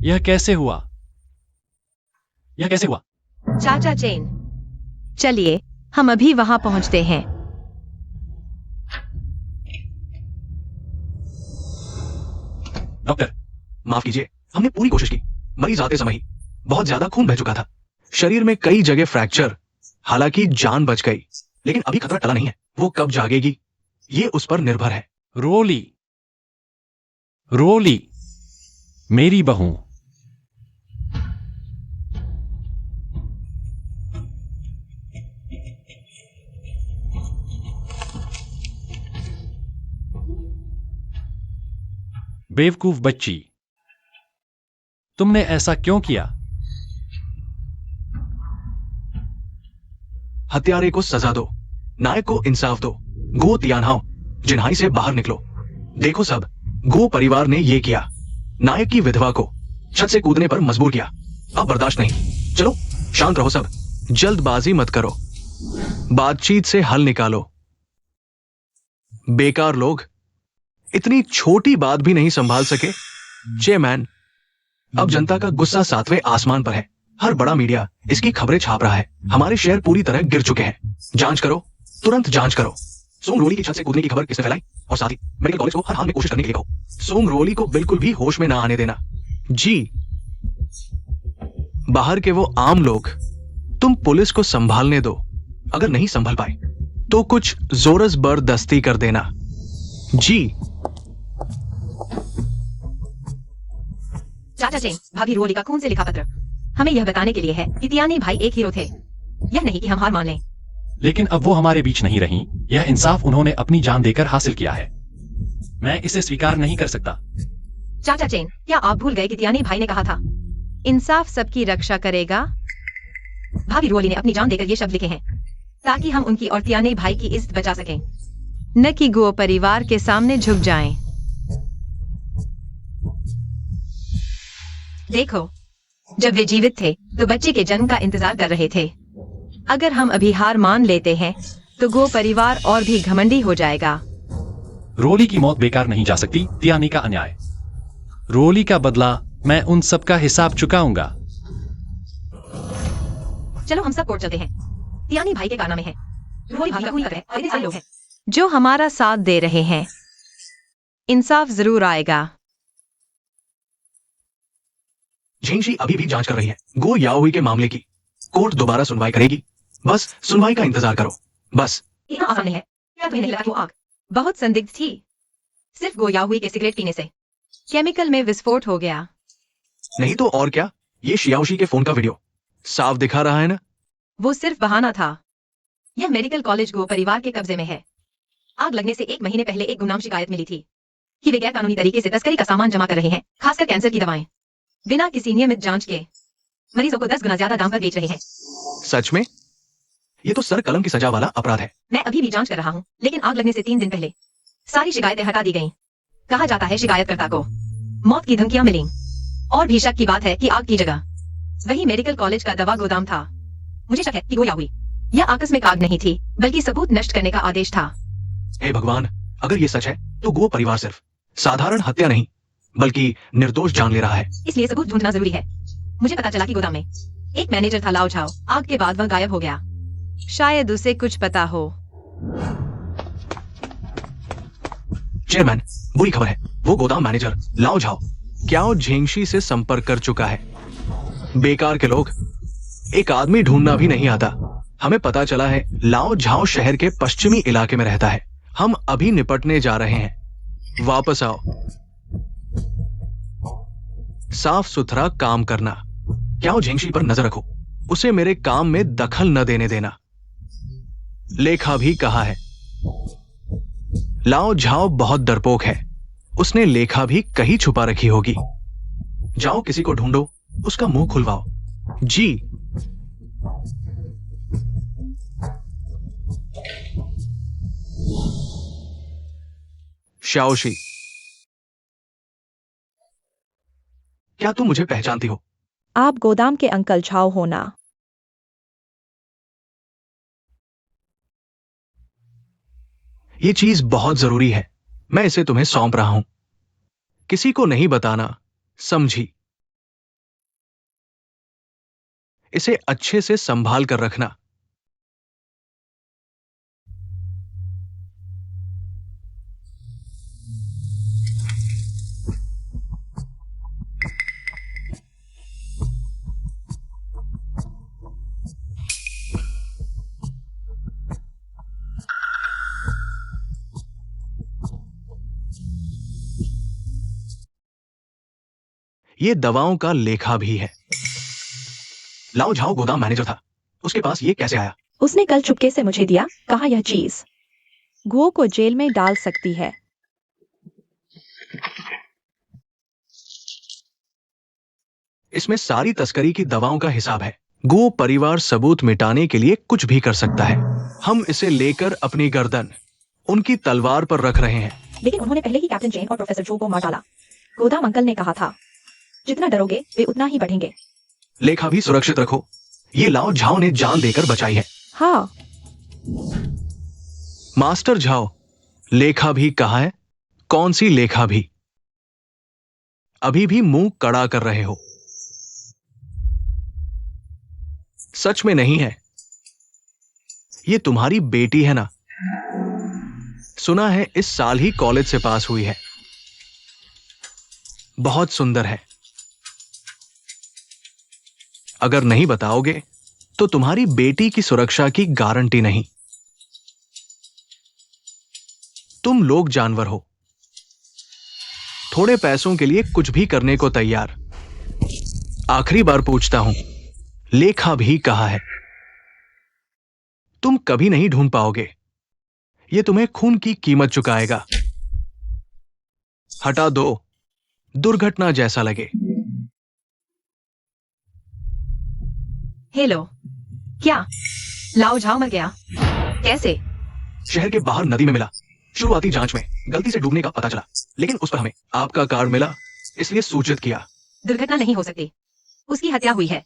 यह कैसे हुआ? चाचा चेन, चलिए, हम अभी वहां पहुंचते हैं। डॉक्टर, माफ कीजिए, हमने पूरी कोशिश की। मरीज आते समय ही बहुत ज्यादा खून बह चुका था। शरीर में कई जगह फ्रैक्चर। हालांकि जान बच गई, लेकिन अभी खतरा टला नहीं है। वो कब जागेगी, ये उस पर निर्भर है। रोली, मेरी बहू। बेवकूफ बच्ची, तुमने ऐसा क्यों किया? हत्यारे को सजा दो, नायक को इंसाफ दो। गो तियानहाओ, जिन्हाई से बाहर निकलो। देखो सब, गो परिवार ने ये किया। नायक की विधवा को छत से कूदने पर मजबूर किया। अब बर्दाश्त नहीं। चलो शांत रहो सब। जल्दबाजी मत करो। बातचीत से हल निकालो। बेकार लोग इतनी छोटी बात भी नहीं संभाल सके। चेयरमैन, अब जनता का गुस्सा 7वें आसमान पर है। हर बड़ा मीडिया इसकी खबरें छाप रहा है। हमारे शेयर पूरी तरह गिर चुके हैं। जांच करो, तुरंत जांच करो। सोंगरोली की छत से कूदने की खबर किसने फैलाई? और साथ ही मेडिकल कॉलेज को हर हाल में कोशिश करने के लिए कहो। सोंगरोली को बिल्कुल भी होश में ना आने देना। जी, बाहर के वो आम लोग, तुम पुलिस को संभालने दो। अगर नहीं संभल पाए तो कुछ जोरस बर्दस्ती कर देना। जी। चाचा चेन, भाभी रुओली का खून से लिखा पत्र हमें यह बताने के लिए है कि तियानी भाई एक हीरो थे। यह नहीं कि हम हार मान लें। लेकिन अब वो हमारे बीच नहीं रही। यह इंसाफ उन्होंने अपनी जान देकर हासिल किया है। मैं इसे स्वीकार नहीं कर सकता। चाचा चेन, क्या आप भूल गए कि तियानी भाई ने कहा था, इंसाफ सबकी रक्षा करेगा? भाभी रुओली ने अपनी जान देकर ये शब्द लिखे हैं ताकि हम उनकी और तियानी भाई की इज्जत बचा सकें। न कि गुओ परिवार के सामने झुक जाएं। देखो, जब वे जीवित थे तो बच्चे के जन्म का इंतजार कर रहे थे। अगर हम अभी हार मान लेते हैं तो गुओ परिवार और भी घमंडी हो जाएगा। रोली की मौत बेकार नहीं जा सकती। तियानी का अन्याय, रोली का बदला, मैं उन सब का हिसाब चुकाऊंगा। चलो हम सब कोर्ट चलते हैं। तियानी भाई के कारनामे हैं। रोली भाई का खून कर रहे हैं और इतने सारे लोग हैं। जो हमारा साथ दे रहे हैं। इंसाफ जरूर आएगा। झेंगशी अभी भी जांच कर रही है गो याओहुई के मामले की। कोर्ट दोबारा सुनवाई करेगी। बस सुनवाई का इंतजार करो, बस। इतना आसान नहीं है। क्या तुम्हें नहीं लगा कि वो आग बहुत संदिग्ध थी। सिर्फ गोया हुई के सिगरेट पीने से? केमिकल में विस्फोट हो गया। नहीं तो और क्या। ये शियाओशी के फोन का वीडियो साफ दिखा रहा है ना। वो सिर्फ बहाना था। यह मेडिकल कॉलेज गो परिवार के कब्जे में है। आग लगने से 1 महीने पहले एक गुमनाम शिकायत मिली थी कि वे गैर कानूनी तरीके से तस्करी का सामान जमा कर रहे हैं, खासकर कैंसर की दवाएं, बिना किसी नियमित जांच के मरीजों को 10 गुना ज्यादा दाम पर बेच रहे हैं। सच में? ये तो सर कलम की सजा वाला अपराध है। मैं अभी भी जांच कर रहा हूँ, लेकिन आग लगने से 3 दिन पहले सारी शिकायतें हटा दी गईं। कहा जाता है शिकायतकर्ता को मौत की धमकियां मिलीं। और भी शक की बात है कि आग की जगह वही मेडिकल कॉलेज का दवा गोदाम था। मुझे शक है कि गोया हुई यह आकस्मिक आग नहीं थी, बल्कि सबूत नष्ट करने का आदेश था। हे भगवान, अगर ये सच है तो गो परिवार सिर्फ साधारण हत्या नहीं बल्कि निर्दोष जान ले रहा है। इसलिए सबूत ढूंढना जरूरी है। मुझे पता चला कि गोदाम में एक मैनेजर था लाओ झाओ। आग के बाद वह गायब हो गया। शायद उसे कुछ पता हो। चेयरमैन, बुरी खबर है। वो गोदाम मैनेजर लाओ झाओ क्याओ झेंगशी से संपर्क कर चुका है। बेकार के लोग, एक आदमी ढूंढना भी नहीं आता। हमें पता चला है लाओ झाओ शहर के पश्चिमी इलाके में रहता है। हम अभी निपटने जा रहे हैं। वापस आओ। साफ सुथरा काम करना। क्याओ झेंगशी पर नजर रखो। उसे मेरे काम में दखल न देने देना। लेखा भी कहा है। लाओ झाओ बहुत डरपोक है। उसने लेखा भी कहीं छुपा रखी होगी। जाओ किसी को ढूंढो, उसका मुंह खुलवाओ। जी। शाओशी, क्या तुम मुझे पहचानती हो? आप गोदाम के अंकल झाओ हो ना? ये चीज बहुत जरूरी है। मैं इसे तुम्हें सौंप रहा हूं। किसी को नहीं बताना, समझी? इसे अच्छे से संभाल कर रखना। ये दवाओं का लेखा भी है। लाओ झाओ गोदाम मैनेजर था। उसके पास ये कैसे आया? उसने कल चुपके से मुझे दिया। कहा यह चीज गुओ को जेल में डाल सकती है। इसमें सारी तस्करी की दवाओं का हिसाब है। गो परिवार सबूत मिटाने के लिए कुछ भी कर सकता है। हम इसे लेकर अपनी गर्दन उनकी तलवार पर रख रहे हैं। लेकिन उन्होंने पहले ही कैप्टन चेन और प्रोफेसर जो को मार डाला। गोदाम अंकल ने कहा था जितना डरोगे वे उतना ही बढ़ेंगे। लेखा भी सुरक्षित रखो। ये लाओ झाओ ने जान देकर बचाई है। हाँ, मास्टर झाओ, लेखा भी कहा है? कौन सी लेखा भी? अभी भी मुंह कड़ा कर रहे हो। सच में नहीं है। ये तुम्हारी बेटी है ना? सुना है इस साल ही कॉलेज से पास हुई है। बहुत सुंदर है। अगर नहीं बताओगे तो तुम्हारी बेटी की सुरक्षा की गारंटी नहीं। तुम लोग जानवर हो, थोड़े पैसों के लिए कुछ भी करने को तैयार। आखिरी बार पूछता हूं, लेखा भी कहा है तुम कभी नहीं ढूंढ पाओगे। यह तुम्हें खून की कीमत चुकाएगा। हटा दो, दुर्घटना जैसा लगे। हेलो, क्या लाओ झाओ मर गया? कैसे? शहर के बाहर नदी में मिला। शुरुआती जांच में गलती से डूबने का पता चला, लेकिन उस पर हमें आपका कार्ड मिला, इसलिए सूचित किया। दुर्घटना नहीं हो सकती, उसकी हत्या हुई है।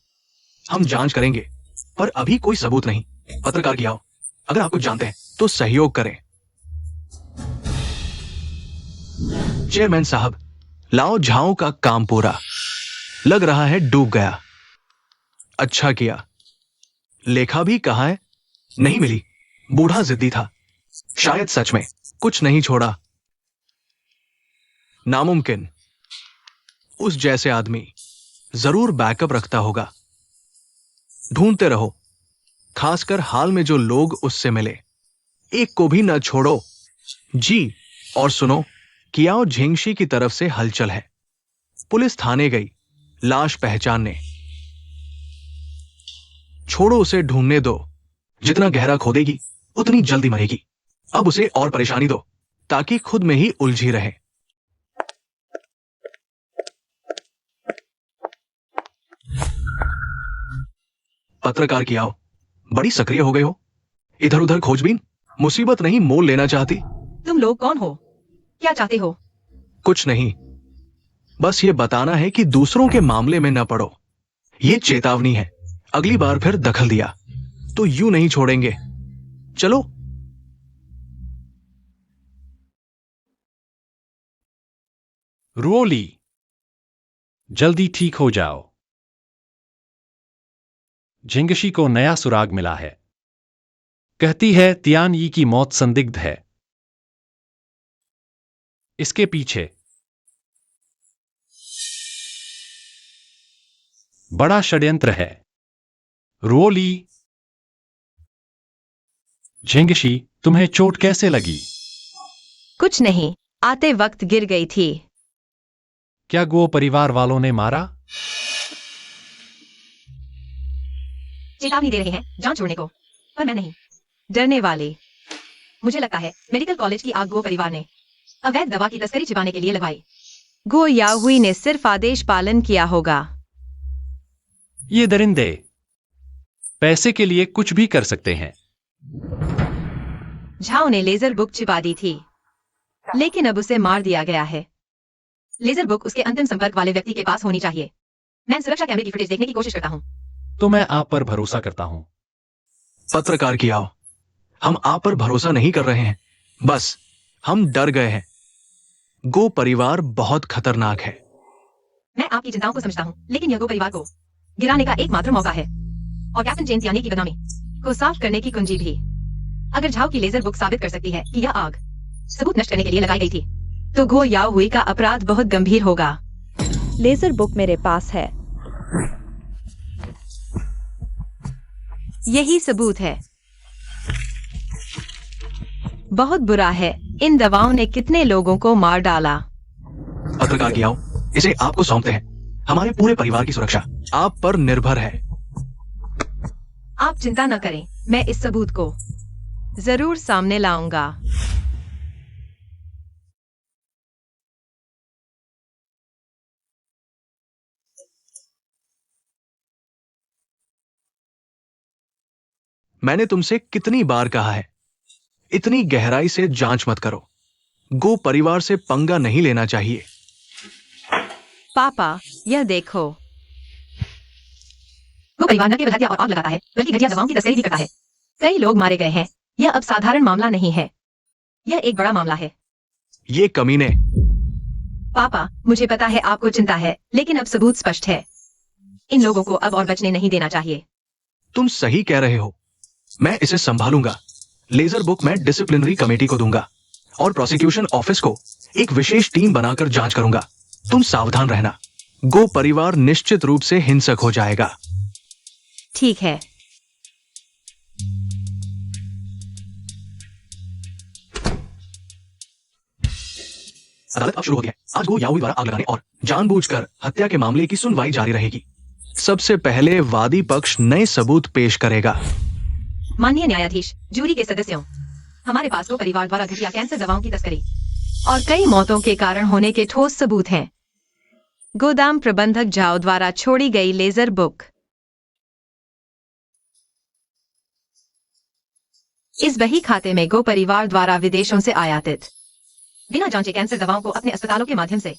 हम जांच करेंगे, पर अभी कोई सबूत नहीं। पत्रकार की आओ, अगर आप कुछ जानते हैं तो सहयोग करें। चेयरमैन साहब, लाओ झाओ का काम पूरा। लग रहा है डूब गया। अच्छा किया। लेखा भी कहाँ है? नहीं मिली। बूढ़ा जिद्दी था, शायद सच में कुछ नहीं छोड़ा। नामुमकिन। उस जैसे आदमी जरूर बैकअप रखता होगा। ढूंढते रहो, खासकर हाल में जो लोग उससे मिले, एक को भी न छोड़ो। जी, और सुनो, कियाओ झिंगशी की तरफ से हलचल है। पुलिस थाने गई लाश पहचानने। छोड़ो उसे, ढूंढने दो। जितना गहरा खोदेगी उतनी जल्दी मरेगी। अब उसे और परेशानी दो ताकि खुद में ही उलझी रहे। पत्रकार की आओ, बड़ी सक्रिय हो गए हो। इधर उधर खोजबीन, मुसीबत नहीं मोल लेना चाहती? तुम लोग कौन हो? क्या चाहते हो? कुछ नहीं, बस ये बताना है कि दूसरों के मामले में न पड़ो। ये चेतावनी है, अगली बार फिर दखल दिया तो यूं नहीं छोड़ेंगे। चलो। रुओली, जल्दी ठीक हो जाओ। झिंगशी को नया सुराग मिला है। कहती है तियान यी की मौत संदिग्ध है। इसके पीछे बड़ा षड्यंत्र है। रुओली, झिंगशी, तुम्हें चोट कैसे लगी? कुछ नहीं, आते वक्त गिर गई थी। क्या गो परिवार वालों ने मारा? चेतावनी दे रहे हैं जांच छोड़ने को, पर मैं नहीं। डरने वाली। मुझे लगता है मेडिकल कॉलेज की आग गो परिवार ने अवैध दवा की तस्करी छिपाने के लिए लगाई। गो याहुई ने सिर्फ आदेश पालन किया होगा। ये दरिंदे पैसे के लिए कुछ भी कर सकते हैं। झाओ ने लेजर बुक छिपा दी थी, लेकिन अब उसे मार दिया गया है। लेजर बुक उसके अंतिम संपर्क वाले व्यक्ति के पास होनी चाहिए। मैं सुरक्षा कैमरे की फुटेज देखने की कोशिश करता हूँ। तो मैं आप पर भरोसा करता हूं। पत्रकार की आओ, हम आप पर भरोसा नहीं कर रहे हैं, बस हम डर गए हैं। गो परिवार बहुत खतरनाक है। मैं आपकी चिंताओं को समझता हूँ, लेकिन यह गो परिवार को गिराने का एकमात्र मौका है, और कैप्टन चेन तियानी की बदनामी को साफ करने की कुंजी भी। अगर झाओ की लेजर बुक साबित कर सकती है कि यह आग सबूत नष्ट करने के लिए लगाई गई थी, तो गो याहुई का अपराध बहुत गंभीर होगा। लेजर बुक मेरे पास है। यही सबूत है। बहुत बुरा है, इन दवाओं ने कितने लोगों को मार डाला। पत्रकार की आओ, इसे आपको सौंपते हैं। हमारे पूरे परिवार की सुरक्षा आप पर निर्भर है। आप चिंता न करें, मैं इस सबूत को जरूर सामने लाऊंगा। मैंने तुमसे कितनी बार कहा है, इतनी गहराई से जांच मत करो। गो परिवार से पंगा नहीं लेना चाहिए। पापा, यह देखो। वो परिवार न केवल हत्या और आग लगाता है, बल्कि घटिया दवाओं की तस्करी भी करता है। कई लोग मारे गए हैं। यह अब साधारण मामला नहीं है, यह एक बड़ा मामला है। ये कमीने। पापा, मुझे पता है आपको चिंता है, लेकिन अब सबूत स्पष्ट है। इन लोगों को अब और बचने नहीं देना चाहिए। तुम सही कह रहे हो, मैं इसे संभालूंगा। लेजर बुक मैं डिसिप्लिनरी कमेटी को दूंगा और प्रोसिक्यूशन ऑफिस को एक विशेष टीम बनाकर जांच करूंगा। तुम सावधान रहना, गो परिवार निश्चित रूप से हिंसक हो जाएगा। ठीक है। अदालत अब शुरू हो गई है। आज गो याहुई द्वारा आग लगाने और जानबूझकर हत्या के मामले की सुनवाई जारी रहेगी। सबसे पहले वादी पक्ष नए सबूत पेश करेगा। माननीय न्यायाधीश, जूरी के सदस्यों, हमारे पास गो परिवार द्वारा घटिया कैंसर दवाओं की तस्करी और कई मौतों के कारण होने के ठोस सबूत हैं। गोदाम प्रबंधक झाओ द्वारा छोड़ी गई लेजर बुक। इस बही खाते में गो परिवार द्वारा विदेशों से आयातित बिना जांचे कैंसर दवाओं को अपने अस्पतालों के माध्यम से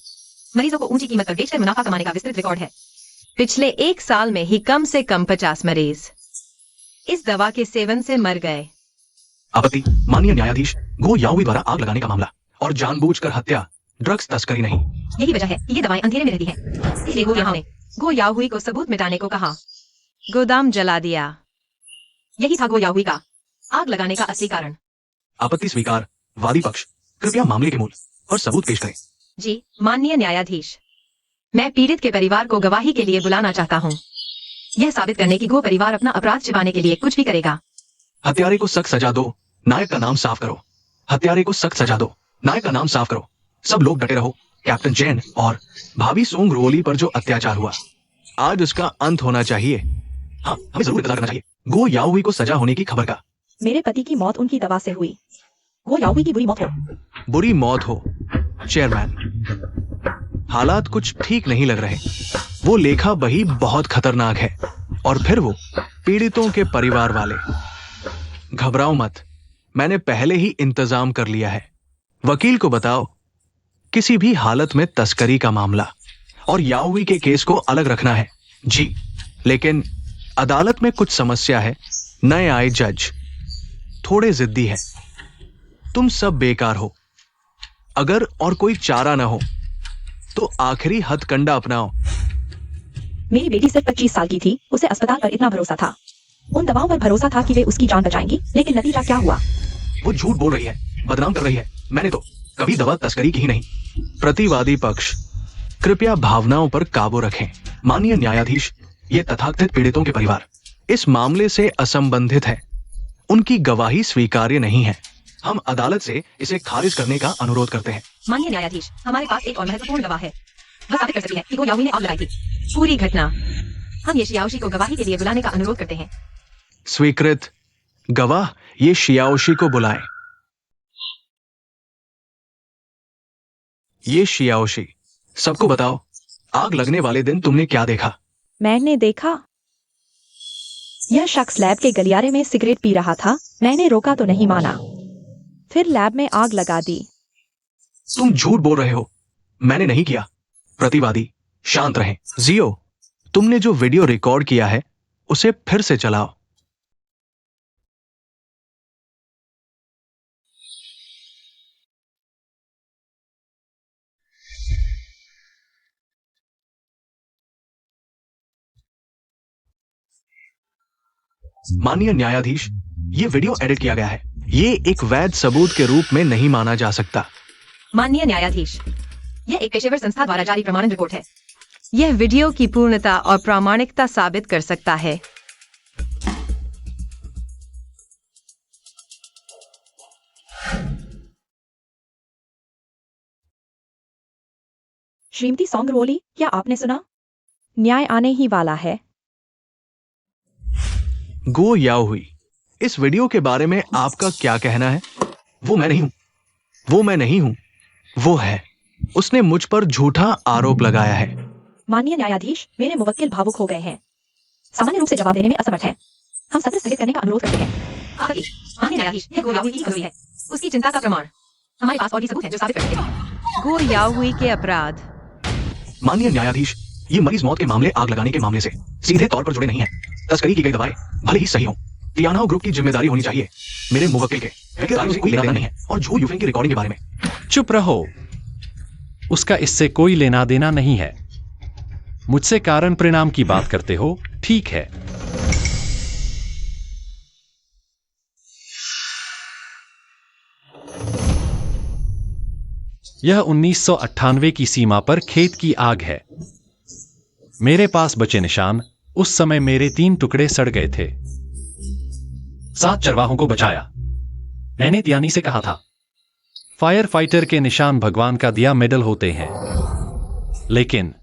मरीजों को ऊंची कीमत पर बेचकर मुनाफा कमाने का विस्तृत रिकॉर्ड है। पिछले 1 साल में ही कम से कम 50 मरीज इस दवा के सेवन से मर गए। आपत्ति। माननीय न्यायाधीश, गो याओवी द्वारा आग लगाने का मामला और जानबूझकर हत्या ड्रग्स तस्करी नहीं। यही वजह है कि ये दवाएं अंधेरे में रहती हैं। इसलिए गो यहाँ ने गो याहुई को सबूत मिटाने को कहा। गोदाम जला दिया। यही था गो याहुई का आग लगाने का असली कारण। आपत्ति स्वीकार। वादी पक्ष, कृपया मामले के मूल और सबूत पेश करें। जी माननीय न्यायाधीश, मैं पीड़ित के परिवार को गवाही के लिए बुलाना चाहता हूँ। यह साबित करने की गो परिवार अपना अपराध छिपाने के लिए कुछ भी करेगा। हत्यारे को सख्त सजा दो, नायक का नाम साफ करो। हत्यारे को सख्त सजा दो, नायक का नाम साफ करो। सब लोग डटे रहो। कैप्टन जैन और भाभी सोंग रोली पर जो अत्याचार हुआ, आज उसका अंत होना चाहिए। हाँ, हमें जरूर इंतजार करना चाहिए गो याओवी को सजा होने की खबर का। मेरे पति की मौत उनकी दवा से हुई। गो याहुई की बुरी मौत हो। बुरी मौत हो। चेयरमैन, हालात कुछ ठीक नहीं लग रहे। वो लेखा बही बहुत खतरनाक है और फिर वो पीड़ितों के परिवार वाले। घबराओ मत, मैंने पहले ही इंतजाम कर लिया है। वकील को बताओ, किसी भी हालत में तस्करी का मामला और याओवी के केस को अलग रखना है। जी, लेकिन अदालत में कुछ समस्या है। नए आए जज थोड़े जिद्दी है। तुम सब बेकार हो। अगर और कोई चारा ना हो तो आखिरी हथकंडा अपनाओ। मेरी बेटी सिर्फ 25 साल की थी। उसे अस्पताल पर इतना भरोसा था, उन दवाओं पर भरोसा था कि वे उसकी जान बचाएंगी, लेकिन नतीजा क्या हुआ? वो झूठ बोल रही है, बदनाम कर रही है। मैंने तो कभी दवा तस्करी की ही नहीं। प्रतिवादी पक्ष, कृपया भावनाओं पर काबू रखें। माननीय न्यायाधीश, ये तथाकथित पीड़ितों के परिवार इस मामले से असंबंधित है। उनकी गवाही स्वीकार्य नहीं है। हम अदालत से इसे खारिज करने का अनुरोध करते हैं। माननीय न्यायाधीश, हमारे पास एक और महत्वपूर्ण गवाह है। वह साबित कर सकती है कि गो याहुई ने आग लगाई थी। पूरी घटना। हम ये शियाओशी को गवाही के लिए बुलाने का अनुरोध करते हैं। स्वीकृत। गवाह ये शियाओशी को बुलाएं। ये शियाओशी, सबको बताओ, आग लगने वाले दिन तुमने क्या देखा? मैंने देखा यह शख्स लैब के गलियारे में सिगरेट पी रहा था। मैंने रोका तो नहीं माना, फिर लैब में आग लगा दी। तुम झूठ बोल रहे हो, मैंने नहीं किया। प्रतिवादी, शांत रहें। जियो, तुमने जो वीडियो रिकॉर्ड किया है उसे फिर से चलाओ। माननीय न्यायाधीश, ये वीडियो एडिट किया गया है। ये एक वैध सबूत के रूप में नहीं माना जा सकता। माननीय न्यायाधीश, यह एक पेशेवर संस्था द्वारा जारी प्रमाणन रिपोर्ट है। यह वीडियो की पूर्णता और प्रामाणिकता साबित कर सकता है। श्रीमती सोंग रोली, क्या आपने सुना? न्याय आने ही वाला है। गो याओवी, इस वीडियो के बारे में आपका क्या कहना है? वो मैं नहीं हूं। वो मैं नहीं हूं, वो है। उसने मुझ पर झूठा आरोप लगाया है। माननीय न्यायाधीश, मेरे मुवक्किल भावुक हो गए हैं, सामान्य रूप से जवाब देने में असमर्थ हैं। हम सत्र स्थगित करने का अनुरोध करते हैं। आपत्ति। माननीय न्यायाधीश, यह गो याहुई की कमजोरी है। उसकी चिंता का प्रमाण हमारे पास और भी सबूत है जो साबित करते हैं। गो याहुई के अपराध। माननीय न्यायाधीश, ये मरीज मौत के मामले आग लगाने के मामले से सीधे तौर पर जुड़े नहीं हैं। तस्करी की गई दवाएं भले ही सही हो, टियाना ग्रुप की जिम्मेदारी होनी चाहिए। मेरे मुवक्किल के कार्यों से कोई लेना देना नहीं है। और झू यूफेंग की रिकॉर्डिंग के बारे में चुप रहो, उसका इससे कोई लेना देना नहीं है। मुझसे कारण परिणाम की बात करते हो, ठीक है। यह 1998 की सीमा पर खेत की आग है। मेरे पास बचे निशान, उस समय मेरे 3 टुकड़े सड़ गए थे। 7 चरवाहों को बचाया। मैंने तियानी से कहा था, फायर फाइटर के निशान भगवान का दिया मेडल होते हैं। लेकिन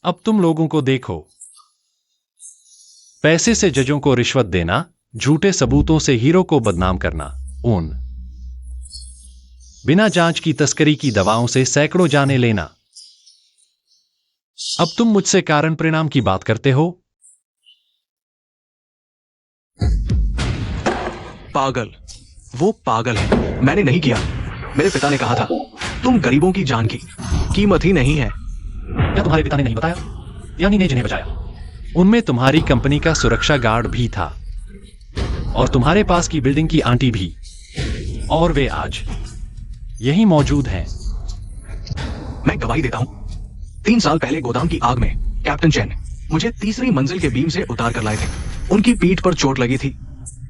अब तुम लोगों को देखो, पैसे से जजों को रिश्वत देना, झूठे सबूतों से हीरो को बदनाम करना, उन बिना जांच की तस्करी की दवाओं से सैकड़ों जाने लेना। अब तुम मुझसे कारण परिणाम की बात करते हो। पागल, वो पागल है। मैंने नहीं किया। मेरे पिता ने कहा था तुम गरीबों की जान की कीमत ही नहीं है। क्या तुम्हारे पिता ने नहीं बताया? यानी ने जिन्हें बचाया उनमें तुम्हारी कंपनी का सुरक्षा गार्ड भी था और तुम्हारे पास की बिल्डिंग की आंटी भी, और वे आज यहीं मौजूद हैं। मैं गवाही देता हूं, 3 साल पहले गोदाम की आग में कैप्टन चैन मुझे तीसरी मंजिल के बीम से उतार कर लाए थे। उनकी पीठ पर चोट लगी थी।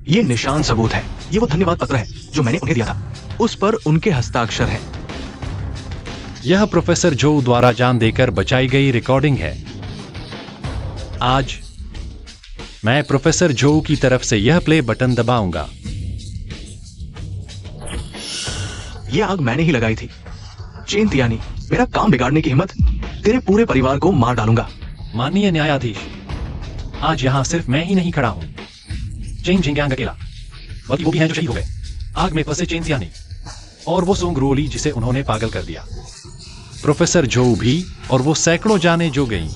ये निशान सबूत है। ये वो धन्यवाद पत्र है जो मैंने उन्हें दिया था। उस पर उनके हस्ताक्षर हैं। यह प्रोफेसर जो द्वारा जान देकर बचाई गई रिकॉर्डिंग है। आज मैं प्रोफेसर जो की तरफ से यह प्ले बटन दबाऊंगा। यह आग मैंने ही लगाई थी। चेन तियानी, मेरा काम बिगाड़ने की हिम्मत, तेरे पूरे परिवार को मार डालूंगा। माननीय न्यायाधीश, आज यहां सिर्फ मैं ही नहीं खड़ा हूं। चेन जिंग्यांग अकेला, बल्कि वो भी हैं जो शहीद हो गए आग में फंसे चेन तियानी और वो सोंग रोली जिसे उन्होंने पागल कर दिया। प्रोफेसर जो भी, और वो सैकड़ों जाने जो गईं।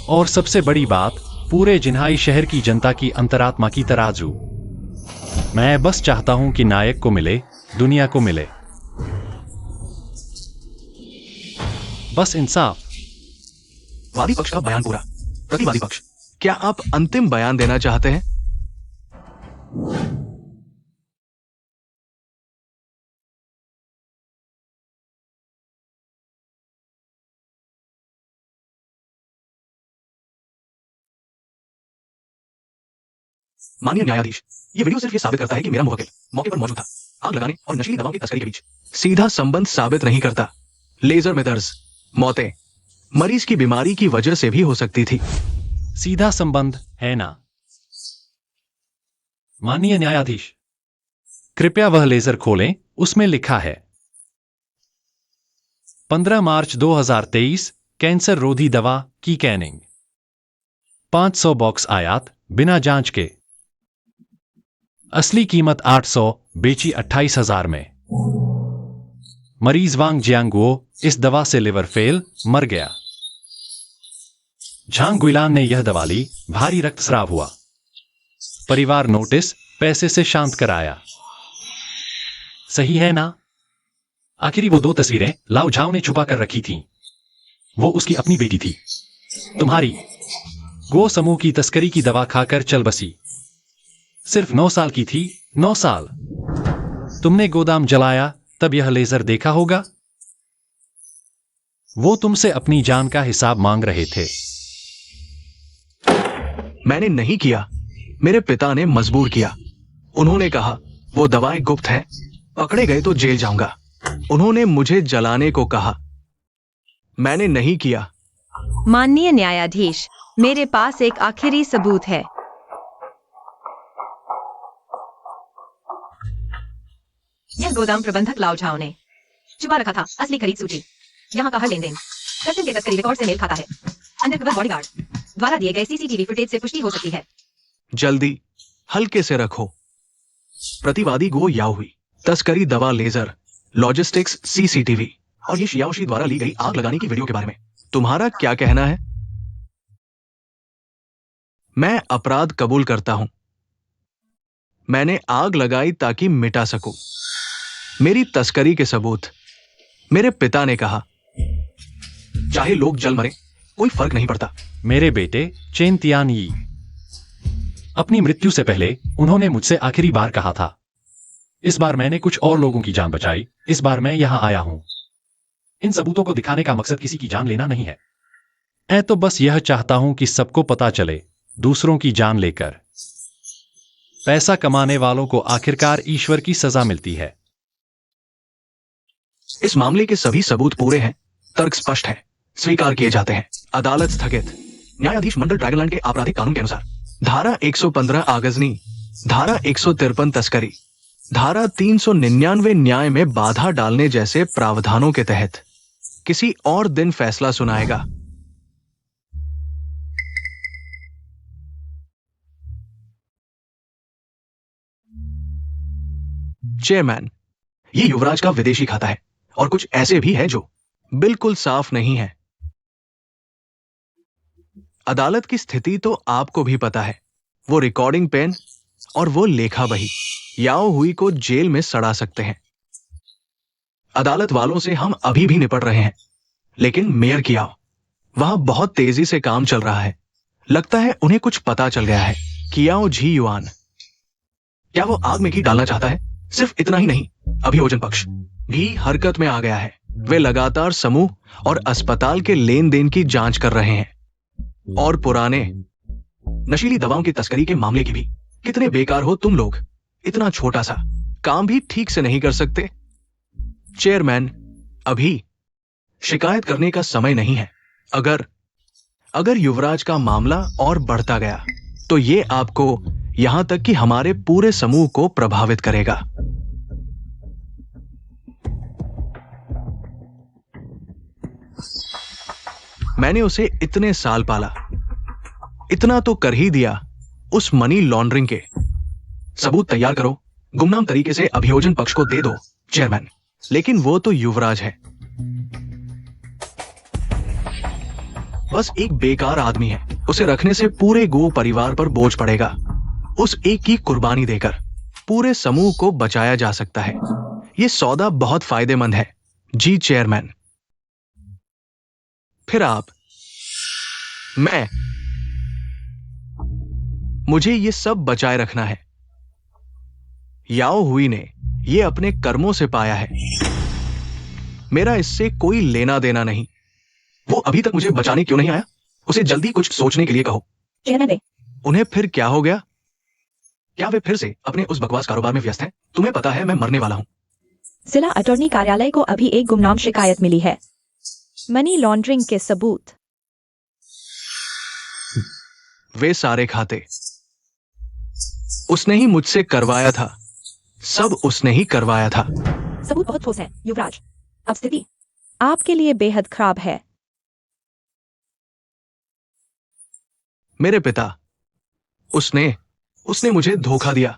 और सबसे बड़ी बात, पूरे जिन्हाई शहर की जनता की अंतरात्मा की तराजू। मैं बस चाहता हूं कि नायक को मिले, दुनिया को मिले बस इंसाफ। वादी पक्ष का बयान पूरा। प्रतिवादी पक्ष, क्या आप अंतिम बयान देना चाहते हैं? माननीय न्यायाधीश, ये वीडियो सिर्फ ये साबित करता है कि मेरा मुवक्किल मौके पर मौजूद था। आग लगाने और नशीली दवाओं की तस्करी के बीच सीधा संबंध साबित नहीं करता। लेजर में दर्ज मौतें मरीज की बीमारी की वजह से भी हो सकती थी। सीधा संबंध है ना? माननीय न्यायाधीश, कृपया वह लेजर खोलें। उसमें लिखा है 15 मार्च 2023 कैंसर रोधी दवा की कैनिंग 500 बॉक्स आयात बिना जांच के। असली कीमत 800, बेची 28,000 में। मरीज वांग जियांगुओ इस दवा से लिवर फेल मर गया। झांग गुइलान ने यह दवा ली, भारी रक्तस्राव हुआ। परिवार नोटिस, पैसे से शांत कराया। सही है ना? आखिरी वो 2 तस्वीरें लाओ झाओ ने छुपा कर रखी थीं। वो उसकी अपनी बेटी थी। तुम्हारी गो समूह की तस्करी की दवा खाकर चल बसी। सिर्फ 9 साल की थी। 9 साल। तुमने गोदाम जलाया तब यह लेजर देखा होगा। वो तुमसे अपनी जान का हिसाब मांग रहे थे। मैंने नहीं किया। मेरे पिता ने मजबूर किया। उन्होंने कहा वो दवाएं गुप्त हैं, पकड़े गए तो जेल जाऊंगा। उन्होंने मुझे जलाने को कहा। मैंने नहीं किया। माननीय न्यायाधीश, मेरे पास एक आखिरी सबूत है। यह गोदाम प्रबंधक लाओ झाओ ने छुपा रखा था असली खरीद सूची। यहाँ का हर लेन देन कस्टम के तस्करी रिकॉर्ड से मेल खाता है। अंडरकवर बॉडीगार्ड द्वारा दिए गए सीसीटीवी फुटेज से पुष्टि हो सकती है। जल्दी हल्के से रखो। प्रतिवादी गो याओ हुई, तस्करी दवा लेजर, लॉजिस्टिक्स सीसीटीवी और ये शियाओशी द्वारा ली गई आग लगाने की वीडियो के बारे में तुम्हारा क्या कहना है? मैं अपराध कबूल करता हूं। मैंने आग लगाई ताकि मिटा सकूं। मेरी तस्करी के सबूत। मेरे पिता ने कहा चाहे लोग जल मरे कोई फर्क नहीं पड़ता। मेरे बेटे चेन तियान यी, अपनी मृत्यु से पहले उन्होंने मुझसे आखिरी बार कहा था, इस बार मैंने कुछ और लोगों की जान बचाई, इस बार मैं यहां आया हूं। इन सबूतों को दिखाने का मकसद किसी की जान लेना नहीं है। मैं तो बस यह चाहता हूं कि सबको पता चले, दूसरों की जान लेकर पैसा कमाने वालों को आखिरकार ईश्वर की सजा मिलती है। इस मामले के सभी सबूत पूरे हैं, तर्क स्पष्ट है, स्वीकार किए जाते हैं। अदालत स्थगित। न्यायाधीश मंडल ड्रैगनलैंड के आपराधिक कानून के अनुसार धारा 115 आगजनी, धारा 153 तस्करी, धारा 399 न्याय में बाधा डालने जैसे प्रावधानों के तहत किसी और दिन फैसला सुनाएगा। चेयरमैन, ये युवराज का विदेशी खाता है और कुछ ऐसे भी है जो बिल्कुल साफ नहीं है। अदालत की स्थिति तो आपको भी पता है। वो रिकॉर्डिंग पेन और वो लेखा बही याओ हुई को जेल में सड़ा सकते हैं। अदालत वालों से हम अभी भी निपट रहे हैं, लेकिन मेयर की आओ वहां बहुत तेजी से काम चल रहा है। लगता है उन्हें कुछ पता चल गया है। कियाओ जी युआन, क्या वो आग में घी डालना चाहता है? सिर्फ इतना ही नहीं, अभियोजन पक्ष भी हरकत में आ गया है। वे लगातार समूह और अस्पताल के लेन देन की जांच कर रहे हैं और पुराने नशीली दवाओं की तस्करी के मामले की भी। कितने बेकार हो तुम लोग, इतना छोटा सा काम भी ठीक से नहीं कर सकते। चेयरमैन, अभी शिकायत करने का समय नहीं है। अगर युवराज का मामला और बढ़ता गया तो ये आपको, यहां तक कि हमारे पूरे समूह को प्रभावित करेगा। मैंने उसे इतने साल पाला, इतना तो कर ही दिया। उस मनी लॉन्ड्रिंग के सबूत तैयार करो, गुमनाम तरीके से अभियोजन पक्ष को दे दो। चेयरमैन, लेकिन वो तो युवराज है, बस एक बेकार आदमी है। उसे रखने से पूरे गो परिवार पर बोझ पड़ेगा। उस एक की कुर्बानी देकर पूरे समूह को बचाया जा सकता है। यह सौदा बहुत फायदेमंद है। जी चेयरमैन। फिर आप, मुझे ये सब बचाए रखना है। याओ हुई ने ये अपने कर्मों से पाया है, मेरा इससे कोई लेना देना नहीं। वो अभी तक मुझे बचाने क्यों नहीं आया? उसे जल्दी कुछ सोचने के लिए कहो। उन्हें फिर क्या हो गया? क्या वे फिर से अपने उस बकवास कारोबार में व्यस्त हैं? तुम्हें पता है मैं मरने वाला हूं। जिला अटॉर्नी कार्यालय को अभी एक गुमनाम शिकायत मिली है, मनी लॉन्ड्रिंग के सबूत। वे सारे खाते उसने ही मुझसे करवाया था, सब उसने ही करवाया था। सबूत बहुत ठोस है युवराज। अब स्थिति आपके लिए बेहद खराब है। मेरे पिता, उसने मुझे धोखा दिया।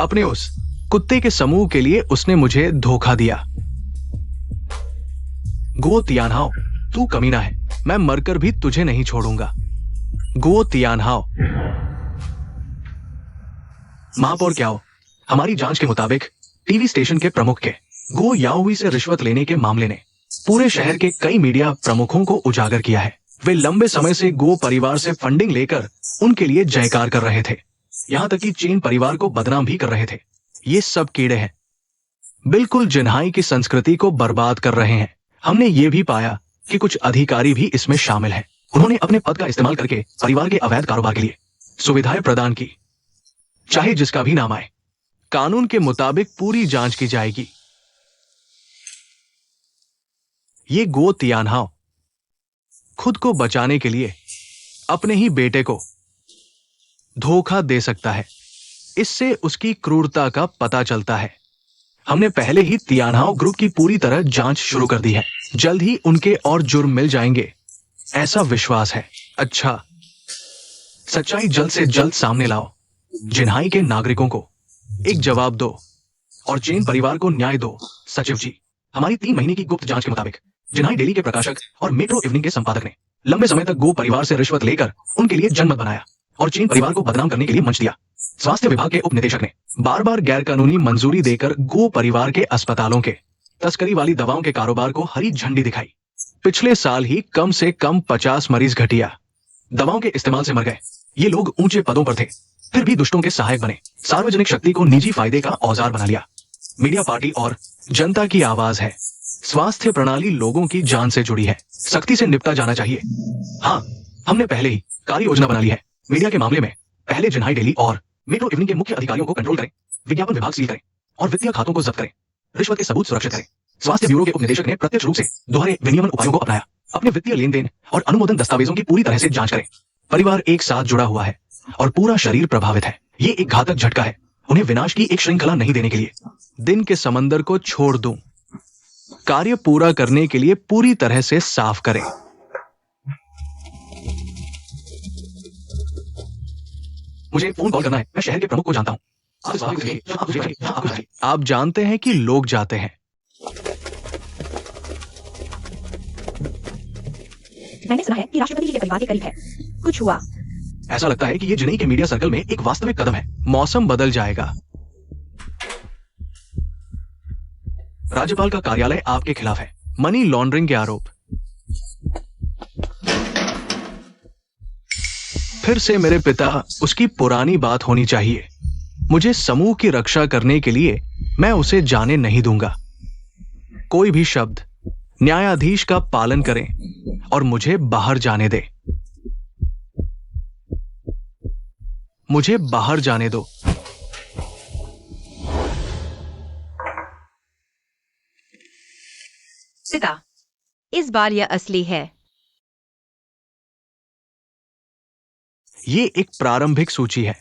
अपने उस कुत्ते के समूह के लिए उसने मुझे धोखा दिया। गो तियानहाओ, तू कमीना है, मैं मरकर भी तुझे नहीं छोड़ूंगा। गो तियानहाओ। महापौर क्याओ, हमारी जांच के मुताबिक टीवी स्टेशन के प्रमुख के गो याओवी से रिश्वत लेने के मामले ने पूरे शहर के कई मीडिया प्रमुखों को उजागर किया है। वे लंबे समय से गो परिवार से फंडिंग लेकर उनके लिए जयकार कर रहे थे, यहां तक कि चेन परिवार को बदनाम भी कर रहे थे। ये सब कीड़े हैं, बिल्कुल जिन्हाई की संस्कृति को बर्बाद कर रहे हैं। हमने ये भी पाया कि कुछ अधिकारी भी इसमें शामिल हैं। उन्होंने अपने पद का इस्तेमाल करके परिवार के अवैध कारोबार के लिए सुविधाएं प्रदान की। चाहे जिसका भी नाम आए, कानून के मुताबिक पूरी जांच की जाएगी। ये गो तियानहाओ खुद को बचाने के लिए अपने ही बेटे को धोखा दे सकता है। इससे उसकी क्रूरता का पता चलता है। हमने पहले ही तियानहाओ ग्रुप की पूरी तरह जांच शुरू कर दी है। जल्द ही उनके और जुर्म मिल जाएंगे, ऐसा विश्वास है। अच्छा, सच्चाई जल्द से जल्द सामने लाओ। जिन्हाई के नागरिकों को एक जवाब दो और चेन परिवार को न्याय दो। सचिव जी, हमारी 3 महीने की गुप्त जांच के मुताबिक जिन्हाई डेली के प्रकाशक और मेट्रो इवनिंग के संपादक ने लंबे समय तक गो परिवार से रिश्वत लेकर उनके लिए जनमत बनाया और चेन परिवार को बदनाम करने के लिए मंच दिया। स्वास्थ्य विभाग के उप निदेशक ने बार बार गैरकानूनी मंजूरी देकर गो परिवार के अस्पतालों के तस्करी वाली दवाओं के कारोबार को हरी झंडी दिखाई। पिछले साल ही कम से कम 50 मरीज घटिया दवाओं के इस्तेमाल से मर गए। ये लोग ऊंचे पदों पर थे, फिर भी दुष्टों के सहायक बने, सार्वजनिक शक्ति को निजी फायदे का औजार बना लिया। मीडिया पार्टी और जनता की आवाज है। स्वास्थ्य प्रणाली लोगों की जान से जुड़ी है, सख्ती से निपटा जाना चाहिए। हाँ, हमने पहले ही कार्य योजना बना ली है। मीडिया के मामले में पहले जिन्हाई डेली और मेट्रो इवनिंग के मुख्य अधिकारियों को कंट्रोल करें, विज्ञापन विभाग सील करें और वित्तीय खातों को जब्त करें। रिश्वत के सबूत सुरक्षित करें। स्वास्थ्य ब्यूरो के उप निदेशक ने प्रत्यक्ष रूप से दोहरे विनियमन उपायों को अपनाया। अपने वित्तीय लेन देन और अनुमोदन दस्तावेजों की पूरी तरह से जांच करें। परिवार एक साथ जुड़ा हुआ है और पूरा शरीर प्रभावित है। ये एक घातक झटका है। उन्हें विनाश की एक श्रृंखला नहीं देने के लिए दिन के समंदर को छोड़ दूं। कार्य पूरा करने के लिए पूरी तरह से साफ करें। मुझे फोन कॉल करना है, मैं शहर के प्रमुख को जानता हूं। आप जानते हैं कि लोग जाते हैं। मैंने सुना है कि राष्ट्रपति जी के परिवार के करीब है। कुछ हुआ? ऐसा लगता है कि ये चेन्नई के मीडिया सर्कल में एक वास्तविक कदम है। मौसम बदल जाएगा। राज्यपाल का कार्यालय आपके खिलाफ है, मनी लॉन्ड्रिंग के आरोप। फिर से मेरे पिता, उसकी पुरानी बात होनी चाहिए। मुझे समूह की रक्षा करने के लिए मैं उसे जाने नहीं दूंगा। कोई भी शब्द न्यायाधीश का पालन करें और मुझे बाहर जाने दे। मुझे बाहर जाने दो। पिता, इस बार यह असली है। ये एक प्रारंभिक सूची है।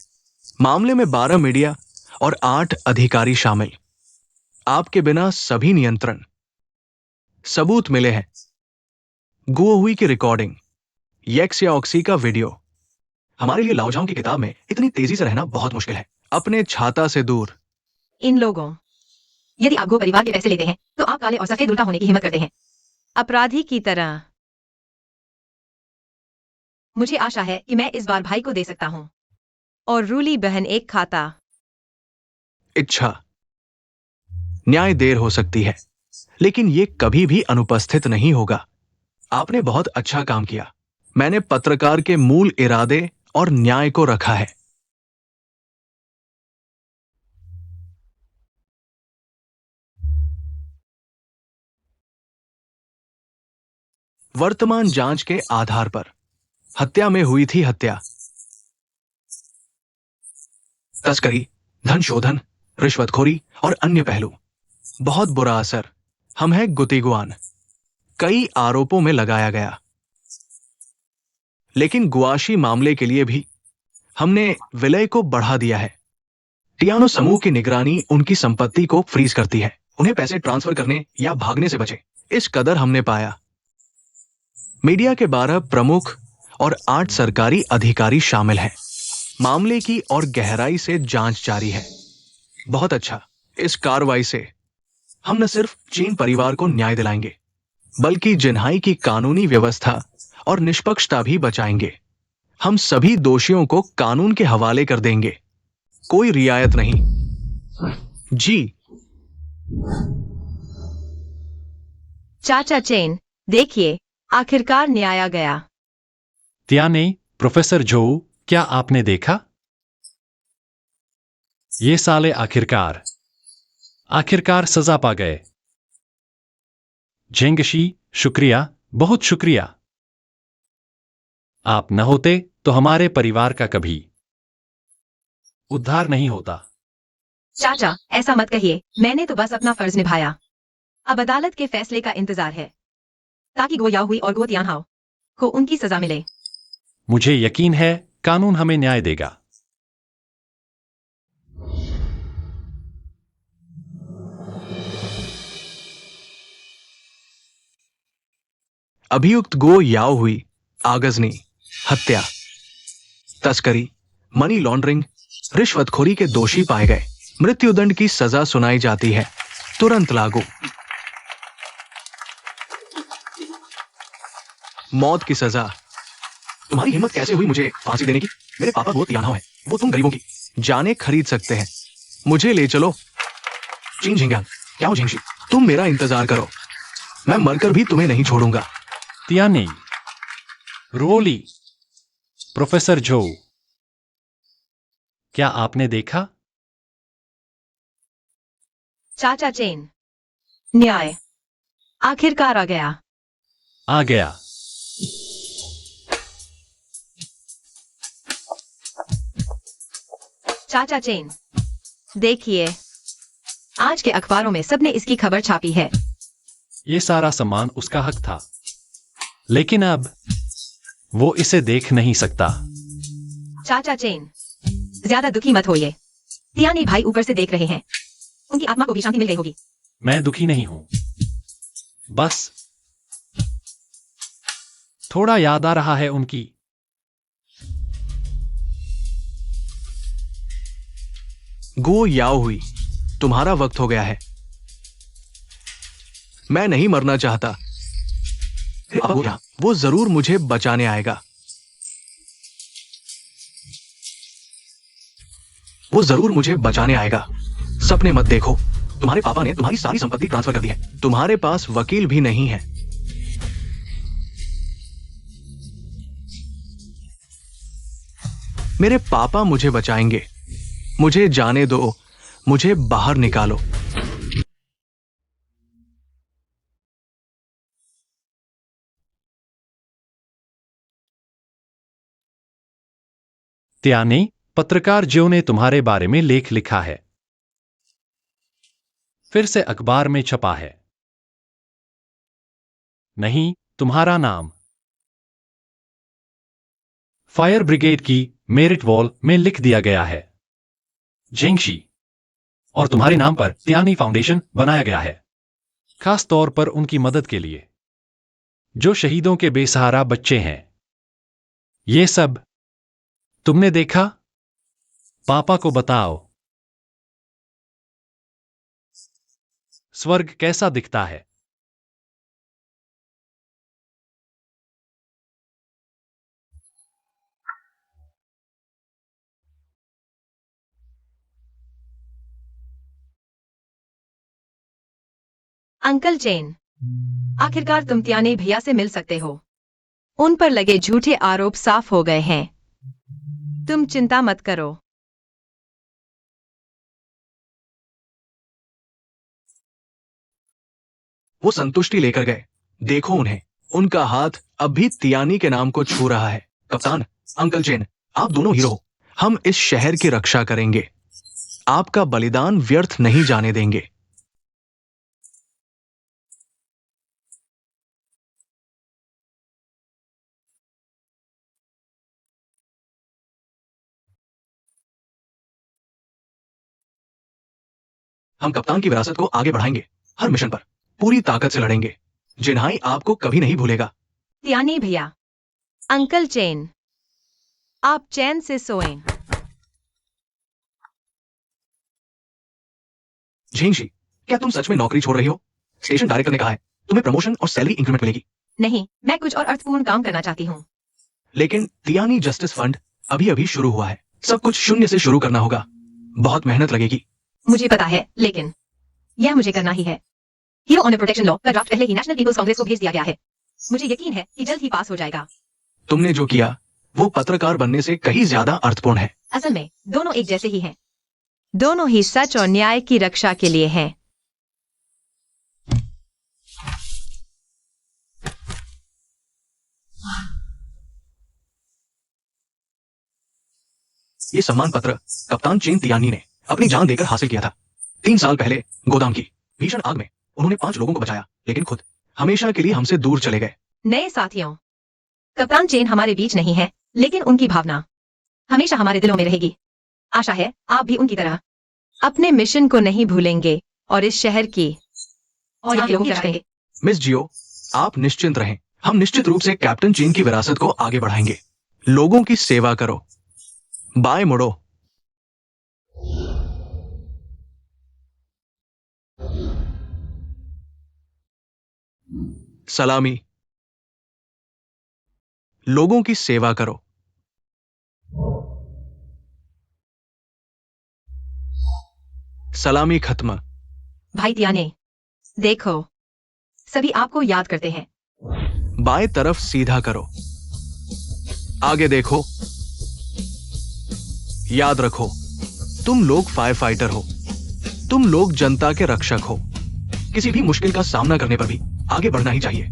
मामले में 12 मीडिया और 8 अधिकारी शामिल। आपके बिना सभी नियंत्रण। सबूत मिले हैं। गुओ हुई की रिकॉर्डिंग, यक्स या ऑक्सी का वीडियो। हमारे लिए लाओझाओ की किताब में इतनी तेजी से रहना बहुत मुश्किल है। अपने छाता से दूर। इन लोगों, यदि आप गो परिवार के पैसे लेते हैं तो आप काले और सफेद उल्टा होने की हिम्मत करते हैं। अपराधी की तरह। मुझे आशा है कि मैं इस बार भाई को दे सकता हूँ। और रूली बहन एक खाता। इच्छा। न्याय देर हो सकती है, लेकिन ये कभी भी अनुपस्थित नहीं होगा। आपने बहुत अच्छा काम किया। मैंने पत्रकार के मूल इरादे और न्याय को रखा है। वर्तमान जांच के आधार पर हत्या में हुई थी हत्या, तस्करी, धन शोधन, रिश्वतखोरी और अन्य पहलू। बहुत बुरा असर। हम हैं गुतिगुआन। कई आरोपों में लगाया गया, लेकिन गुआशी मामले के लिए भी हमने विलय को बढ़ा दिया है। टियानो समूह की निगरानी उनकी संपत्ति को फ्रीज करती है। उन्हें पैसे ट्रांसफर करने या भागने से बचे। इस कदर हमने पाया। मीडिया के 12 प्रमुख और 8 सरकारी अधिकारी शामिल हैं। मामले की और गहराई से जांच जारी है। बहुत अच्छा। इस कार्रवाई से हम न सिर्फ चीन परिवार को न्याय दिलाएंगे, बल्कि जिन्हाई की कानूनी व्यवस्था और निष्पक्षता भी बचाएंगे। हम सभी दोषियों को कानून के हवाले कर देंगे। कोई रियायत नहीं। जी। चाचा चेन, देखिए, आखिरकार न्याय आ गया। त्याने, प्रोफेसर जो, क्या आपने देखा? ये साले आखिरकार सजा पा गए। जेंगशी, शुक्रिया, बहुत शुक्रिया। आप न होते तो हमारे परिवार का कभी उद्धार नहीं होता। चाचा, ऐसा मत कहिए। मैंने तो बस अपना फर्ज निभाया। अब अदालत के फैसले का इंतजार है, ताकि गो याओ हुई और गो तियानहाओ को उनकी सजा मिले। मुझे यकीन है कानून हमें न्याय देगा। अभियुक्त गो याओ हुई, आगजनी, हत्या, तस्करी, मनी लॉन्ड्रिंग, रिश्वतखोरी के दोषी पाए गए। मृत्युदंड की सजा सुनाई जाती है। तुरंत लागू। मौत की सजा। तुम्हारी हिम्मत कैसे हुई मुझे फांसी देने की? मेरे पापा वो तियानहाओ है, वो तुम गरीबों की जाने खरीद सकते हैं। मुझे ले चलो। चीन झिंगान, क्या हो झिंगशी? तुम मेरा इंतजार करो। मैं मरकर भी तुम्हें नहीं छोड़ूंगा। त्याने, रोली, प्रोफेसर जो, क्या आपने देखा? चाचा चेन, न्याय आखिरकार आ गया। आ गया। चाचा चेन, देखिए, आज के अखबारों में सबने इसकी खबर छापी है। ये सारा सामान उसका हक था, लेकिन अब वो इसे देख नहीं सकता। चाचा चेन, ज्यादा दुखी मत होइए। तियानी भाई ऊपर से देख रहे हैं। उनकी आत्मा को भी शांति मिल गई होगी। मैं दुखी नहीं हूं, बस थोड़ा याद आ रहा है उनकी। गो याओ हुई, तुम्हारा वक्त हो गया है। मैं नहीं मरना चाहता। वो जरूर मुझे बचाने आएगा। वो जरूर मुझे बचाने आएगा। सपने मत देखो। तुम्हारे पापा ने तुम्हारी सारी संपत्ति ट्रांसफर कर दी है। तुम्हारे पास वकील भी नहीं है। मेरे पापा मुझे बचाएंगे। मुझे जाने दो। मुझे बाहर निकालो। त्यानी, पत्रकार जो ने तुम्हारे बारे में लेख लिखा है, फिर से अखबार में छपा है। नहीं, तुम्हारा नाम फायर ब्रिगेड की मेरिट वॉल में लिख दिया गया है, जेंगशी। और तुम्हारे नाम पर त्यानी फाउंडेशन बनाया गया है, खास तौर पर उनकी मदद के लिए जो शहीदों के बेसहारा बच्चे हैं। ये सब तुमने देखा? पापा को बताओ, स्वर्ग कैसा दिखता है। अंकल चेन, आखिरकार तुम त्यानी भैया से मिल सकते हो। उन पर लगे झूठे आरोप साफ हो गए हैं। तुम चिंता मत करो। वो संतुष्टि लेकर गए। देखो उन्हें। उनका हाथ अब भी त्यानी के नाम को छू रहा है। कप्तान, अंकल चेन, आप दोनों हीरो हो। हम इस शहर की रक्षा करेंगे। आपका बलिदान व्यर्थ नहीं जाने देंगे। हम कप्तान की विरासत को आगे बढ़ाएंगे। हर मिशन पर पूरी ताकत से लड़ेंगे। जिन्हाई आपको कभी नहीं भूलेगा। त्यानी भैया, अंकल चेन, आप चैन से सोएं। झेंगशी, क्या तुम सच में नौकरी छोड़ रही हो? स्टेशन डायरेक्टर ने कहा है तुम्हें प्रमोशन और सैलरी इंक्रीमेंट मिलेगी। नहीं, मैं कुछ और अर्थपूर्ण काम करना चाहती हूँ। लेकिन तियानी जस्टिस फंड अभी अभी शुरू हुआ है। सब कुछ शून्य से शुरू करना होगा। बहुत मेहनत लगेगी। मुझे पता है, लेकिन यह मुझे करना ही है। हीरो ऑनर प्रोटेक्शन लॉ का ड्राफ्ट पहले ही नेशनल पीपल्स कांग्रेस को भेज दिया गया है। मुझे यकीन है कि जल्द ही पास हो जाएगा। तुमने जो किया वो पत्रकार बनने से कहीं ज्यादा अर्थपूर्ण है। असल में दोनों एक जैसे ही हैं। दोनों ही सच और न्याय की रक्षा के लिए हैं। ये सम्मान पत्र कप्तान चेन तियानी ने अपनी जान देकर हासिल किया था। 3 साल पहले गोदाम की भीषण आग में उन्होंने 5 लोगों को बचाया, लेकिन खुद हमेशा के लिए हमसे दूर चले गए। नए साथियों, कप्तान चेन हमारे बीच नहीं है, लेकिन उनकी भावना हमेशा हमारे दिलों में रहेगी। आशा है आप भी उनकी तरह अपने मिशन को नहीं भूलेंगे और इस शहर की और यहाँ के लोगों की रक्षा करेंगे। मिस जियो, आप निश्चिंत रहें। हम निश्चित रूप से कैप्टन चेन की विरासत को आगे बढ़ाएंगे। लोगों की सेवा करो। बाय मुड़ो। सलामी। लोगों की सेवा करो। सलामी खत्म। भाई त्याने, देखो, सभी आपको याद करते हैं। बाएं तरफ सीधा करो। आगे देखो। याद रखो, तुम लोग फायर फाइटर हो। तुम लोग जनता के रक्षक हो। किसी भी मुश्किल का सामना करने पर भी आगे बढ़ना ही चाहिए।